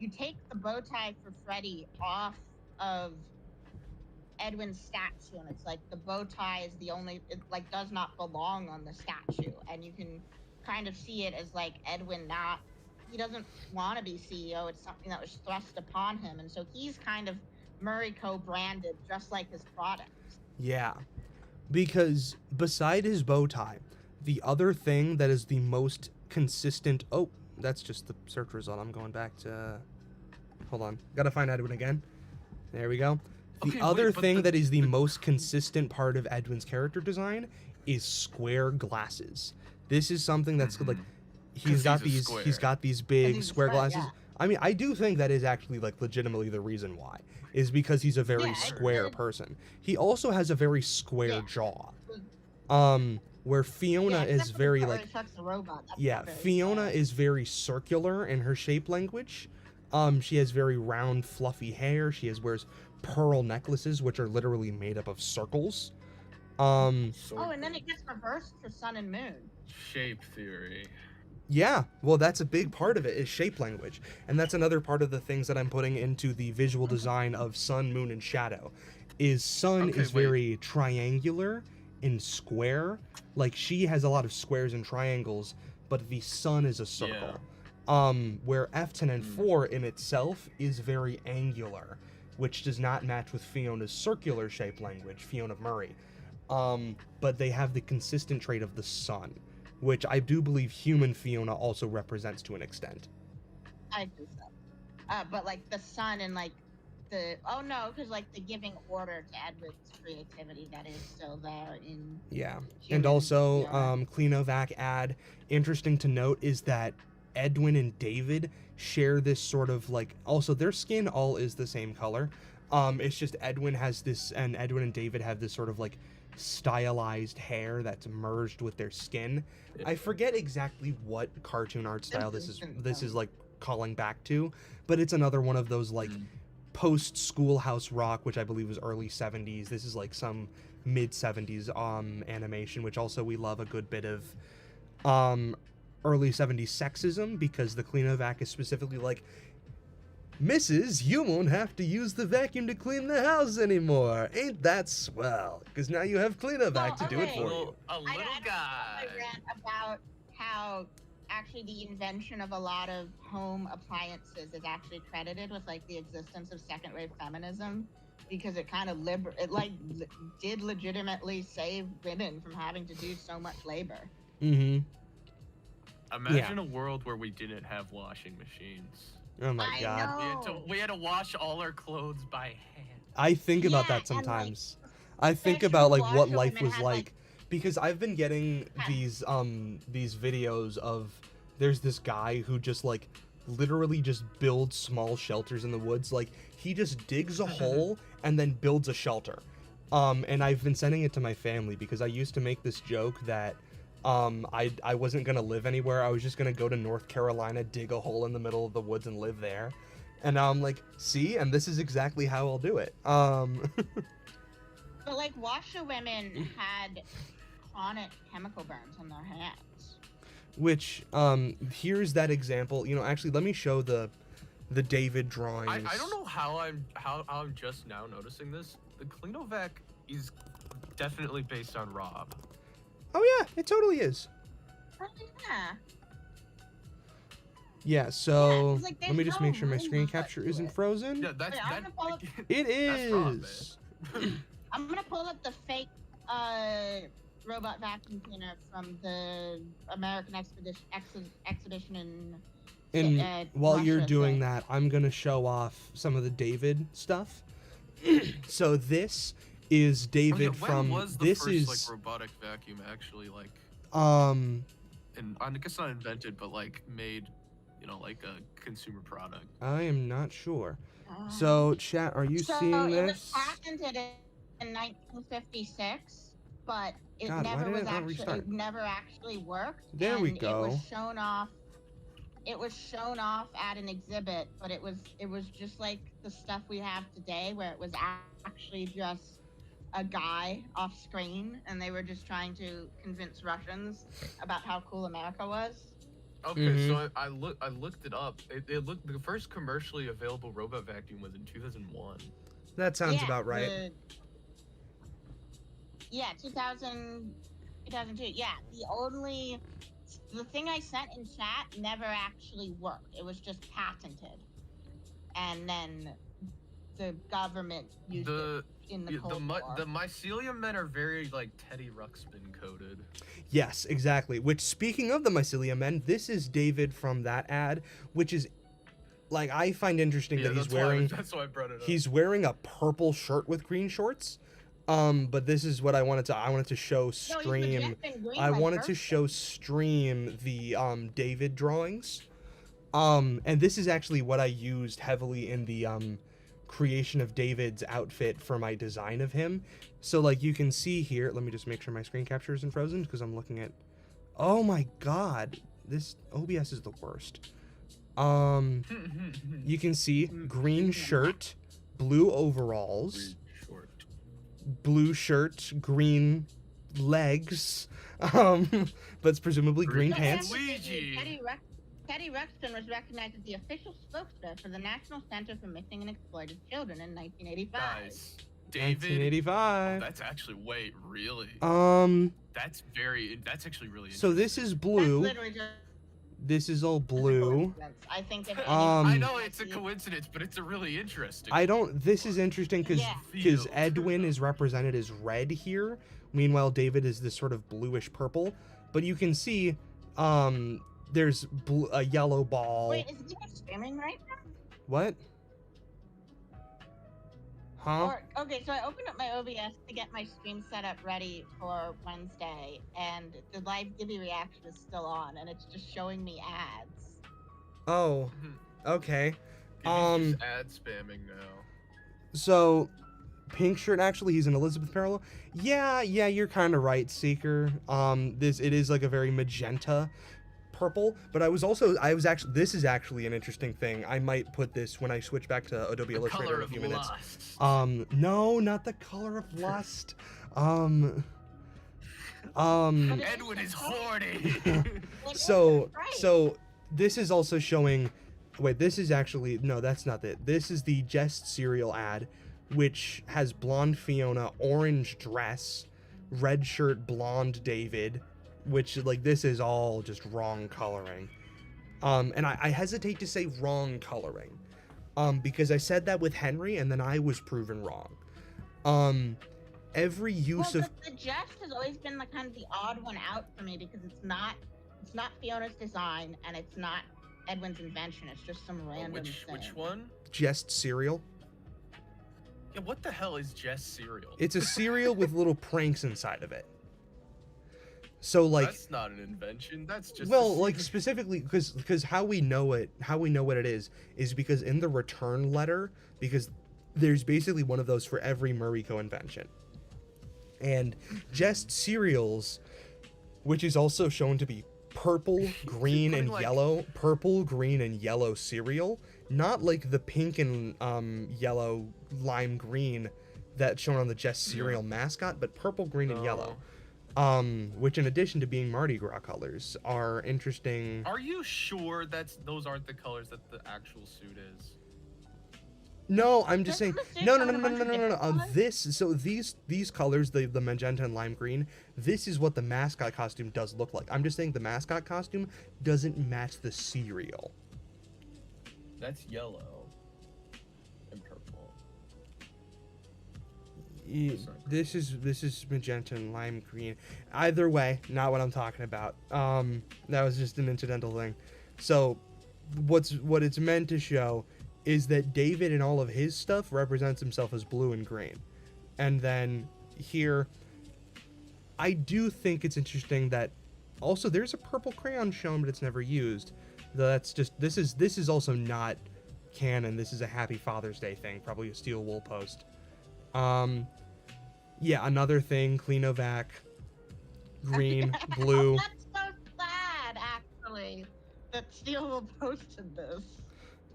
S2: you take the bow tie for Freddy off of Edwin's statue, and it's like the bow tie is the only it like does not belong on the statue, and you can kind of see it as like Edwin not he doesn't want to be CEO. It's something that was thrust upon him, and so he's kind of Murray co-branded just like his products.
S1: Yeah, because beside his bow tie, the other thing that is the most consistent. Oh, that's just the search result. I'm going back to. Hold on, gotta find Edwin again. There we go. The
S3: Okay,
S1: other
S3: wait, but
S1: thing
S3: the-
S1: that is the most consistent part of Edwin's character design is square glasses. This is something that's like he's
S3: 'Cause
S1: got
S3: he's a
S1: these
S3: square.
S1: he's got these big
S2: he's a
S1: square
S2: square,
S1: glasses.
S2: yeah.
S1: I mean, I do think that is actually like legitimately the reason why is because he's a very
S2: Yeah, I
S1: square
S2: agree.
S1: person. He also has a very square
S2: Yeah.
S1: jaw. Where Fiona
S2: Yeah,
S1: is
S2: except for the
S1: very
S2: part where
S1: like
S2: he fucks the robot. That's
S1: yeah,
S2: not very
S1: Fiona
S2: fair.
S1: is very circular in her shape language. She has very round, fluffy hair. She wears pearl necklaces, which are literally made up of circles.
S2: Oh, and then it gets reversed for Sun and Moon.
S3: Shape theory.
S1: Yeah, well, that's a big part of it is shape language, and that's another part of the things that I'm putting into the visual design of Sun, Moon, and Shadow. Is Sun
S3: Okay,
S1: is
S3: wait.
S1: very triangular and square, like she has a lot of squares and triangles, but the Sun is a circle. Where F10 and 4 in itself is very angular, which does not match with Fiona's circular shape language, Fiona Murray. But they have the consistent trait of the Sun, which I do believe human Fiona also represents to an extent.
S2: I think so. But like the Sun and like because like the giving order to Edward's creativity that is still there in
S1: Yeah. And
S2: human
S1: also,
S2: Fiona.
S1: Cleanovac ad, interesting to note is that Edwin and David share this sort of like, also their skin all is the same color. It's just Edwin and David have this sort of like stylized hair that's merged with their skin. I forget exactly what cartoon art style this is like calling back to, but it's another one of those like post Schoolhouse Rock, which I believe was early 70s. This is like some mid 70s animation, which also we love a good bit of early 70s sexism, because the Cleanovac is specifically like, Mrs., you won't have to use the vacuum to clean the house anymore. Ain't that swell? Because now you have Cleanovac to do it
S2: okay.
S1: for you.
S3: A little guy.
S2: I rant about how actually the invention of a lot of home appliances is actually credited with like the existence of second wave feminism, because it kind of did legitimately save women from having to do so much labor.
S1: Mm-hmm.
S3: Imagine a world where we didn't have washing machines.
S1: Oh my
S2: I
S1: god.
S2: know.
S3: We had to wash all our clothes by hand.
S1: I think about
S2: Yeah,
S1: that
S2: and, like,
S1: sometimes. I think
S2: special
S1: about like what life
S2: washerwomen
S1: was
S2: had,
S1: like, because I've been getting these videos of there's this guy who just like literally just builds small shelters in the woods. Like he just digs a hole and then builds a shelter. And I've been sending it to my family because I used to make this joke that I wasn't gonna live anywhere. I was just gonna go to North Carolina, dig a hole in the middle of the woods and live there. And now I'm like, see, and this is exactly how I'll do it.
S2: But like washerwomen had chronic chemical burns on their hands.
S1: Which here's that example. You know, actually, let me show the David drawings.
S3: I don't know how I'm just now noticing this. The Cleanovac is definitely based on Rob.
S1: Oh yeah, it totally is.
S2: Oh, yeah.
S1: Yeah, so
S2: 'cause, like,
S1: let me
S2: there's
S1: just
S2: no
S1: make sure my
S2: room
S1: screen
S2: to
S1: capture
S2: do
S1: isn't
S2: it.
S1: frozen.
S3: Yeah, that's
S2: Wait, I'm
S3: that.
S2: gonna pull up-
S1: It
S3: That's Rob,
S1: is.
S2: I'm gonna pull up the fake robot vacuum cleaner from the American exhibition in.
S1: And while you're
S2: Russia,
S1: doing
S2: so-
S1: that, I'm gonna show off some of the David stuff. So this is
S4: Oh, yeah,
S1: David
S4: when
S1: from
S4: was the
S1: this
S4: first
S1: is
S4: like robotic vacuum actually like,
S1: um
S4: and I guess not invented, but like made, like a consumer product?
S1: I am not sure.
S2: Uh,
S1: So chat, are you
S2: so
S1: seeing
S2: it was
S1: this?
S2: patented in 1956, but it
S1: God, why
S2: never
S1: did
S2: was
S1: it not
S2: actually
S1: restart?
S2: it never actually worked,
S1: There we
S2: and it was
S1: go.
S2: shown off. It was shown off at an exhibit, but it was just like the stuff we have today, where it was actually just a guy off screen, and they were just trying to convince Russians about how cool America was.
S4: Okay,
S1: Mhm.
S4: so I looked it up. It looked, the first commercially available robot vacuum was in 2001.
S1: That sounds
S2: Yeah,
S1: about right.
S2: Yeah, 2002. Yeah, the thing I sent in chat never actually worked. It was just patented, and then the government used
S4: The
S2: it in the
S4: yeah,
S2: Cold War.
S4: the mycelium men are very like Teddy Ruxpin coded.
S1: Yes, exactly. Which, speaking of the mycelium men, this is David from that ad, which is like I find interesting that he's wearing.
S4: That's why I brought it up.
S1: He's wearing a purple shirt with green shorts. But this is what I wanted to show stream. I wanted to show stream the David drawings. And this is actually what I used heavily in the creation of David's outfit for my design of him. So like you can see here, let me just make sure my screen capture isn't frozen because I'm looking at, oh my god, this OBS is the worst. You can see green shirt, blue overalls, blue shirt, green legs, but it's presumably green pants.
S4: Luigi.
S2: Teddy Ruxpin was recognized as the official spokesman for the National Center for Missing and Exploited Children in 1985.
S4: Nice. David.
S1: 1985.
S4: Oh, that's actually really. That's actually really interesting.
S1: So this is blue.
S2: That's literally just
S1: This is all blue.
S2: I think if
S4: I know it's a coincidence, but it's a really interesting.
S1: This is interesting because
S2: Yeah.
S1: Edwin is represented as red here. Meanwhile, David is this sort of bluish purple. But you can see, there's a yellow ball.
S2: Wait, is he streaming right now?
S1: What? Huh?
S2: Okay, so I opened up my OBS to get my stream set up ready for Wednesday, and the live Gibby reaction is still on, and it's just showing me ads.
S1: Oh, okay.
S4: He's just ad spamming now.
S1: So, pink shirt, actually, he's an Elizabeth parallel. Yeah, you're kind of right, Seeker. It is like a very magenta purple, but this is actually an interesting thing. I might put this when I switch back to Adobe Illustrator in a few minutes. No, not the color of lust.
S4: Edwin is horny.
S1: So this is also showing, wait, this is actually, no, that's not it. This is the Jest cereal ad, which has blonde Fiona, orange dress, red shirt, blonde David, which, like, this is all just wrong coloring. And I hesitate to say wrong coloring, because I said that with Henry, and then I was proven wrong. Every use of
S2: the Jest has always been the kind of the odd one out for me, because it's not Fiona's design, and it's not Edwin's invention. It's just some random thing.
S4: Which one?
S1: Jest cereal.
S4: Yeah, what the hell is Jest cereal?
S1: It's a cereal with little pranks inside of it. So, like,
S4: that's not an invention. That's just
S1: like, specifically because how we know what it is because in the return letter, because there's basically one of those for every Murray co-invention. And Jest cereals, which is also shown to be purple, green, and yellow, purple, green, and yellow cereal, not like the pink and yellow lime green that's shown on the Jest cereal mascot, but purple, green, and yellow. Which, in addition to being Mardi Gras colors, are interesting.
S4: Are you sure those aren't the colors that the actual suit is?
S1: No, I'm just saying. No. These colors, the magenta and lime green, this is what the mascot costume does look like. I'm just saying the mascot costume doesn't match the cereal.
S4: That's yellow and purple.
S1: This is magenta and lime green. Either way, not what I'm talking about. That was just an incidental thing. So, what it's meant to show is that David and all of his stuff represents himself as blue and green. And then here, I do think it's interesting that also there's a purple crayon shown, but it's never used. That's just, this is also not canon. This is a Happy Father's Day thing, probably a steel wool post. Yeah, another thing, Cleanovac, green, blue.
S2: That's so sad, actually, that Steel posted this.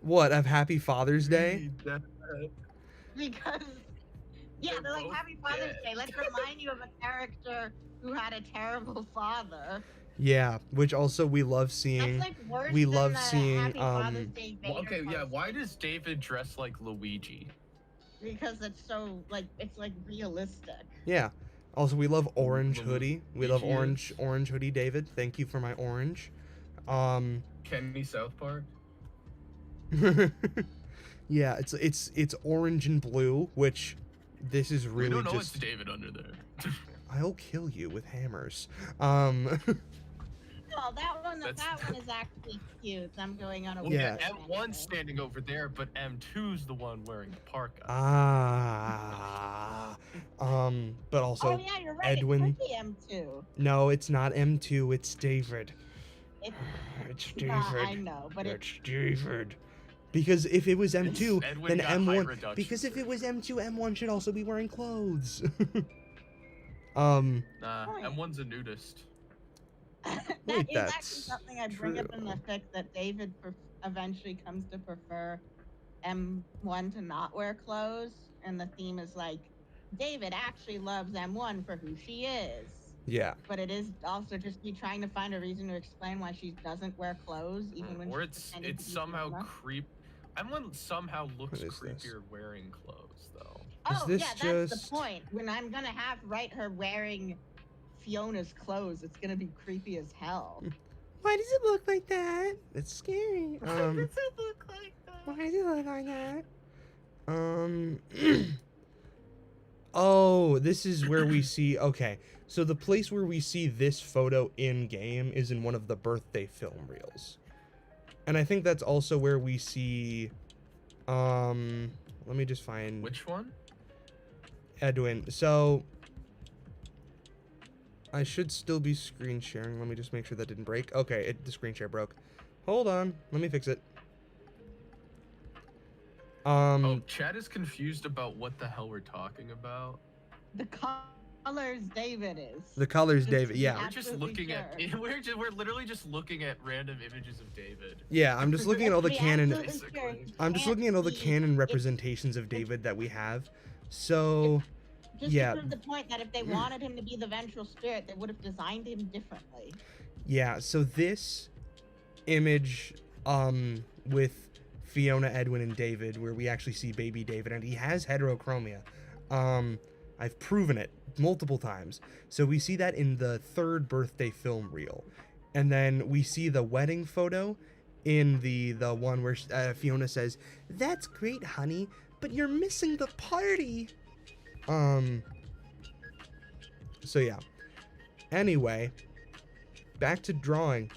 S1: What, of Happy Father's Day?
S2: Because, yeah, they're like,
S4: both
S2: Happy Father's
S4: dead.
S2: Day. Let's remind you of a character who had a terrible father.
S1: Yeah, which also we love seeing.
S2: That's like worse
S1: we
S2: than
S1: love
S2: the
S1: seeing,
S2: Happy Father's Day
S3: Well,
S2: Vader
S3: okay, yeah.
S2: post.
S3: Why does David dress like Luigi?
S2: Because it's so, like, it's like realistic.
S1: Yeah. Also, we love orange
S3: Lu-
S1: hoodie. We love
S3: Luigi
S1: orange hoodie, David. Thank you for my orange.
S3: Kenny South Park.
S1: Yeah, it's orange and blue, which this is
S3: We
S1: really
S3: don't know
S1: just.
S3: it's David under there.
S1: I'll kill you with hammers.
S2: Oh, that one
S3: That's-
S2: is actually cute. I'm going on a
S3: Well,
S1: Yeah.
S2: weird
S3: M1's
S2: tangent.
S3: standing over there, but M2's the one wearing the parka.
S1: But also
S2: Oh yeah, you're right.
S1: Edwin.
S2: It could be M2.
S1: no, it's not M2. It's David.
S2: It's
S1: It's
S2: not, I
S1: David.
S2: know, but it's
S1: It's David. Because if it was M2,
S3: Edwin
S1: then
S3: got height
S1: M1.
S3: reduction
S1: Because if it was M2, M1 should also be wearing clothes.
S3: Nah,
S2: Right.
S3: M1's a nudist.
S2: that
S1: Wait,
S2: is
S1: that's
S2: actually something I bring up in the
S1: true.
S2: fic, that David eventually comes to prefer M1 to not wear clothes, and the theme is like, David actually loves M1 for who she is.
S1: Yeah.
S2: But it is also just me trying to find a reason to explain why she doesn't wear clothes, even when
S3: Or
S2: she's
S3: it's
S2: pretending to be
S3: somehow
S2: Fiona.
S3: creep. M1 somehow looks
S1: What is this?
S3: creepier wearing clothes, though.
S1: Is
S2: Oh
S1: this
S2: yeah, that's
S1: just-
S2: the point. When I'm gonna write her wearing Fiona's clothes, it's gonna be creepy as hell.
S1: Why does it look like that? It's scary.
S2: Does it look like that?
S1: Why does it look like that? Oh, this is where we see. Okay, so the place where we see this photo in game is in one of the birthday film reels, and I think that's also where we see. Let me just find
S3: Which one?
S1: Edwin. So I should still be screen sharing. Let me just make sure that didn't break. Okay, the screen share broke. Hold on, let me fix it.
S3: Oh, Chad is confused about what the hell we're talking about.
S2: The colors David is.
S1: The colors,
S2: Just
S1: David.
S2: to be
S1: Yeah,
S3: We're just
S2: absolutely
S3: looking at
S2: sure.
S3: we're literally just looking at random images of David.
S1: yeah. I'm just looking at all the
S2: To be
S1: canon.
S2: absolutely sure,
S3: Basically.
S2: you
S1: I'm just
S2: can't
S1: looking at all the
S2: see-
S1: canon representations of David that we have. So
S2: Just
S1: yeah.
S2: to prove the point that if they wanted him to be the vengeful spirit, they would have designed him differently.
S1: yeah. So this image, with Fiona, Edwin, and David, where we actually see baby David, and he has heterochromia. I've proven it multiple times. So we see that in the third birthday film reel, and then we see the wedding photo in the one where Fiona says, "That's great, honey, but you're missing the party." So yeah. Anyway, back to drawing.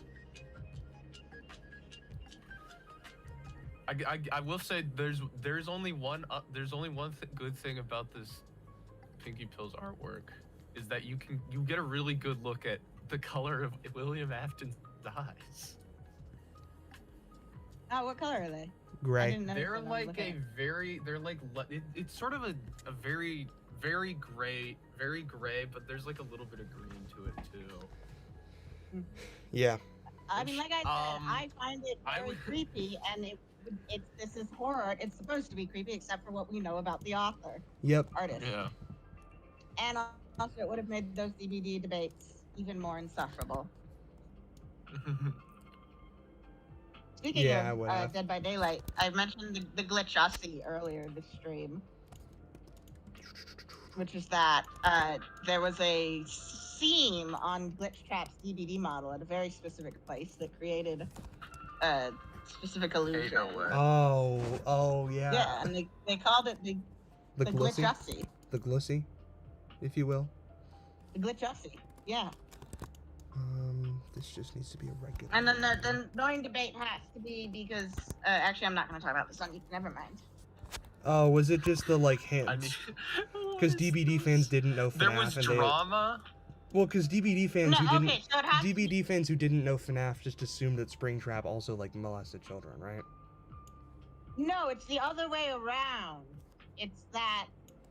S3: I will say there's only one good thing about this Pinky Pills artwork, is that you get a really good look at the color of William Afton's eyes.
S2: Oh, what color are they? I
S1: Gray.
S2: didn't notice
S3: They're
S2: when I was
S3: like
S2: looking.
S3: it's sort of a very gray, but there's like a little bit of green to it too.
S1: Yeah.
S2: I mean, like I said, I find it
S3: I
S2: very
S3: would-
S2: creepy, and this is horror. It's supposed to be creepy, except for what we know about the author,
S1: Yep.
S2: artist.
S3: Yeah.
S2: And also, it would have made those DVD debates even more insufferable. Speaking
S1: Yeah, I
S2: of
S1: would have.
S2: Dead by Daylight, I mentioned the glitch I see earlier this stream, which is that there was a seam on Glitch Trap's DVD model at a very specific place that created a specific illusion.
S1: Oh yeah.
S2: Yeah, and they called it the
S1: The
S2: glitch
S1: glussy,
S2: Ussie.
S1: the glussy, if you will.
S2: The glitch Ussie. Yeah.
S1: This just needs to be a regular.
S2: And then the annoying debate has to be because actually I'm not going to talk about this on. Never mind.
S1: Oh, was it just the like
S3: I
S1: hands?
S3: mean,
S1: Because DBD fans didn't know FNAF.
S3: There was
S1: and
S3: drama.
S1: Well, because DBD fans
S2: No,
S1: who didn't
S2: okay, so it has to be-
S1: DBD fans who didn't know FNAF just assumed that Springtrap also like molested children, right?
S2: No, it's the other way around. It's that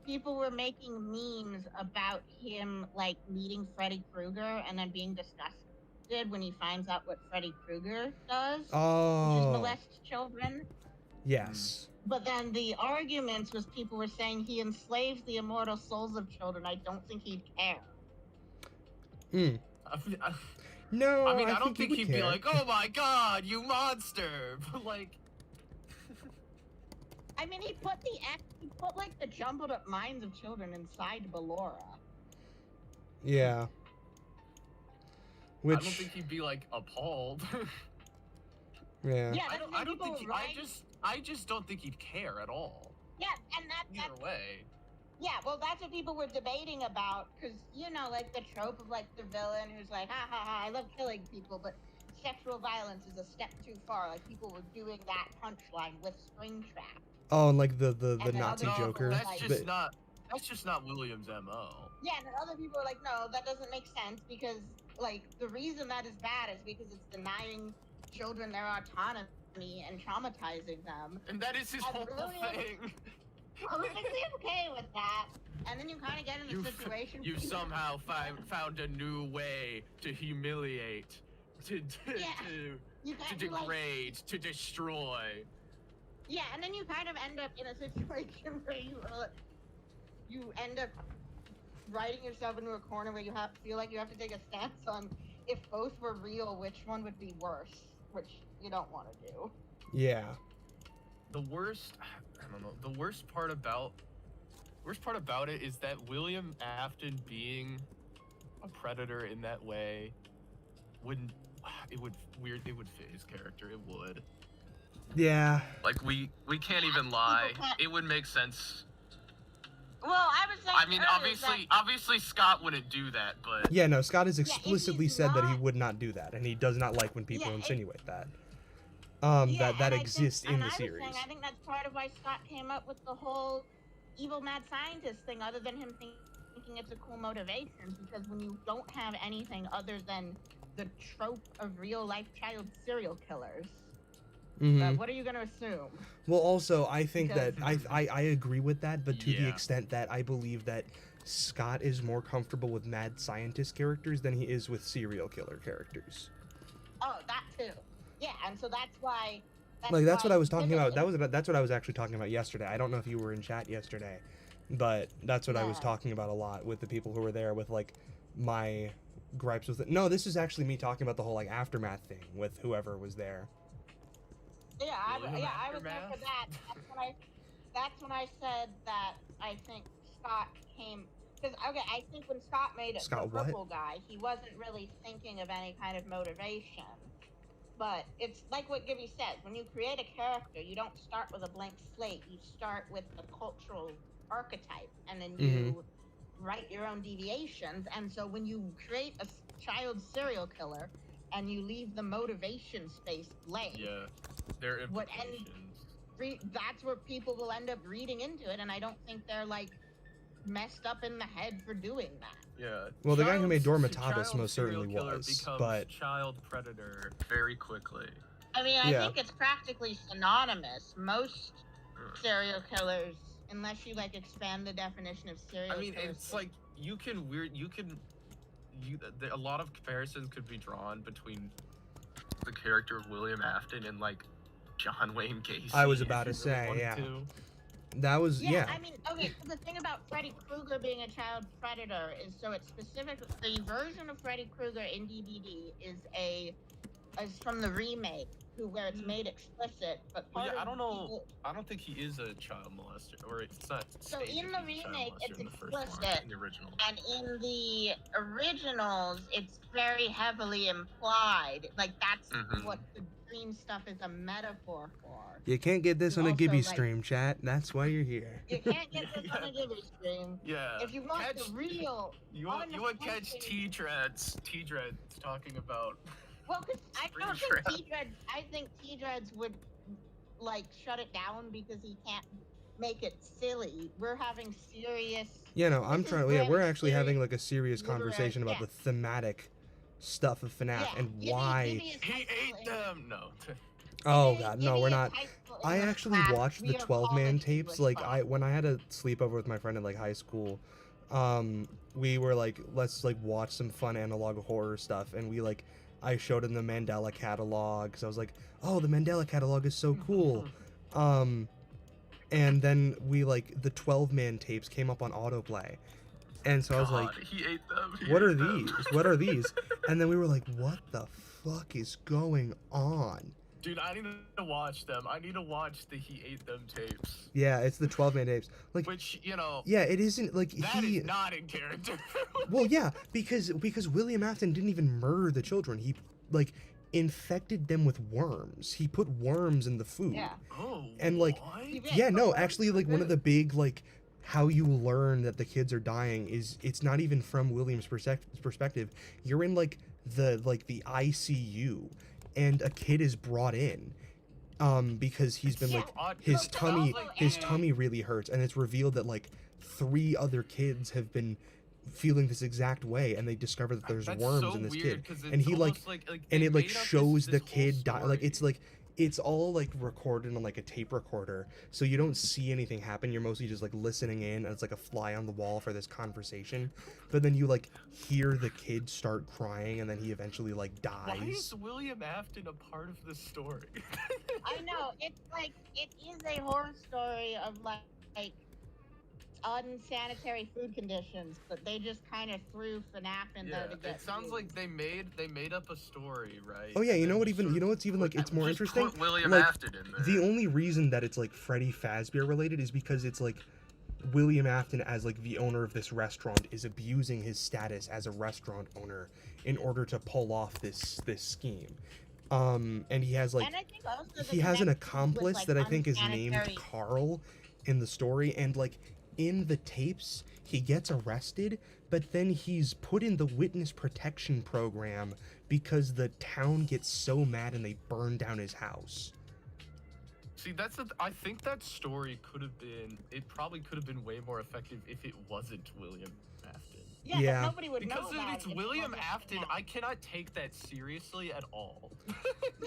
S2: people were making memes about him like meeting Freddy Krueger and then being disgusted when he finds out what Freddy Krueger does, which is
S1: Oh,
S2: molest children.
S1: yes.
S2: But then the arguments was people were saying he enslaves the immortal souls of children. I don't think he'd care.
S1: Hmm. No,
S4: I mean, I don't
S1: he
S4: think
S1: would
S4: he'd
S1: care.
S4: be like, "Oh my god, you monster!" But like,
S2: I mean, he put like the jumbled up minds of children inside Ballora.
S1: Yeah. Which,
S4: I don't think he'd be like appalled.
S1: yeah.
S2: Yeah,
S4: I don't think I just don't think he'd care at all.
S2: Yeah, and that's
S4: Either way.
S2: yeah. Well, that's what people were debating about, because you know, like the trope of like the villain who's like, ha ha ha, I love killing people, but sexual violence is a step too far. Like people were doing that punchline with Springtrap.
S1: Oh, and like the
S2: then
S1: Nazi
S2: other
S1: Joker.
S2: people
S4: That's just not William's MO.
S2: Yeah, and then other people are like, no, that doesn't make sense, because like the reason that is bad is because it's denying children their autonomy and traumatizing them.
S4: And that is his
S2: And
S4: whole
S2: William-
S4: thing.
S2: I was like, okay with that. And then you kind of get in a situation.
S3: You somehow found a new way to humiliate, to
S2: You
S3: to
S2: kind of like,
S3: degrade, to destroy.
S2: yeah, and then you kind of end up in a situation where you end up writing yourself into a corner where you feel like you have to take a stance on if both were real, which one would be worse, which you don't want to do.
S1: Yeah.
S3: The worst, I don't know. The worst part about it is that William Afton being a predator in that way it would fit his character. It would.
S1: Yeah.
S3: Like we can't even lie. It would make sense.
S2: Well, I was saying
S3: I mean,
S2: earlier
S3: obviously Scott wouldn't do that, but
S1: Yeah, no, Scott has
S2: if
S1: explicitly
S2: he's
S1: said that he
S2: not-
S1: would not do that, and he does not like when people
S2: Yeah,
S1: insinuate that.
S2: Yeah,
S1: that
S2: and I
S1: exists
S2: think,
S1: in
S2: and
S1: the
S2: I was
S1: series.
S2: saying, I think that's part of why Scott came up with the whole evil mad scientist thing, other than him thinking it's a cool motivation, because when you don't have anything other than the trope of real life child serial killers,
S1: Mhm.
S2: what are you going to assume?
S1: Well, also, I think that
S2: Because-
S1: I agree with that, but to the
S3: Yeah.
S1: extent that I believe that Scott is more comfortable with mad scientist characters than he is with serial killer characters.
S2: Oh, that too. Yeah, and so that's why.
S1: That's what
S2: why
S1: I was talking about.
S2: typically-
S1: That's what I was actually talking about yesterday. I don't know if you were in chat yesterday, but that's what I was
S2: Yeah.
S1: talking about a lot with the people who were there with like my gripes with it. No, this is actually me talking about the whole like aftermath thing with whoever was there.
S2: Yeah, I was there
S3: Aftermath?
S2: for that. That's when I said that I think Scott came. Because, okay, I think when Scott made it
S1: Scott
S2: the
S1: what?
S2: purple guy, he wasn't really thinking of any kind of motivation. But it's like what Gibby said, when you create a character, you don't start with a blank slate. You start with the cultural archetype, and then you write your own deviations. And so when you create a child serial killer, and you leave the motivation space blank,
S3: yeah, there are
S2: What end-
S3: implications.
S2: that's where people will end up reading into it, and I don't think they're like messed up in the head for doing that.
S3: Yeah.
S1: Well, the guy who made Dor
S3: Child
S1: Matavis most
S3: serial
S1: certainly
S3: killer
S1: was,
S3: becomes
S1: but
S3: child predator very quickly.
S2: I mean, I
S1: Yeah.
S2: think it's practically synonymous. Most serial killers, unless you like expand the definition of serial
S3: I mean,
S2: killers.
S3: it's like a lot of comparisons could be drawn between the character of William Afton and like John Wayne Gacy.
S1: I was
S3: if
S1: about
S3: you
S1: to
S3: really
S1: say,
S3: wanted
S1: yeah.
S3: to.
S1: that was yeah.
S2: I mean, okay, so the thing about Freddy Krueger being a child predator is so it's specific. The version of Freddy Krueger in DVD is from the remake, where it's made explicit. But
S3: Well,
S2: part
S3: yeah,
S2: of
S3: I don't know.
S2: people-
S3: I don't think he is a child molester, or it's not.
S2: So
S3: stated
S2: in the
S3: he's a child
S2: remake,
S3: molester
S2: it's
S3: in the first one,
S2: explicit.
S3: in the original.
S2: And in the originals, it's very heavily implied. Like that's
S3: Mhm.
S2: what the dream stuff is a metaphor for.
S1: You can't get this
S2: You
S1: on a
S2: also,
S1: Gibby
S2: like-
S1: stream, chat. That's why you're here.
S2: You can't get this on a Gibby stream.
S3: Yeah.
S2: If you want
S3: Catch-
S2: the real,
S3: You want catch T-Dreads talking about.
S2: well, because I don't
S3: Springtrap.
S2: think T-Dreads. I think T-Dreads would like shut it down because he can't make it silly. We're having serious.
S1: Yeah, no, I'm
S2: This is
S1: trying. Yeah,
S2: very
S1: we're actually
S2: serious
S1: having like a serious
S2: literary-
S1: conversation about
S2: yeah.
S1: the thematic stuff of FNAF
S2: Yeah,
S1: and why.
S3: He ate them. No.
S1: Oh god, no, we're not. I actually watched the 12-man tapes. Like when I had a sleepover with my friend in like high school, we were like, let's like watch some fun analog horror stuff, and I showed him the Mandela catalog because I was like, oh, the Mandela catalog is so cool. And then the 12-man tapes came up on autoplay, and so I was like,
S3: he ate them.
S1: what are these? What are these? And then we were like, what the fuck is going on?
S3: Dude, I need to watch them. I need to watch the He Ate Them tapes.
S1: Yeah, it's the 12-man tapes. Like,
S3: Which, you know,
S1: yeah, it isn't like
S3: that is not in character.
S1: Well, yeah, because William Afton didn't even murder the children. He infected them with worms. He put worms in the food.
S2: Yeah.
S3: Oh,
S1: And
S3: what?
S1: yeah, no, actually one of the big how you learn that the kids are dying is it's not even from William's perspective. You're in the ICU, and a kid is brought in because he's been his tummy really hurts, and it's revealed that 3 other kids have been feeling this exact way, and they discover that there's worms in this kid, and he and it shows the kid die. It's all recorded on a tape recorder, so you don't see anything happen. You're mostly just listening in, and it's like a fly on the wall for this conversation. But then you hear the kid start crying, and then he eventually dies.
S3: Why is William Afton a part of this story?
S2: I know, it's it is a horror story of unsanitary food conditions, but they just kind of threw FNAF in there to get
S3: it sounds
S2: views.
S3: like they made up a story, right?
S1: Oh yeah, you know what?
S3: And
S1: Even it's even it's more
S3: just
S1: interesting.
S3: Put William Afton in there.
S1: The only reason that it's Freddy Fazbear related is because it's William Afton as the owner of this restaurant is abusing his status as a restaurant owner in order to pull off this scheme. And he has
S2: And I think also the
S1: he has an
S2: connection
S1: accomplice
S2: with,
S1: that I think is named
S2: unsanitary-
S1: Carl in the story, and in the tapes he gets arrested, but then he's put in the witness protection program because the town gets so mad and they burn down his house.
S3: See, I think that story probably could have been way more effective if it wasn't William Afton.
S2: Yeah,
S1: Yeah.
S2: but nobody would know
S3: Because if
S2: about
S3: it's
S2: it
S3: William
S2: wasn't
S3: Afton,
S2: FNAF.
S3: I cannot take that seriously at all.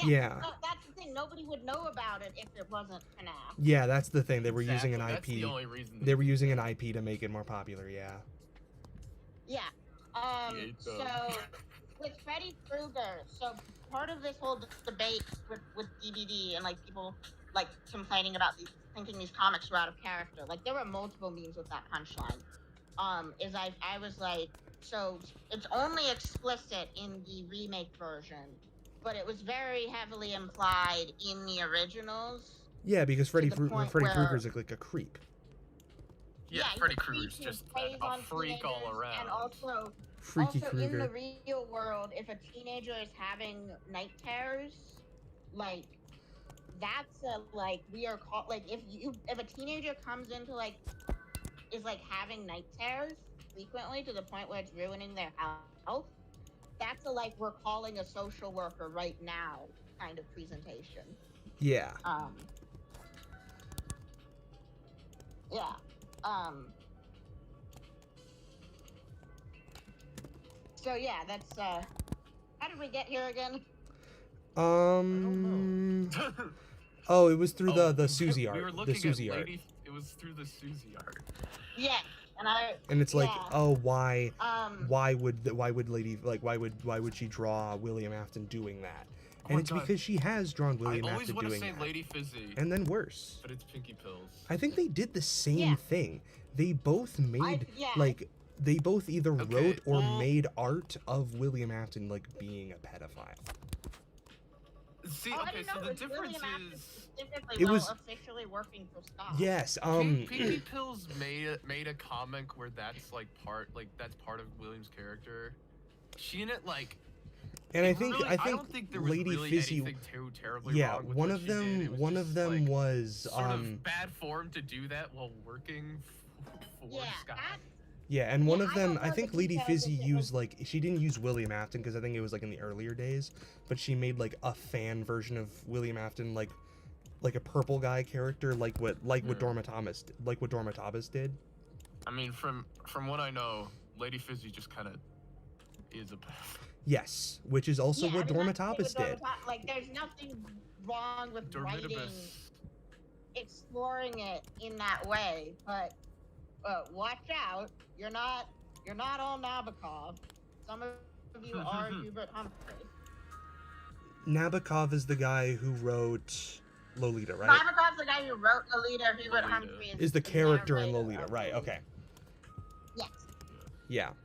S1: Yeah.
S2: No, that's the thing. Nobody would know about it if it wasn't FNAF.
S1: Yeah, that's the thing. They were using an
S3: That's the
S1: IP.
S3: only reason
S1: They were using an IP to make it more popular, yeah.
S2: Yeah.
S3: He ate them.
S2: So with Freddy Krueger, so part of this whole debate with DVD and people complaining about thinking these comics were out of character. There were multiple memes with that punchline. Is I was so it's only explicit in the remake version, but it was very heavily implied in the originals.
S1: Yeah, because Freddy
S2: the point
S1: Krueger's like a creep.
S3: Yeah,
S2: he
S3: Freddy Krueger's
S2: preys
S3: just
S2: on
S3: a freak all
S2: teenagers,
S3: around.
S2: And also
S1: Freaky
S2: in
S1: Krueger.
S2: the real world, if a teenager is having night terrors, that's we are called if a teenager comes into is having night terrors frequently to the point where it's ruining their health, that's we're calling a social worker right now kind of presentation.
S1: Yeah.
S2: Yeah. So yeah, that's how did we get here again?
S1: Oh, it was through the Susie art.
S3: We were
S1: The
S3: looking
S1: Susie
S3: at
S1: art.
S3: It was through the Susie art.
S2: Yeah,
S1: And it's
S2: yeah.
S1: why would she draw William Afton doing that?
S3: Oh
S1: And
S3: my
S1: it's
S3: God.
S1: because she has drawn William
S3: I always
S1: Afton
S3: want to
S1: doing
S3: say
S1: that.
S3: Lady Fizzy,
S1: And then worse.
S3: but it's Pinky Pills.
S1: I think they did the same
S2: Yeah.
S1: thing. They both made
S2: yeah.
S1: they both either
S3: Okay,
S1: wrote or
S3: well-
S1: made art of William Afton being a pedophile.
S3: See,
S2: Oh, I
S3: okay,
S2: didn't
S3: so
S2: know
S3: the
S2: it was
S3: difference
S2: William Afton
S3: is
S2: specifically,
S1: It
S2: though,
S1: was-
S2: officially working for Scott.
S1: Yes,
S3: Pinky Pills made a comic where that's part of William's character. She in it
S1: and I
S3: it
S1: think
S3: really,
S1: I think
S3: don't think there was
S1: Lady
S3: really
S1: Fizzy,
S3: anything too terribly
S1: yeah,
S3: wrong with
S1: one
S3: what
S1: of
S3: she did. It
S1: them
S3: was
S1: one
S3: just,
S1: of them was
S3: sort of bad form to do that while working for
S2: Yeah,
S3: Scott.
S1: yeah, and one
S2: Yeah,
S1: of
S2: I
S1: them,
S2: don't
S1: I
S2: know
S1: think
S2: the
S1: Lady
S2: details
S1: Fizzy
S2: of it.
S1: used she didn't use William Afton because I think it was in the earlier days, but she made a fan version of William Afton like a purple guy character, like what
S3: Yeah.
S1: Dormatabus did.
S3: I mean, from what I know, Lady Fizzy just kind of is a path.
S1: Yes, which is also what
S2: I mean, that's the
S1: Dormatabus
S2: thing
S1: did.
S2: with like, there's nothing wrong with writing,
S3: Dormitibus.
S2: exploring it in that way, but watch out, you're not all Nabokov. Some of you are Hubert Humphrey.
S1: Nabokov is the guy who wrote Lolita, right?
S2: Nabokov's the guy who wrote Lolita. Hubert
S3: Lolita.
S2: Humphrey
S1: Is the character in
S2: narrator
S1: Lolita,
S2: of
S1: right? Okay.
S2: Yes.
S1: Yeah.
S2: And,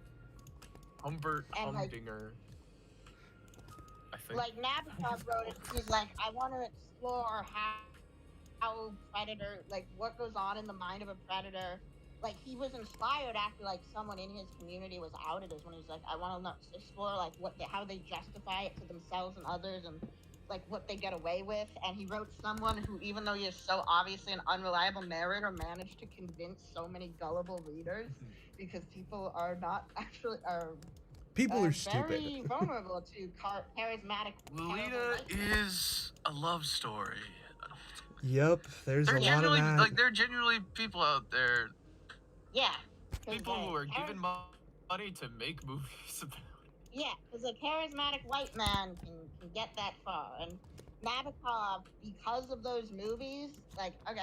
S3: Humbert
S2: like-
S3: Humdinger. I think.
S2: Like Nabokov wrote it. He's like, I want to explore how predator, like what goes on in the mind of a predator. Like he was inspired after like someone in his community was outed, is when he's like, I want to explore like how they justify it to themselves and others, and like what they get away with. And he wrote someone who, even though he is so obviously an unreliable narrator, managed to convince so many gullible readers, because people are not actually
S1: People are
S2: very
S1: stupid.
S2: vulnerable to charismatic.
S3: Lolita
S2: terrible
S3: is a love story.
S1: Yep, there's a
S3: They're
S1: lot of
S3: genuinely
S1: that.
S3: like there are genuinely people out there,
S2: Yeah. 'Cause,
S3: people who
S2: like,
S3: are given money to make movies about.
S2: Yeah, because a charismatic white man can get that far, and Nabokov, because of those movies, like, okay,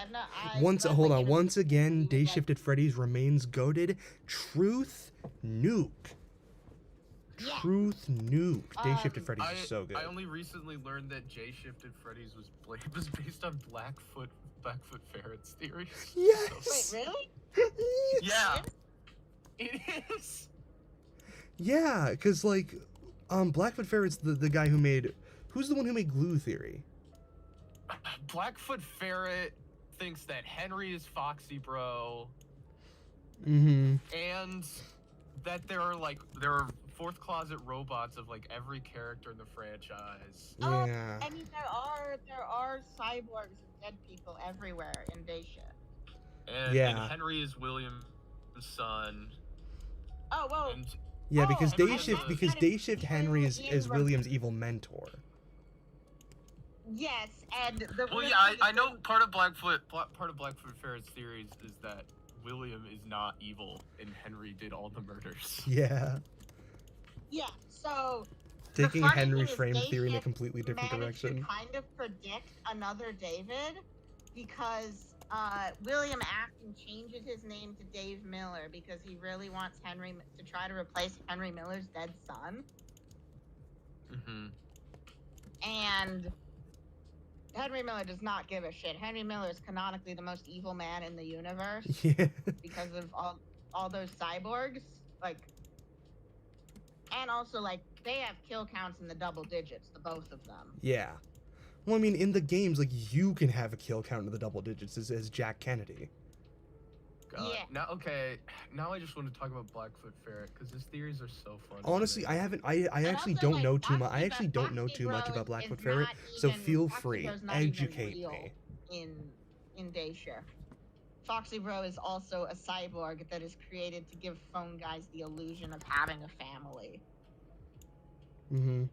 S1: Hold on. Once again, Day Shifted Freddy's remains goated. Truth nuke.
S2: Yeah.
S1: Truth nuke. Day Shifted
S2: Um,
S1: Freddy's is so good.
S3: I only recently learned that Jay Shifted Freddy's was based on Blackfoot Ferret's theory.
S1: Yes.
S2: Wait, really?
S3: Yeah, it is.
S1: Yeah, because like, Blackfoot Ferret's the guy who made. Who's the one who made Glue Theory?
S3: Blackfoot Ferret thinks that Henry is Foxy Bro,
S1: Mm-hmm.
S3: and that there are fourth closet robots of like every character in the franchise.
S2: Oh,
S1: Yeah.
S2: I mean, there are cyborgs and dead people everywhere in Day Shift.
S3: And,
S1: Yeah.
S3: and Henry is William's son.
S2: Oh, whoa.
S3: And
S1: Yeah, because
S3: Henry
S1: Day
S3: is
S1: Shift
S3: a-
S1: because Day Shift Henry is
S2: in
S1: William's evil mentor.
S2: Yes, and the
S3: well,
S2: weird
S3: yeah,
S2: thing
S3: I
S2: is
S3: know part of Blackfoot Ferret's theories is that William is not evil and Henry did all the murders.
S1: Yeah.
S2: Yeah, so the
S1: Taking
S2: funny
S1: Henry
S2: thing is
S1: frame
S2: Day
S1: theory in a
S2: Shift
S1: completely different
S2: managed to
S1: direction.
S2: kind of predict another David, because William Afton changes his name to Dave Miller because he really wants Henry to try to replace Henry Miller's dead son.
S3: Mm-hmm.
S2: And Henry Miller does not give a shit. Henry Miller is canonically the most evil man in the universe
S1: Yeah.
S2: because of all those cyborgs. Like, and also, like, they have kill counts in the double digits, the both of them.
S1: Yeah. Well, I mean, in the games, like, you can have a kill count in the double digits as Jack Kennedy.
S3: God.
S2: Yeah.
S3: Now I just want to talk about Blackfoot Ferret because his theories are so fun.
S1: Honestly, I haven't. I actually
S2: also,
S1: don't
S2: like,
S1: know too much. I
S2: Foxy
S1: actually
S2: Bro-
S1: don't know
S2: Foxy
S1: too much
S2: Bro
S1: about
S2: is
S1: Blackfoot
S2: not
S1: Ferret, so
S2: even-
S1: feel
S2: Foxy
S1: free,
S2: Bro's not even
S1: educate
S2: real
S1: me.
S2: in Day Shift. Foxy Bro is also a cyborg that is created to give phone guys the illusion of having a family.
S1: Mm-hmm.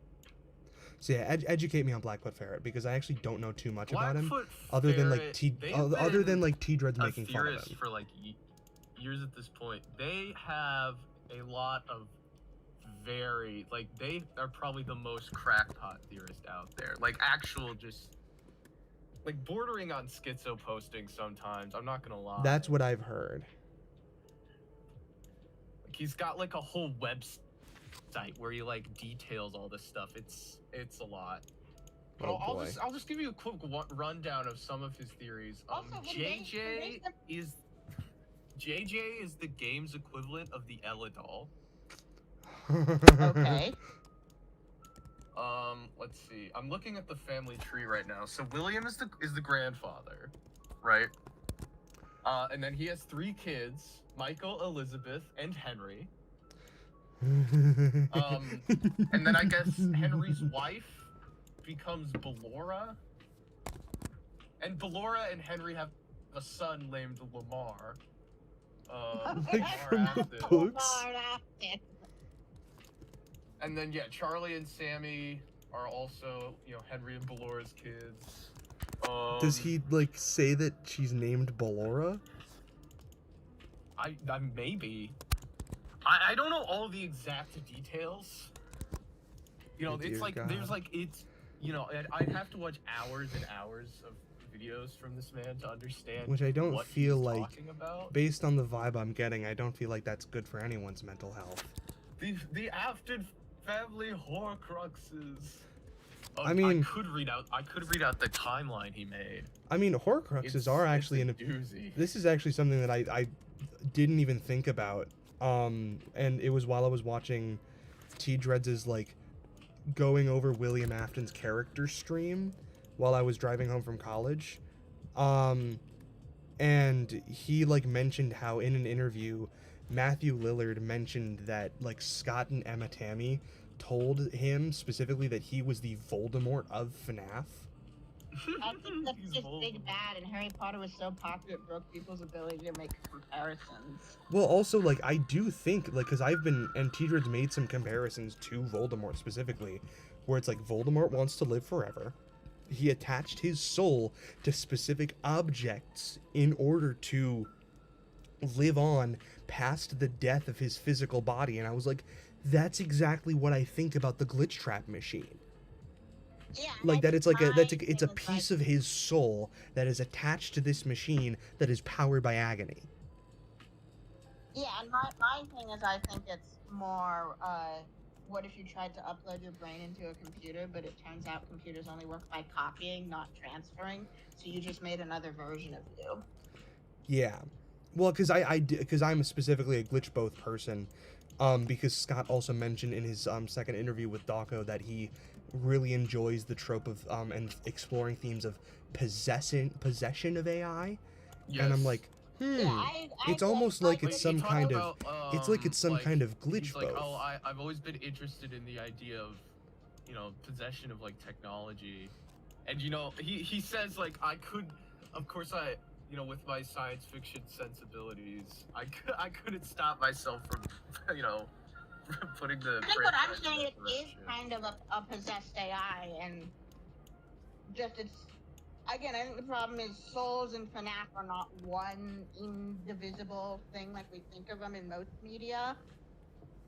S1: So yeah, educate me on Blackfoot Ferret because I actually don't know too much about him,
S3: Blackfoot
S1: other than like
S3: Ferret,
S1: other than
S3: been
S1: like T-Dreads
S3: a
S1: making fun of
S3: theorist
S1: him.
S3: for like years at this point. They have a lot of they are probably the most crackpot theorist out there. Like actual just like bordering on schizo posting sometimes. I'm not gonna lie.
S1: That's what I've heard.
S3: Like, he's got like a whole website where he like details all this stuff. It's a lot. But
S1: Oh,
S3: I'll
S1: boy.
S3: just give you a quick rundown of some of his theories.
S2: Also, when
S3: JJ is the game's equivalent of the Ella doll.
S2: Okay.
S3: Let's see. I'm looking at the family tree right now. So William is the grandfather, right? And then he has 3 kids: Michael, Elizabeth, and Henry. And then I guess Henry's wife becomes Ballora. And Ballora and Henry have a son named Lamar.
S1: Like from
S3: Lamar
S1: the
S3: Afton.
S1: books.
S3: And then yeah, Charlie and Sammy are also, Henry and Ballora's kids.
S1: Does he like say that she's named Ballora?
S3: I maybe. I don't know all the exact details. You know,
S1: Dear
S3: it's like
S1: God.
S3: there's like it's you know I'd have to watch hours and hours of videos from this man to understand.
S1: Which I don't
S3: what
S1: feel
S3: he's
S1: like,
S3: talking about.
S1: based on the vibe I'm getting, I don't feel like that's good for anyone's mental health.
S3: The Afton family Horcruxes. Oh,
S1: I mean,
S3: I could read out the timeline he made.
S1: I mean, Horcruxes are actually
S3: it's
S1: in
S3: a doozy.
S1: This is actually something that I didn't even think about. And it was while I was watching T-Dreads' like going over William Afton's character stream while I was driving home from college. And he like mentioned how in an interview Matthew Lillard mentioned that like Scott and Emma Tammy told him specifically that he was the Voldemort of FNAF.
S2: I think that's
S3: He's
S2: just
S3: Voldemort.
S2: big bad, and Harry Potter was so popular it broke people's ability to make comparisons.
S1: Well, also, like, I do think, like, because and T-Dreads made some comparisons to Voldemort specifically, where it's like Voldemort wants to live forever. He attached his soul to specific objects in order to live on past the death of his physical body. And I was like, that's exactly what I think about the glitch trap machine.
S2: Yeah,
S1: Like that, it's like it's a
S2: thing is,
S1: piece of his soul that is attached to this machine that is powered by agony.
S2: Yeah, and my thing is, I think it's more, what if you tried to upload your brain into a computer, but it turns out computers only work by copying, not transferring, so you just made another version of you.
S1: Yeah. Well, because I'm specifically a glitch both person, because Scott also mentioned in his second interview with Dawko that he really enjoys the trope of and exploring themes of possession of AI, and I'm like,
S2: Yeah,
S1: it's almost like it's some
S3: He
S1: kind
S3: talked
S1: of
S3: about,
S1: it's like it's some
S3: like,
S1: kind of glitch
S3: he's like,
S1: both.
S3: oh, I've always been interested in the idea of, you know, possession of like technology, and you know, he says like I could, of course you know, with my science fiction sensibilities, I couldn't stop myself from, you know, putting the.
S2: I think what I'm
S3: franchise
S2: saying,
S3: in
S2: it
S3: that
S2: is
S3: direction.
S2: kind of a possessed AI, and just it's again, I think the problem is souls and FNAF are not one indivisible thing like we think of them in most media.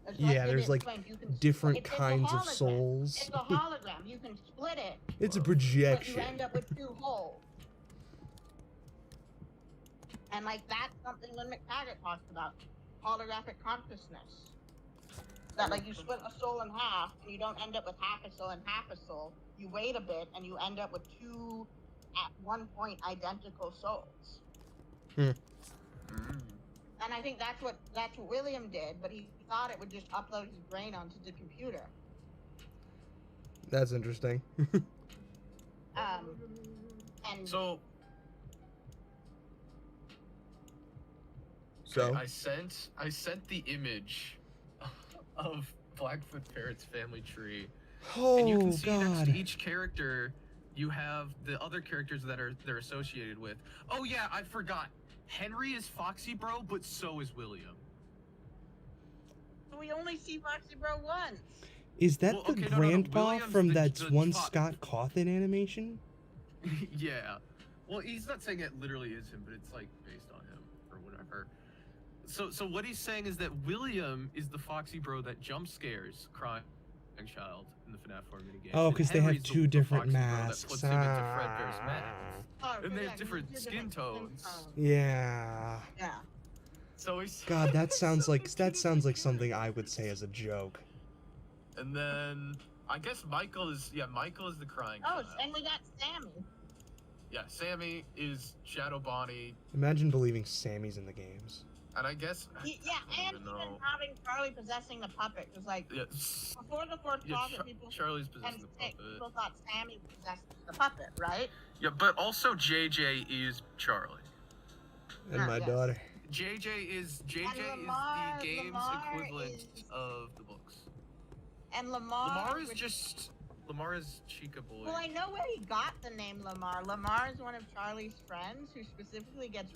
S2: It's
S1: Yeah,
S2: they
S1: there's like
S2: explained, you can
S1: different
S2: it's a
S1: kinds of
S2: hologram.
S1: souls.
S2: It's a hologram. You can split it,
S1: It's a
S2: but
S1: projection.
S2: you end up with two holes. And like that's something Lynn McTaggart talks about, holographic consciousness. That like you split a soul in half, and you don't end up with half a soul and half a soul. You wait a bit, and you end up with two, at one point, identical souls.
S3: Mm.
S2: And I think that's what William did, but he thought it would just upload his brain onto the computer.
S1: That's interesting.
S2: And
S3: So
S1: So
S3: I sent the image of Blackfoot Parrot's family tree, and you can see next to each character you have the other characters that they're associated with. Oh yeah, I forgot. Henry is Foxy Bro, but so is William.
S2: we only see Foxy Bro once.
S1: Is that
S3: Well,
S1: the
S3: okay, no,
S1: grandpa
S3: William's
S1: from
S3: the-
S1: that
S3: the
S1: one
S3: top-
S1: Scott Cawthon animation?
S3: Yeah. Well, he's not saying it literally is him, but it's like based on him or whatever. So what he's saying is that William is the Foxy Bro that jump scares crying child in the FNAF 4 minigame.
S1: Oh,
S3: and
S1: because they have
S3: Henry's
S1: two
S3: the
S1: different
S3: Foxy Bro that
S1: masks.
S3: puts him into Fredbear's mask.
S2: Oh,
S3: And they
S2: yeah,
S3: have different
S2: these are
S3: skin
S2: different
S3: tones.
S1: Yeah.
S2: Yeah.
S3: So he's
S1: God, that sounds like something I would say as a joke.
S3: And then I guess Michael is the crying
S2: Oh,
S3: child.
S2: and we got Sammy.
S3: Yeah, Sammy is Shadow Bonnie,
S1: Imagine believing Sammy's in the games.
S3: and I guess
S2: Yeah,
S3: I
S2: and
S3: don't
S2: even
S3: know.
S2: having Charlie possessing the puppet was like
S3: Yeah,
S2: before the fourth
S3: yeah,
S2: puppet, people
S3: Charlie's
S2: and
S3: possessing the puppet.
S2: people thought Sammy possessed the puppet, right?
S3: Yeah, but also JJ is Charlie.
S1: And my
S2: yes.
S1: daughter.
S3: JJ is
S2: Lamar-
S3: the game's
S2: Lamar
S3: equivalent
S2: is-
S3: of the books.
S2: And Lamar.
S3: Lamar is Chica Boy.
S2: Well, I know where he got the name Lamar. Lamar is one of Charlie's friends who specifically gets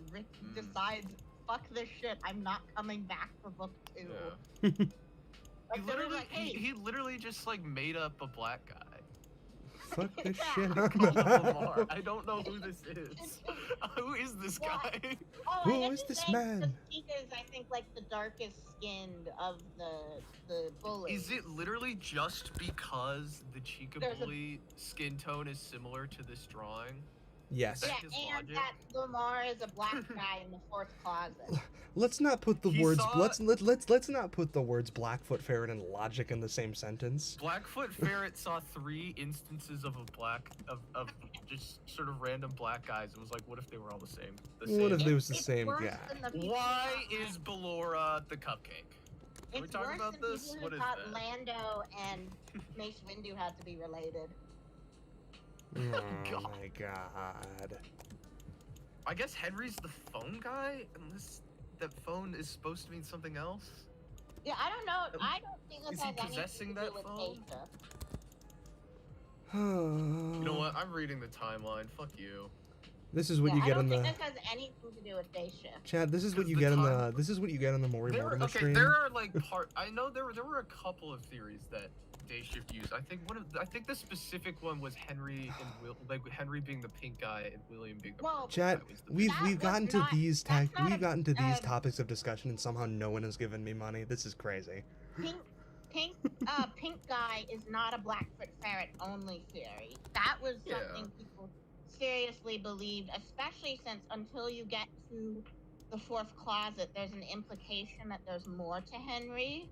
S2: decides, fuck this shit, I'm not coming back for book 2.
S3: Yeah.
S2: Like,
S3: He
S2: they're
S3: literally,
S2: like, hey,
S3: he literally just like made up a black guy.
S1: fuck this shit
S3: Call
S1: up
S3: him
S1: now?
S3: Lamar. I don't know who this is. Who is this guy?
S2: Oh,
S1: Who
S2: I guess
S1: is this
S2: his name-
S1: man?
S2: The Chica is, I think, like the darkest skinned of the bullies.
S4: Is it literally just because the Chica
S2: There's a-
S4: bully skin tone is similar to this drawing?
S1: Yes.
S2: Yeah,
S4: his
S2: and
S4: logic?
S2: that Lamar is a black guy in the fourth closet.
S1: Let's not put the
S4: He
S1: words.
S4: saw-
S1: Let's not put the words Blackfoot Ferret and logic in the same sentence.
S4: Blackfoot Ferret saw 3 instances of just sort of random black guys and was like, what if they were all the same?
S1: What if they was the
S2: It's
S1: same
S2: worse
S1: guy?
S2: than the people
S4: Why
S2: who
S4: is Ballora the cupcake? Are we
S2: It's
S4: talking
S2: worse
S4: about
S2: than
S4: this?
S2: people
S4: What
S2: who
S4: is
S2: thought
S4: that?
S2: Lando and Mace Windu had to be related.
S1: Oh
S4: God.
S1: my god.
S4: I guess Henry's the phone guy, unless that phone is supposed to mean something else.
S2: Yeah, I don't know. I don't think this
S4: Is he
S2: has anything
S4: possessing
S2: to
S4: that
S2: do with
S4: phone?
S2: Asia.
S4: You know what? I'm reading the timeline. Fuck you.
S1: This is what you
S2: I
S1: get
S2: don't
S1: in
S2: think
S1: the
S2: this has anything to do with day shift.
S1: Chad. This is what
S4: Because
S1: you
S4: the
S1: get in the.
S4: time-
S1: This is what you get in the Maury Mortimer
S4: Okay,
S1: stream.
S4: there are like I know there were a couple of theories that day shift used. I think the specific one was Henry and Henry being the pink guy and William being the
S2: Well,
S4: purple
S1: Chat,
S4: guy was the
S1: we've
S2: That
S1: we've
S2: was
S1: gotten to
S2: not-
S1: these
S2: that's not
S1: we've
S2: a-
S1: gotten to these
S2: uh,
S1: topics of discussion, and somehow no one has given me money. This is crazy.
S2: Pink guy is not a Blackfoot Ferret only theory. That was
S4: Yeah.
S2: something people seriously believed, especially since until you get to the fourth closet, there's an implication that there's more to Henry,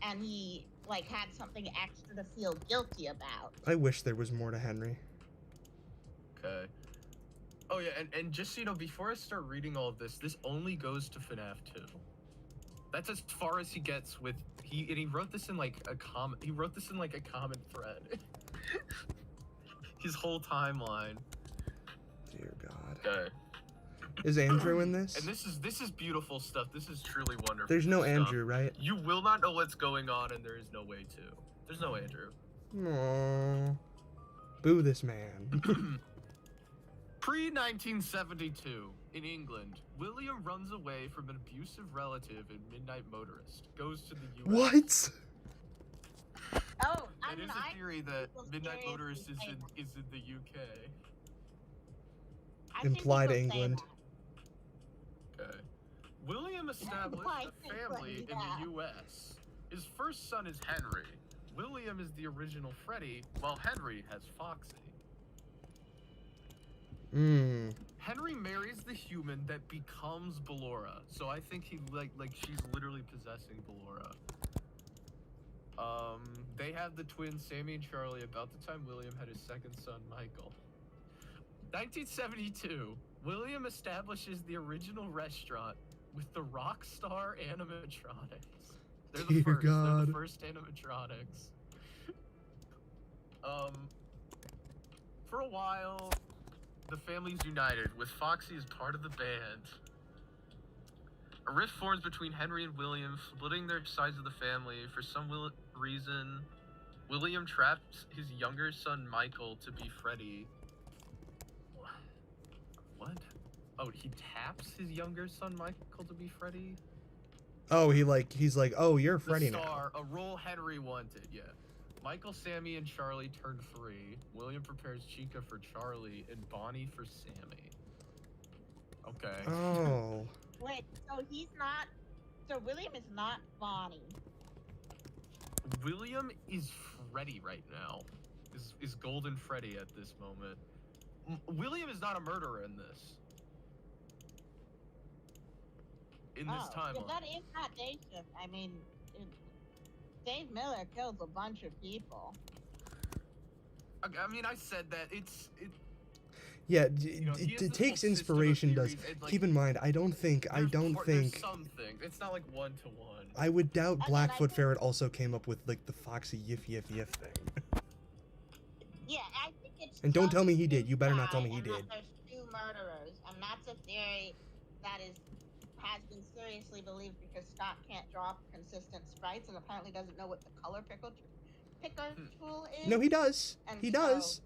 S2: and he like had something extra to feel guilty about.
S1: I wish there was more to Henry.
S4: Okay. Oh yeah, and just so you know, before I start reading all of this only goes to FNAF 2. That's as far as he gets with he wrote this in like a common thread. His whole timeline.
S1: Dear God.
S4: Okay.
S1: Is Andrew in this?
S4: And this is beautiful stuff. This is truly wonderful.
S1: There's no
S4: stuff.
S1: Andrew, right?
S4: You will not know what's going on, and there is no way to. There's no Andrew.
S1: Aww. Boo this man.
S4: Pre-1972, in England, William runs away from an abusive relative in Midnight Motorist. Goes to the U.S.
S1: What?
S2: Oh, I
S4: It
S2: mean,
S4: is a
S2: I
S4: theory that
S2: people
S4: Midnight
S2: seriously
S4: Motorist is
S2: say
S4: in the UK.
S2: I've seen
S1: Implied
S2: people say
S1: England.
S2: that.
S4: Okay. William established
S2: Implied
S4: a family
S2: England,
S4: in
S2: yeah.
S4: the U.S. His first son is Henry. William is the original Freddy, while Henry has Foxy.
S1: Mmm.
S4: Henry marries the human that becomes Ballora, so I think he like she's literally possessing Ballora. They have the twins Sammy and Charlie about the time William had his second son Michael. 1972, William establishes the original restaurant with the Rockstar animatronics. They're the
S1: Dear
S4: first. They're
S1: God.
S4: the first animatronics. For a while, the family's united, with Foxy as part of the band. A rift forms between Henry and William, splitting their sides of the family. For some reason, William traps his younger son Michael to be Freddy. What? Oh, he taps his younger son Michael to be Freddy?
S1: Oh, he's like, oh, you're Freddy
S4: The
S1: now.
S4: star, a role Henry wanted, yeah. Michael, Sammy, and Charlie turn 3. William prepares Chica for Charlie and Bonnie for Sammy. Okay.
S1: Oh.
S2: Wait, so he's not. So William is not Bonnie.
S4: William is Freddy right now. Is Golden Freddy at this moment. William is not a murderer in this. In this
S2: Yeah,
S4: timeline.
S2: that is not day shift. I mean, Dave Miller kills a bunch of people.
S4: I mean, I said that
S1: Yeah,
S4: know, he has
S1: it
S4: this
S1: takes
S4: whole system of
S1: inspiration. Does
S4: theories, and, like,
S1: keep in mind? I don't think.
S4: there's something. It's not like 1 to 1.
S1: I would doubt
S2: I mean, I
S1: Blackfoot
S2: think-
S1: Ferret also came up with like the Foxy Yif thing.
S2: Yeah, I think it's.
S1: And don't
S2: just
S1: tell me he did.
S2: this
S1: You better not
S2: guy
S1: tell me he
S2: and that
S1: did.
S2: There's 2 murderers, and that's a theory that has been seriously believed because Scott can't draw consistent sprites and apparently doesn't know what the color picker tool is.
S1: No, he does.
S2: And
S1: He
S2: so-
S1: does.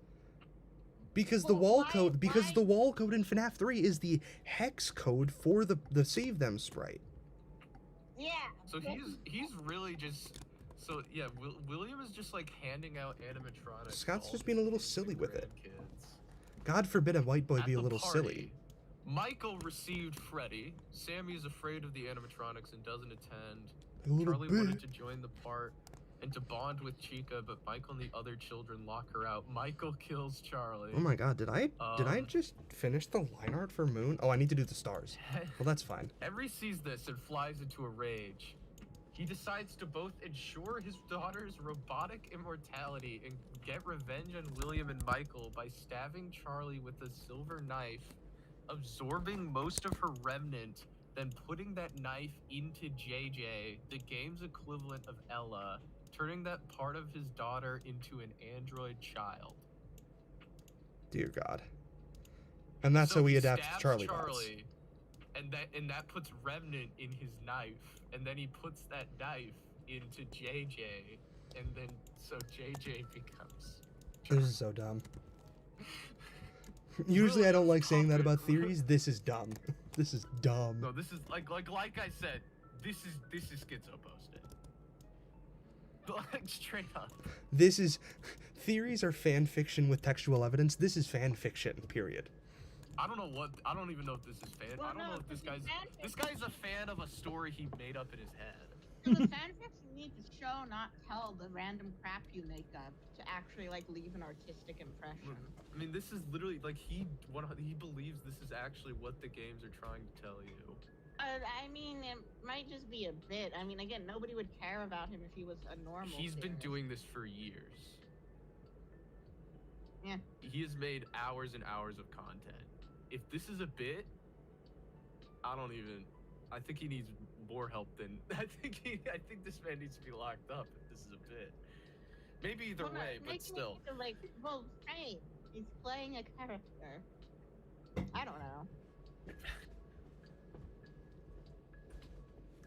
S1: Because the
S2: Well,
S1: wall
S2: why-
S1: code. Because
S2: why-
S1: the wall code in FNAF 3 is the hex code for the save them sprite.
S2: Yeah.
S4: So he's really just
S3: So yeah, William is just like handing out animatronics.
S1: Scott's
S3: to
S1: just
S3: all
S1: being a little
S3: these kids
S1: silly
S3: and
S1: with it.
S3: grandkids.
S1: God forbid a white boy
S3: At
S1: be a
S3: the
S1: little
S3: party,
S1: silly.
S3: Michael received Freddy. Sammy is afraid of the animatronics and doesn't attend.
S1: A little
S3: Charlie
S1: bit.
S3: wanted to join the part and to bond with Chica, but Michael and the other children lock her out. Michael kills Charlie.
S1: Oh my god, did I just finish the line art for Moon? Oh, I need to do the stars. Well, that's fine.
S3: Henry sees this and flies into a rage. He decides to both ensure his daughter's robotic immortality and get revenge on William and Michael by stabbing Charlie with a silver knife, absorbing most of her remnant, then putting that knife into JJ, the game's equivalent of Ella, turning that part of his daughter into an android child.
S1: Dear God. And that's
S3: So
S1: how we
S3: he
S1: adapt
S3: stabs
S1: Charlie bots.
S3: and that puts remnant in his knife, and then he puts that knife into JJ, and then so JJ becomes
S1: This is so dumb. Usually I don't like saying that about
S3: puppet.
S1: theories. This is dumb. This is dumb.
S3: No, this is like I said, this is schizo posted. Like straight up.
S1: This is theories are fan fiction with textual evidence. This is fan fiction, period.
S3: I don't even know if this is fan.
S2: Well,
S3: I don't know
S2: no,
S3: if this
S2: because
S3: guy's
S2: fan
S3: a fan of a story he made up in his head.
S2: So the fanfics need to show, not tell, the random crap you make up to actually like leave an artistic impression.
S3: I mean, this is literally like he believes this is actually what the games are trying to tell you.
S2: I mean, it might just be a bit. I mean, again, nobody would care about him if he was a normal.
S3: He's been
S2: theorist.
S3: doing this for years.
S2: Yeah.
S3: He has made hours and hours of content. If this is a bit, I think he needs more help than I think this man needs to be locked up if this is a bit. Maybe either
S2: Well,
S3: way,
S2: no,
S3: but
S2: make
S3: still.
S2: me like, well, hey, he's playing a character. I don't know.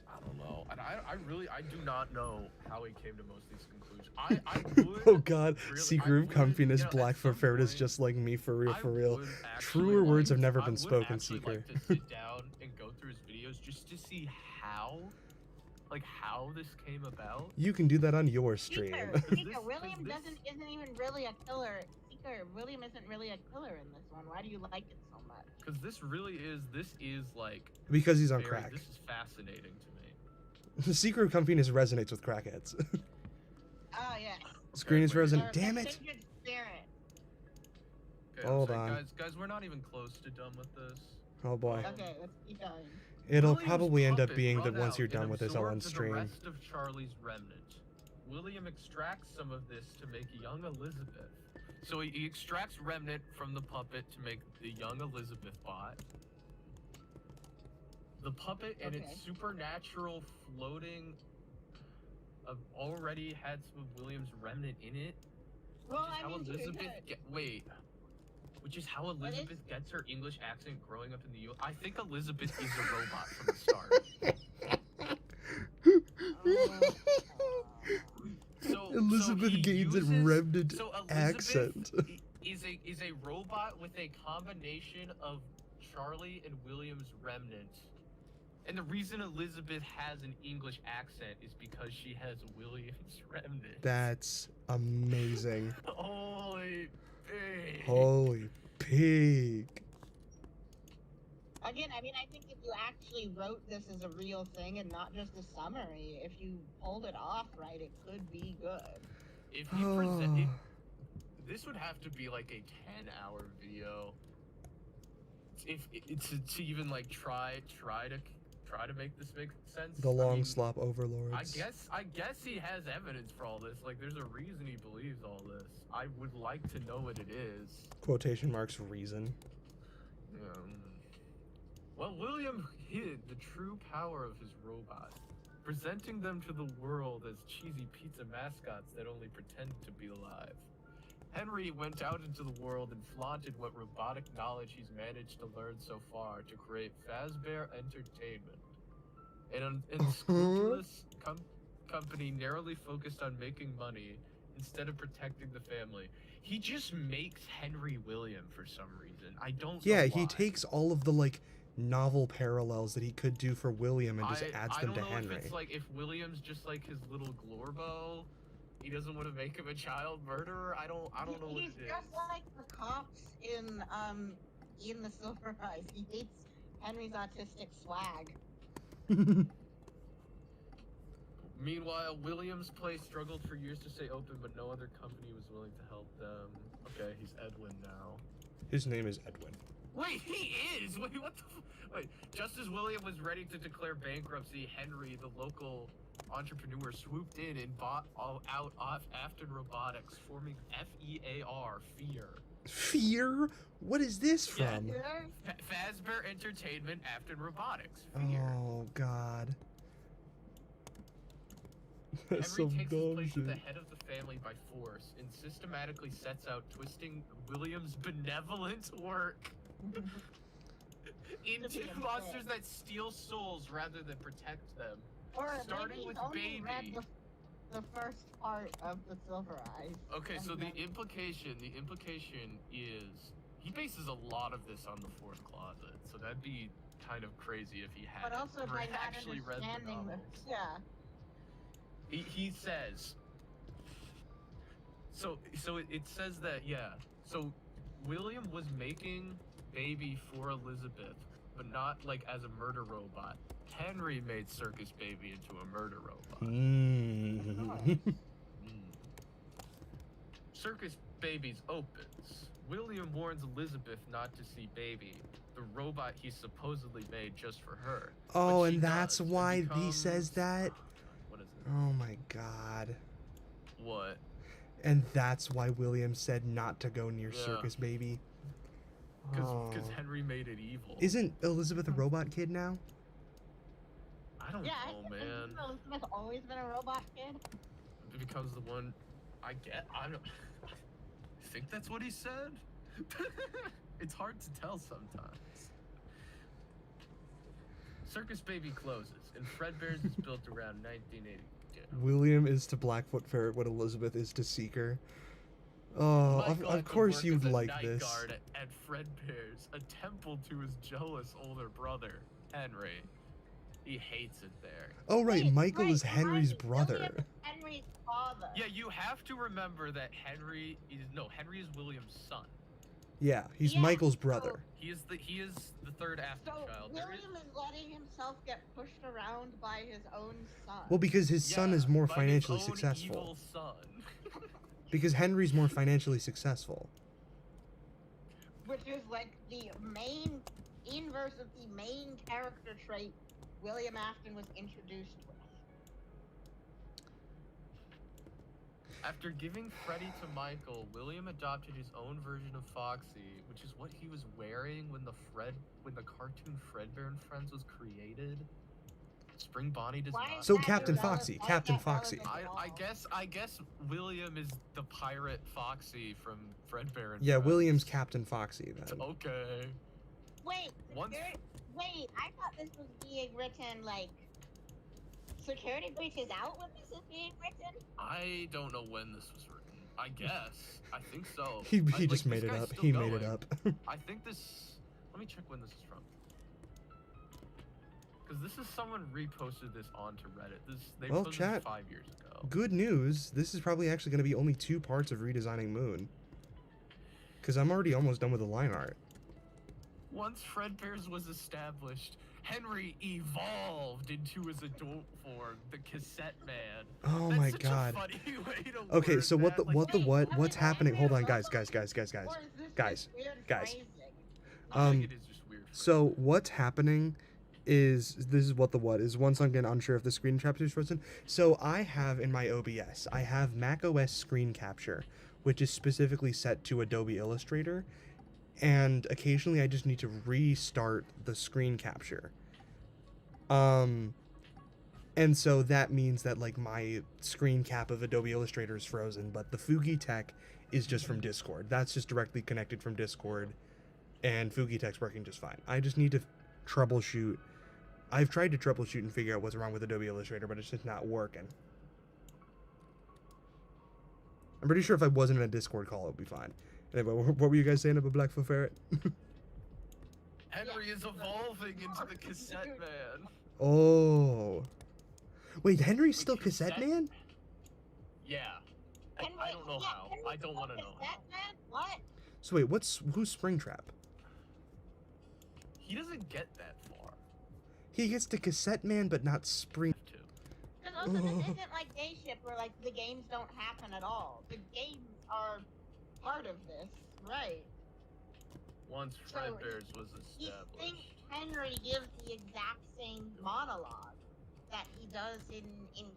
S3: I don't know. And I do not know how he came to most of these conclusions. I would.
S1: Oh God,
S3: really-
S1: Secret
S3: I would,
S1: Comfiness
S3: you know,
S1: Black
S3: at
S1: for
S3: some
S1: Ferret is
S3: point,
S1: just like me, for real,
S3: I
S1: for real.
S3: would actually
S1: Truer words have
S3: like-
S1: never
S3: I
S1: been
S3: would
S1: spoken,
S3: actually
S1: Seeker.
S3: like to sit down and go through his videos just to see how this came about.
S1: You can do that on your stream.
S2: Seeker, William
S3: this-
S2: isn't even really a killer. Seeker, William isn't really a killer in this one. Why do you like it so much?
S3: Because this is like
S1: Because he's on
S3: very-
S1: crack.
S3: This is fascinating to me.
S1: The Secret Comfiness resonates with crackheads.
S2: Oh yeah.
S1: Screen is
S3: wait,
S1: frozen.
S2: Or
S1: Damn
S2: the
S1: it!
S2: kindred spirit.
S3: Okay,
S1: Hold
S3: I'm sorry,
S1: on.
S3: guys, we're not even close to done with this.
S1: Oh boy.
S2: Okay, let's keep going.
S1: It'll
S3: William's
S1: probably end up
S3: puppet
S1: being that
S3: run
S1: once
S3: out
S1: you're
S3: and
S1: done with this, I'll
S3: absorbs the
S1: unstream.
S3: rest of Charlie's remnant. William extracts some of this to make young Elizabeth. So he extracts remnant from the puppet to make the young Elizabeth bot. The puppet and its
S2: Okay.
S3: supernatural floating already had some of William's remnant in it.
S2: Well,
S3: Which is
S2: I
S3: how
S2: mean,
S3: which is how
S2: is-
S3: Elizabeth gets her English accent growing up in the U.S. I think Elizabeth is a robot from the start. So
S1: Elizabeth
S3: he
S1: gains a
S3: uses-
S1: remnant
S3: so Elizabeth
S1: accent.
S3: is a robot with a combination of Charlie and William's remnant. And the reason Elizabeth has an English accent is because she has William's remnant.
S1: That's amazing.
S3: Holy pig.
S1: Holy pig.
S2: Again, I mean, I think if you actually wrote this as a real thing and not just a summary, if you pulled it off right, it could be good.
S3: If you present it, this would have to be like a 10-hour video. If it's to even like try to make this make sense.
S1: The
S3: I
S1: long
S3: mean,
S1: slop overlords.
S3: I guess he has evidence for all this. Like, there's a reason he believes all this. I would like to know what it is.
S1: Quotation marks reason.
S3: Well, William hid the true power of his robots, presenting them to the world as cheesy pizza mascots that only pretended to be alive. Henry went out into the world and flaunted what robotic knowledge he's managed to learn so far to create Fazbear Entertainment, an unscrupulous company narrowly focused on making money instead of protecting the family. He just makes Henry William for some reason. I don't know
S1: Yeah,
S3: why.
S1: he takes all of the like novel parallels that he could do for William and just adds
S3: I
S1: them
S3: don't
S1: to
S3: know
S1: Henry.
S3: if it's like if William's just like his little Glorbo, he doesn't want to make him a child murderer. I don't know what
S2: He's
S3: it is.
S2: just like the cops in the Silver Eyes. He hates Henry's autistic swag.
S3: Meanwhile, William's place struggled for years to stay open, but no other company was willing to help them. Okay, he's Edwin now.
S1: His name is Edwin.
S3: Wait, he is! Wait, what the Wait, just as William was ready to declare bankruptcy, Henry, the local entrepreneur, swooped in and bought out Afton Robotics, forming FEAR, Fear.
S1: Fear? What is this
S3: Yeah.
S1: from?
S3: Fazbear Entertainment, Afton Robotics, Fear.
S1: Oh, God. That's
S3: Henry
S1: some
S3: takes his
S1: dumb
S3: place at the
S1: shit.
S3: head of the family by force and systematically sets out twisting William's benevolent work into monsters that steal souls rather than protect them.
S2: Or
S3: Starting
S2: maybe
S3: with
S2: he's only read
S3: Baby.
S2: the first part of the Silver Eyes.
S3: Okay,
S2: and
S3: so the
S2: then-
S3: implication is he bases a lot of this on the fourth closet. So that'd be kind of crazy if he had
S2: But also by not
S3: actually read the
S2: understanding
S3: novels.
S2: yeah.
S3: He says. So it says that, yeah. So William was making Baby for Elizabeth, but not like as a murder robot. Henry made Circus Baby into a murder robot.
S1: Mm.
S3: Circus Baby's opens. William warns Elizabeth not to see Baby, the robot he supposedly made just for her.
S1: Oh,
S3: But she
S1: and that's
S3: does,
S1: why he
S3: becomes-
S1: says that?
S3: What is it?
S1: Oh my God.
S3: What?
S1: And that's why William said not to go near
S3: Yeah.
S1: Circus Baby.
S3: Because
S1: Oh.
S3: Henry made it evil.
S1: Isn't Elizabeth a robot kid now?
S3: I don't
S2: Yeah,
S3: know,
S2: I think
S3: man.
S2: Elizabeth's always been a robot kid.
S3: It becomes the one. I don't. I think that's what he said. It's hard to tell sometimes. Circus Baby closes, and Fredbear's is built around 1980.
S1: William is to Blackfoot Ferret what Elizabeth is to Seeker. Oh,
S3: Michael
S1: of
S3: had to
S1: course
S3: work
S1: you'd
S3: as a
S1: like
S3: night
S1: this.
S3: guard at Fredbear's, a temple to his jealous older brother, Henry. He hates it there.
S1: Oh right,
S2: Wait,
S1: Michael
S2: right,
S1: is Henry's
S2: William
S1: brother.
S2: is Henry's father.
S3: Yeah, you have to remember that Henry is William's son.
S1: Yeah, he's
S2: Yeah,
S1: Michael's
S2: so-
S1: brother.
S3: He is the third after
S2: So
S3: child. There is-
S2: William is letting himself get pushed around by his own son.
S1: Well, because his son
S3: Yeah,
S1: is more
S3: by his
S1: financially
S3: own
S1: successful.
S3: Evil son.
S1: Because Henry's more financially successful.
S2: Which is like the main inverse of the main character trait William Afton was introduced with.
S3: After giving Freddy to Michael, William adopted his own version of Foxy, which is what he was wearing when the cartoon Fredbear and Friends was created. Spring Bonnie does
S2: Why
S3: not.
S2: is
S1: So
S2: that
S1: Captain
S2: irrelevant?
S1: Foxy,
S2: Why is
S1: Captain
S2: that
S1: Foxy.
S2: relevant at all?
S3: I guess William is the pirate Foxy from Fredbear and
S1: Yeah,
S3: Friends.
S1: William's Captain Foxy then.
S3: Okay.
S2: Wait,
S3: Once-
S2: wait, I thought this was being written like Security Breach is out when this is being written?
S3: I don't know when this was written. I guess. I think so.
S1: He
S3: Like,
S1: just
S3: this
S1: made it
S3: guy's
S1: up.
S3: still
S1: He made it
S3: going.
S1: up.
S3: I think this. Let me check when this is from. Because this is someone reposted this onto Reddit. They
S1: Well,
S3: posted
S1: chat.
S3: this 5 years ago.
S1: Good news. This is probably actually going to be only 2 parts of Redesigning Moon. Because I'm already almost done with the line art.
S3: Once Fredbear's was established, Henry evolved into his adult form, the Cassette Man.
S1: Oh
S3: That's
S1: my
S3: such
S1: god.
S3: A funny way to
S1: Okay,
S3: word
S1: so what
S3: that.
S1: the what the
S2: Wait,
S1: what
S2: how
S1: what's
S2: is
S1: happening? Hold on,
S2: Henry a
S1: guys.
S2: robot?
S1: Guys.
S2: Or is this
S1: Guys,
S2: just weird
S1: guys.
S2: phrasing?
S3: I think
S1: um,
S3: it is just weird.
S1: So what's happening is this is what the what is. Once again, unsure if the screen capture is frozen. So I have in my OBS, I have macOS screen capture, which is specifically set to Adobe Illustrator, and occasionally I just need to restart the screen capture. And so that means that like my screen cap of Adobe Illustrator is frozen, but the Fugi Tech is just from Discord. That's just directly connected from Discord, and Fugi Tech's working just fine. I just need to troubleshoot. I've tried to troubleshoot and figure out what's wrong with Adobe Illustrator, but it's just not working. I'm pretty sure if I wasn't in a Discord call, it would be fine. Anyway, what were you guys saying about Blackfoot Ferret?
S3: Henry is evolving into the cassette man.
S1: Oh. Wait, Henry's still
S4: Which
S1: Cassette Man?
S4: Yeah. I don't know how. I don't want to know how.
S2: Man? What?
S1: So wait, who's Springtrap?
S3: He doesn't get that far.
S1: He gets to Cassette Man, but not Spring.
S3: Too.
S2: Because also this isn't like Day Shift where like the games don't happen at all. The games are part of this, right?
S3: Once
S2: So,
S3: Fredbear's was
S2: You
S3: established.
S2: think Henry gives the exact same monologue that he does in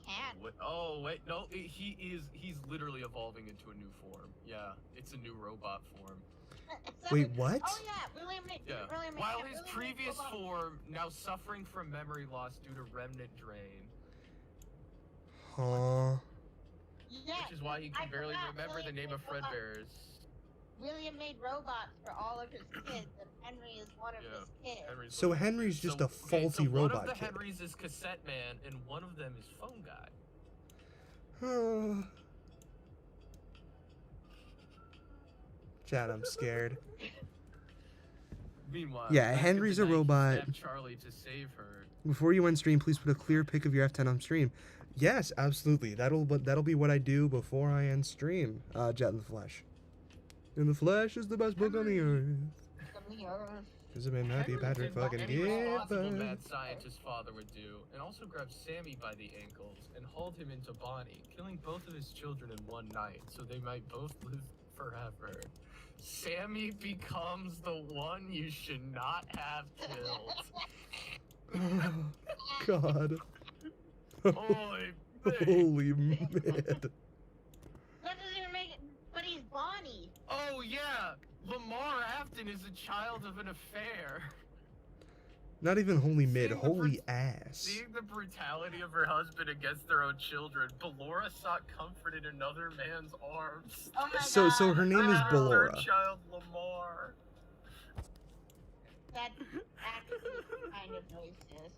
S2: canon?
S3: Wait, no, he's literally evolving into a new form. Yeah, it's a new robot form.
S1: Wait, what?
S2: Oh yeah, William
S3: While his previous form now suffering from memory loss due to remnant drain,
S1: Huh.
S2: Yeah,
S3: which is why he can barely remember the name of Fredbear's.
S2: William made robots for all of his kids, and Henry is one of his kids.
S1: So Henry's just a faulty
S3: one
S1: robot
S3: of the
S1: kid.
S3: Henrys is Cassette Man, and one of them is Phone Guy.
S1: Chad, I'm scared.
S3: Meanwhile,
S1: Yeah,
S3: back in
S1: Henry's
S3: the
S1: a
S3: night, he
S1: robot.
S3: stabbed Charlie to save her.
S1: Before you end stream, please put a clear pic of your F10 on stream. Yes, absolutely. That'll be what I do before I end stream. Jet in the Flesh. In the Flesh is the best book on the earth. Because it made Matthew
S3: Henry
S1: Patrick
S3: did
S1: fucking
S3: any
S1: give
S3: responsible
S1: up.
S3: mad scientist father would do, and also grabbed Sammy by the ankles and hauled him into Bonnie, killing both of his children in one night, so they might both live forever. Sammy becomes the one you should not have killed.
S1: God.
S3: Holy man.
S1: Holy man.
S2: That doesn't even make it. But he's Bonnie.
S3: Oh yeah, Lamar Afton is a child of an affair.
S1: Not even holy mid,
S3: Seeing the
S1: holy ass.
S3: Seeing the brutality of her husband against their own children, Ballora sought comfort in another man's arms.
S2: Oh my
S1: So
S2: god.
S1: her name is
S3: Her
S1: Ballora.
S3: child Lamar.
S2: That's actually kind of racist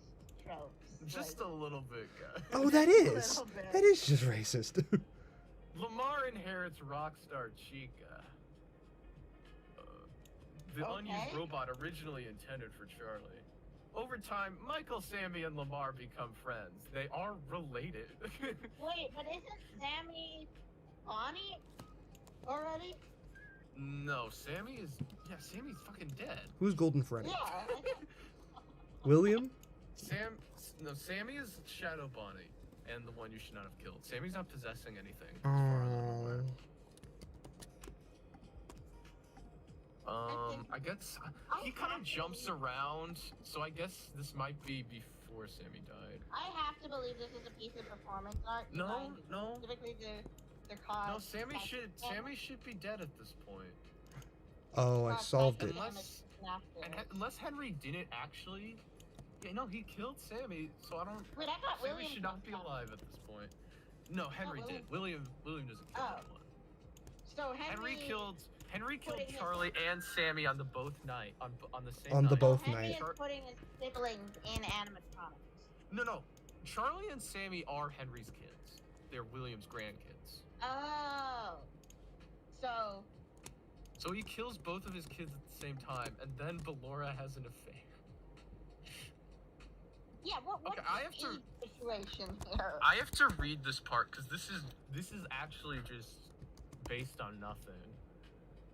S2: tropes.
S3: Just a little bit, guys.
S1: Oh, that
S2: Just a
S1: is.
S2: little bit.
S1: That is just racist.
S3: Lamar inherits Rockstar Chica. The unused robot originally intended for Charlie. Over time, Michael, Sammy, and Lamar become friends. They are related.
S2: Wait, but isn't Sammy Bonnie already?
S3: No, Sammy's fucking dead.
S1: Who's Golden Freddy?
S2: Yeah.
S1: William?
S3: Sammy is Shadow Bonnie, and the one you should not have killed. Sammy's not possessing anything. As far as I'm aware. I guess he kind of jumps around, so I guess this might be before Sammy died.
S2: I have to believe this is a piece of performance art.
S3: No.
S2: Specifically the cause.
S3: No, Sammy should be dead at this point.
S1: Oh, I solved it.
S3: Unless Henry didn't actually. Yeah, no, he killed Sammy, so I don't.
S2: Wait, I thought
S3: Sammy
S2: William
S3: should not be alive at this point. No, Henry did. William doesn't kill anyone.
S2: So
S3: Henry killed Charlie and Sammy on the both night on the same
S1: On
S3: night.
S1: the both
S2: Henry
S1: night.
S2: is putting his siblings in animatronics.
S3: No. Charlie and Sammy are Henry's kids. They're William's grandkids.
S2: Oh.
S3: So he kills both of his kids at the same time, and then Ballora has an affair.
S2: Yeah, what's
S3: Okay,
S2: the situation here?
S3: I have to read this part because this is actually just based on nothing.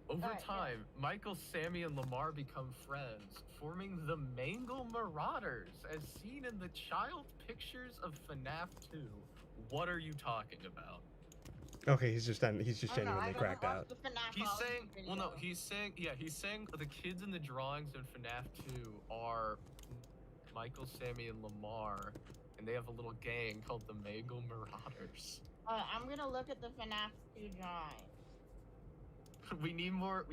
S3: Over time, Michael, Sammy, and Lamar become friends, forming the Mangle Marauders, as seen in the child pictures of FNAF 2. What are you talking about?
S1: Okay, he's just genuinely cracked out.
S3: He's saying the kids in the drawings in FNAF 2 are Michael, Sammy, and Lamar, and they have a little gang called the Mangle Marauders.
S2: I'm gonna look at the FNAF 2 drawings.
S3: We need more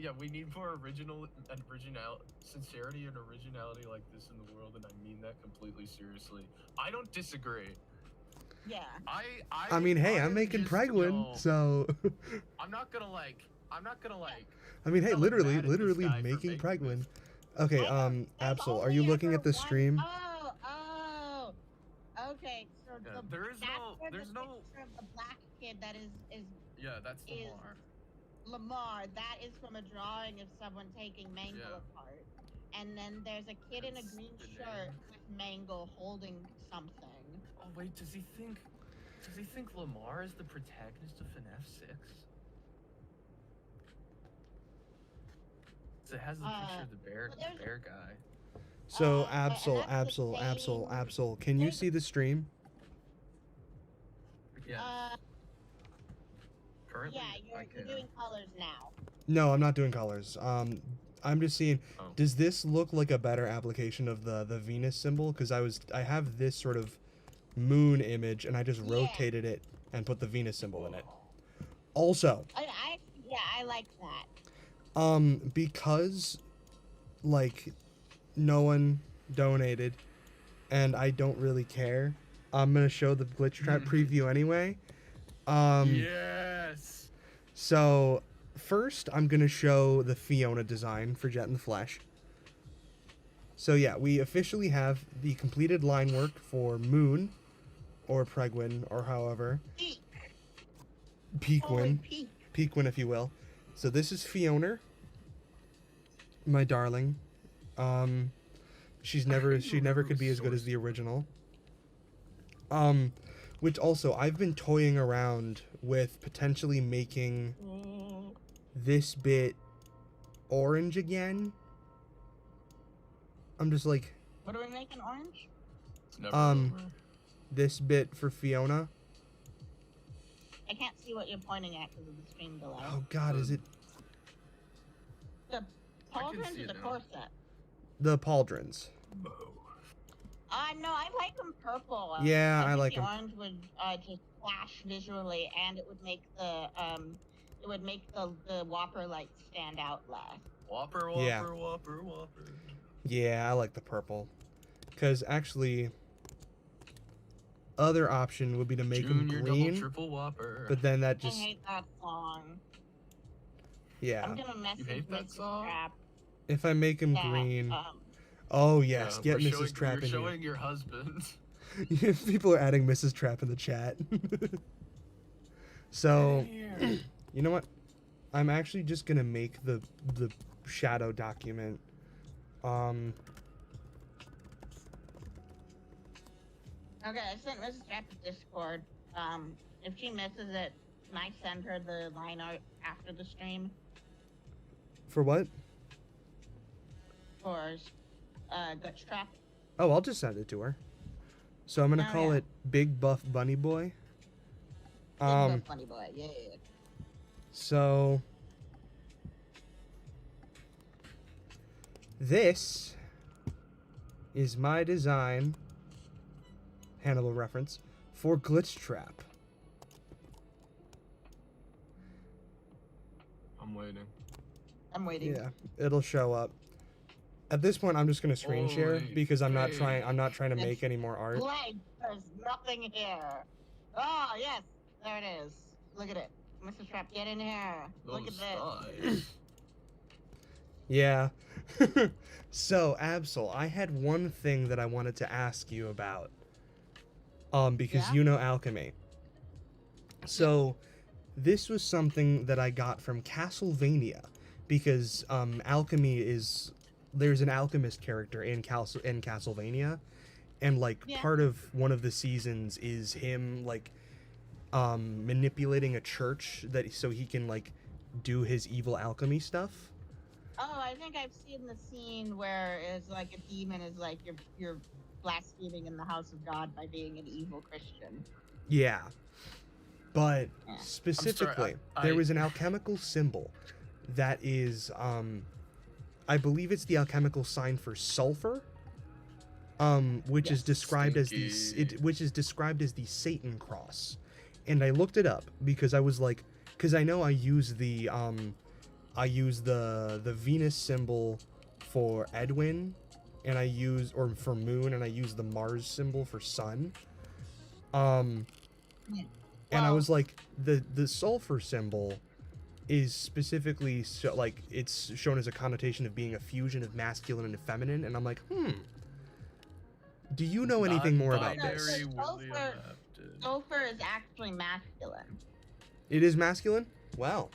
S3: sincerity and originality like this in the world, and I mean that completely seriously. I don't disagree.
S2: Yeah.
S1: I mean, hey, I'm making Pregwin, so.
S3: I'm not gonna like.
S1: I mean, hey,
S3: I'm
S1: literally
S3: mad at this guy for
S1: making
S3: making
S1: Pregwin.
S3: this.
S1: Okay, Absol, are you looking at the stream?
S2: Oh. Okay, so
S3: Yeah, there's no.
S2: picture of the black kid that is
S3: Yeah, that's
S2: is-
S3: Lamar.
S2: Lamar. That is from a drawing of someone taking Mangle
S3: Yeah.
S2: apart. and then there's a kid in a
S3: That's
S2: green
S3: the
S2: shirt
S3: name.
S2: with Mango holding something.
S3: Oh wait, does he think Lamar is the protagonist of FNAF 6? So it has the picture of the
S2: but there's-
S3: bear guy.
S1: So
S2: and
S1: Absol,
S2: that's the
S1: Absol, Absol,
S2: same-
S1: Absol, can you
S2: there's-
S1: see the stream?
S3: Yeah. Currently,
S2: Yeah,
S3: I
S2: you're
S3: can.
S2: doing colors now.
S1: No, I'm not doing colors. I'm just seeing.
S3: Oh.
S1: Does this look like a better application of the Venus symbol? Because I have this sort of moon image, and I just
S2: Yeah.
S1: rotated it and put the Venus symbol in it. Also,
S2: I like that.
S1: because like no one donated, and I don't really care, I'm gonna show the glitch trap preview anyway.
S3: Yes.
S1: So first, I'm gonna show the Fiona design for Jet in the Flesh. So yeah, we officially have the completed line work for Moon, or Pregwin, or however. Peakwin. Peakwin, if you will. So this is Fiona, my darling. She never could be as good as the original. Which also, I've been toying around with potentially making this bit orange again. I'm just like,
S2: What are we making orange?
S3: It's never
S1: Um,
S3: over.
S1: this bit for Fiona.
S2: I can't see what you're pointing at because of the screen below.
S1: Oh God, is it
S2: The pauldrons
S3: see
S2: or
S3: it
S2: the
S3: now.
S2: corset?
S1: the pauldrons?
S2: No, I like them purple.
S1: Yeah, I
S2: think
S1: like
S2: the
S1: 'em.
S2: orange would just flash visually, and it would make the Whopper lights stand out less.
S3: Whopper,
S1: Yeah.
S3: Whopper.
S1: Yeah, I like the purple. Because actually, other option would be to make them
S3: Junior
S1: green,
S3: double triple Whopper.
S1: but then that
S2: I
S1: just,
S2: hate that song.
S1: yeah.
S2: I'm gonna message
S3: hate that
S2: Mrs.
S3: song?
S2: Trap
S1: If I make him
S2: that,
S1: green, oh yes,
S3: Yeah,
S1: get
S3: we're
S1: Mrs. Trap
S3: We're
S1: in
S3: showing your husband.
S1: here. People are adding Mrs. Trap in the chat. So, you know what? I'm actually just gonna make the shadow document.
S2: Okay, I sent Mrs. Trap to Discord. If she misses it, can I send her the line art after the stream
S1: For what?
S2: for Glitch Trap?
S1: Oh, I'll just send it to her. So I'm gonna
S2: Oh,
S1: call
S2: yeah.
S1: it Big Buff Bunny Boy.
S2: Funny boy, yeah.
S1: So this is my design, Hannibal reference, for Glitch Trap.
S3: I'm waiting.
S2: I'm waiting.
S1: Yeah, it'll show up. At this point, I'm just gonna screen share
S3: Holy
S1: because I'm not
S3: freak.
S1: trying to make any more art.
S2: Blank. There's nothing here. Oh yes, there it is. Look at it, Mrs. Trap. Get in here. Look at
S3: Those
S2: this.
S3: thighs.
S1: Yeah. So, Absol, I had one thing that I wanted to ask you about. Because
S2: Yeah?
S1: you know alchemy. So, this was something that I got from Castlevania, because alchemy is, there's an alchemist character in Castlevania, and like
S2: Yeah.
S1: part of one of the seasons is him like manipulating a church so he can like do his evil alchemy stuff.
S2: Oh, I think I've seen the scene where it's like a demon is like you're blaspheming in the house of God by being an evil Christian.
S1: Yeah. But
S2: Yeah.
S1: specifically,
S3: I-
S1: there was an alchemical symbol that is, I believe it's the alchemical sign for sulfur, which is
S2: Yes.
S1: described as which is described as the Satan cross. And I looked it up because I was like, because I know I use the Venus symbol for Edwin, and for Moon, and I use the Mars symbol for Sun. And I
S2: Well-
S1: was like, the sulfur symbol is specifically like it's shown as a connotation of being a fusion of masculine and feminine, and I'm like, do you know anything more about this?
S3: Non-binary
S2: Sulfur-
S3: William Afton.
S2: Sulfur is actually masculine.
S1: It is masculine? Well,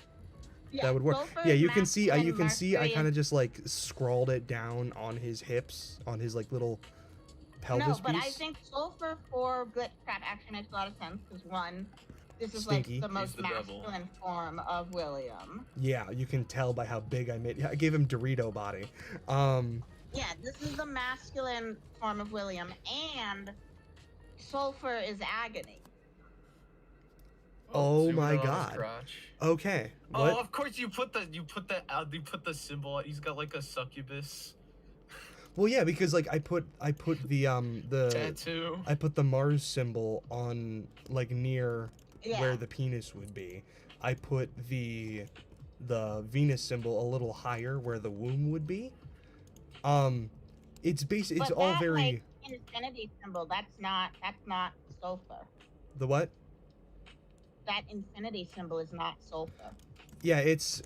S1: That would work.
S2: sulfur
S1: Yeah,
S2: is
S1: you can see.
S2: masculine,
S1: You can see. I
S2: mercury
S1: kind of
S2: is-
S1: just like scrawled it down on his hips, on his like little pelvis
S2: No, but
S1: piece.
S2: I think sulfur for glitch trap actually makes a lot of sense because one, this is
S1: Stinky.
S2: like the most
S3: the devil.
S2: masculine form of William.
S1: Yeah, you can tell by how big I made. I gave him Dorito body.
S2: Yeah, this is the masculine form of William, and sulfur is agony.
S1: Oh
S3: zoom in
S1: my
S3: on his
S1: God.
S3: crotch.
S1: Okay.
S4: Oh,
S1: What?
S4: of course you put the symbol. He's got like a succubus
S1: Well, yeah, because like I put the
S3: Tattoo.
S1: I put the Mars symbol on like near
S2: Yeah.
S1: where the penis would be. I put the Venus symbol a little higher where the womb would be. It's basic. It's
S2: But
S1: all
S2: that,
S1: very
S2: like, infinity symbol, that's not sulfur.
S1: the what?
S2: That infinity symbol is not sulfur.
S1: Yeah, it's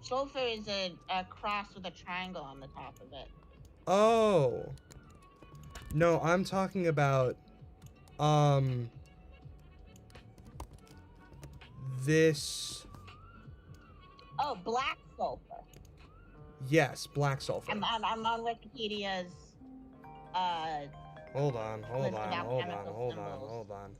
S2: Sulfur is a cross with a triangle on the top of it.
S1: Oh. No, I'm talking about this.
S2: Oh, black sulfur.
S1: Yes, black sulfur.
S2: I'm on Wikipedia's
S1: Hold on, hold
S2: listed
S1: on,
S2: out
S1: hold on,
S2: chemical
S1: hold on,
S2: symbols.
S1: hold on.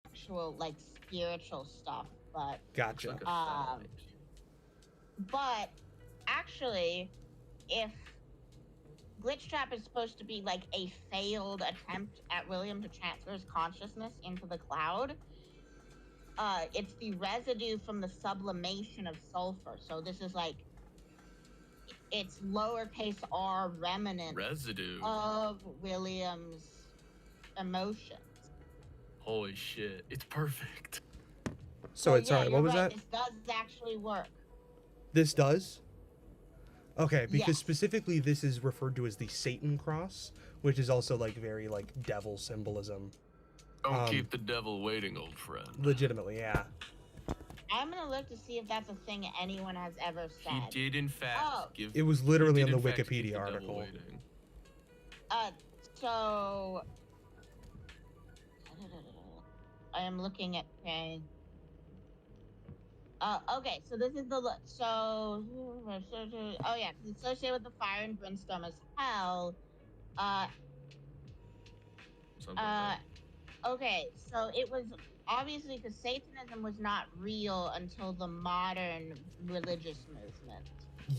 S2: actual like spiritual stuff, but
S1: Gotcha.
S3: Looks like a
S2: Um,
S3: satellite.
S2: but actually, if Glitch Trap is supposed to be like a failed attempt at William to transfer his consciousness into the cloud, it's the residue from the sublimation of sulfur. So this is like it's lowercase r remnant
S3: Residue.
S2: of William's emotions.
S3: Holy shit! It's perfect.
S1: So it's sorry,
S2: you're
S1: what was
S2: right,
S1: that?
S2: This does actually work.
S1: This does? Okay, because
S2: Yes.
S1: specifically this is referred to as the Satan cross, which is also like very like devil symbolism.
S3: Don't keep the devil waiting, old friend.
S1: Legitimately, yeah.
S2: I'm gonna look to see if that's a thing anyone has ever
S3: He
S2: said.
S3: did in fact
S2: Oh.
S3: give.
S1: It was
S3: he
S1: literally
S3: did
S1: on the
S3: in fact keep
S1: Wikipedia
S3: devil
S1: article.
S3: waiting.
S2: So I am looking at okay. Okay, so this is the oh yeah, it's associated with the fire and brimstone as hell.
S3: Something like that.
S2: Okay, so it was obviously because Satanism was not real until the modern religious movement.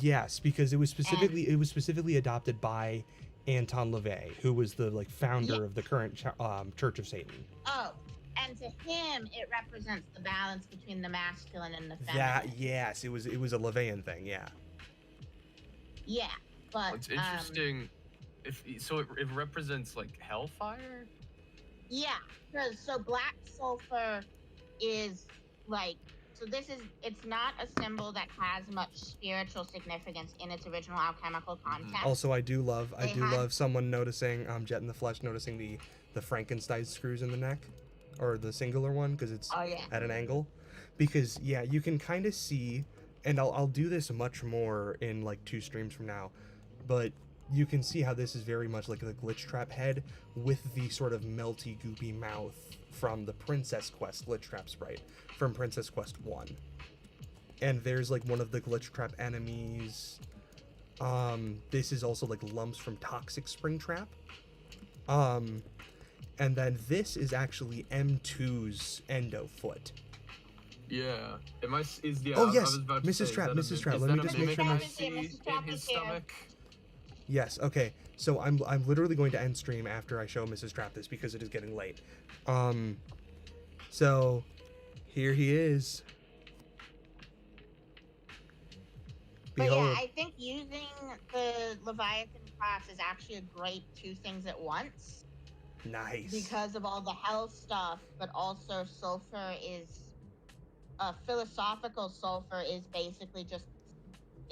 S1: Yes, because it was specifically adopted by Anton LaVey, who was the like founder
S2: Yeah.
S1: of the current Church of Satan.
S2: Oh, and to him, it represents the balance between the masculine and the feminine.
S1: That yes, it was a LaVeyan thing, yeah.
S2: Yeah, but
S3: It's interesting. It represents like hellfire.
S2: yeah, because so black sulfur is like it's not a symbol that has much spiritual significance in its original alchemical context.
S1: Also, I do love
S2: They had-
S1: love someone noticing Jet in the Flesh noticing the Frankenstein screws in the neck, or the singular one because it's
S2: Oh yeah.
S1: at an angle, because yeah, you can kind of see, and I'll do this much more in like 2 streams from now, but you can see how this is very much like the Glitch Trap head with the sort of melty goopy mouth from the Princess Quest Glitch Trap sprite from Princess Quest 1. And there's like one of the Glitch Trap enemies. This is also like lumps from Toxic Spring Trap. And then this is actually M2's Endo Foot.
S4: Yeah.
S1: Oh,
S4: I
S1: yes,
S4: was about to
S1: Mrs.
S4: say, is
S1: Trap,
S4: that a
S1: Mrs.
S4: mim-
S1: Trap,
S4: is
S1: let
S4: that
S1: me
S4: a
S1: just make
S4: mimic
S1: sure
S4: I
S1: my-
S4: see
S2: Mrs. Trap
S4: in his
S2: is here.
S4: stomach?
S1: Yes, okay. So I'm literally going to end stream after I show Mrs. Trap this because it is getting late. So here he is.
S2: But
S1: Behold.
S2: yeah, I think using the Leviathan class is actually a great 2 things at once
S1: Nice.
S2: because of all the hell stuff, but also sulfur is philosophical sulfur is basically just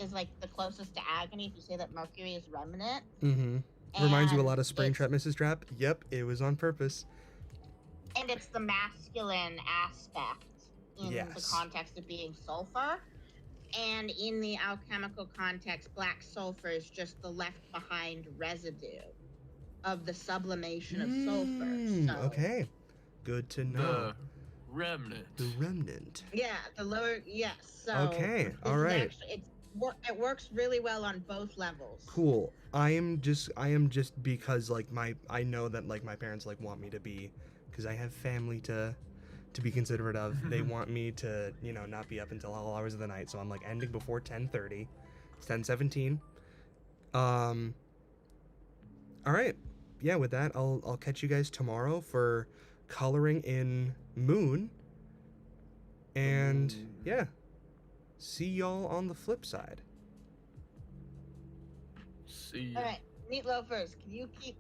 S2: is like the closest to agony if you say that Mercury is remnant.
S1: Mm-hmm. Reminds you a
S2: And
S1: lot of Springtrap,
S2: it's-
S1: Mrs. Trap. Yep, it was on purpose.
S2: And it's the masculine aspect in the
S1: Yes.
S2: context of being sulfur. And in the alchemical context, black sulfur is just the left behind residue of the sublimation of sulfur. So,
S1: Okay, good to know.
S3: The remnant.
S1: The remnant.
S2: yeah, the lower, yes. So
S1: Okay,
S2: this
S1: all
S2: is
S1: right.
S2: actually, it works really well on both levels.
S1: Cool. I am just because like I know that like my parents like want me to be, because I have family to be considerate of. They want me to, you know, not be up until all hours of the night. So I'm like ending before 10:30. It's 10:17. All right. Yeah, with that, I'll catch you guys tomorrow for coloring in Moon. And yeah, see y'all on the flip side.
S3: See ya.
S2: All right, meat loafers, can you keep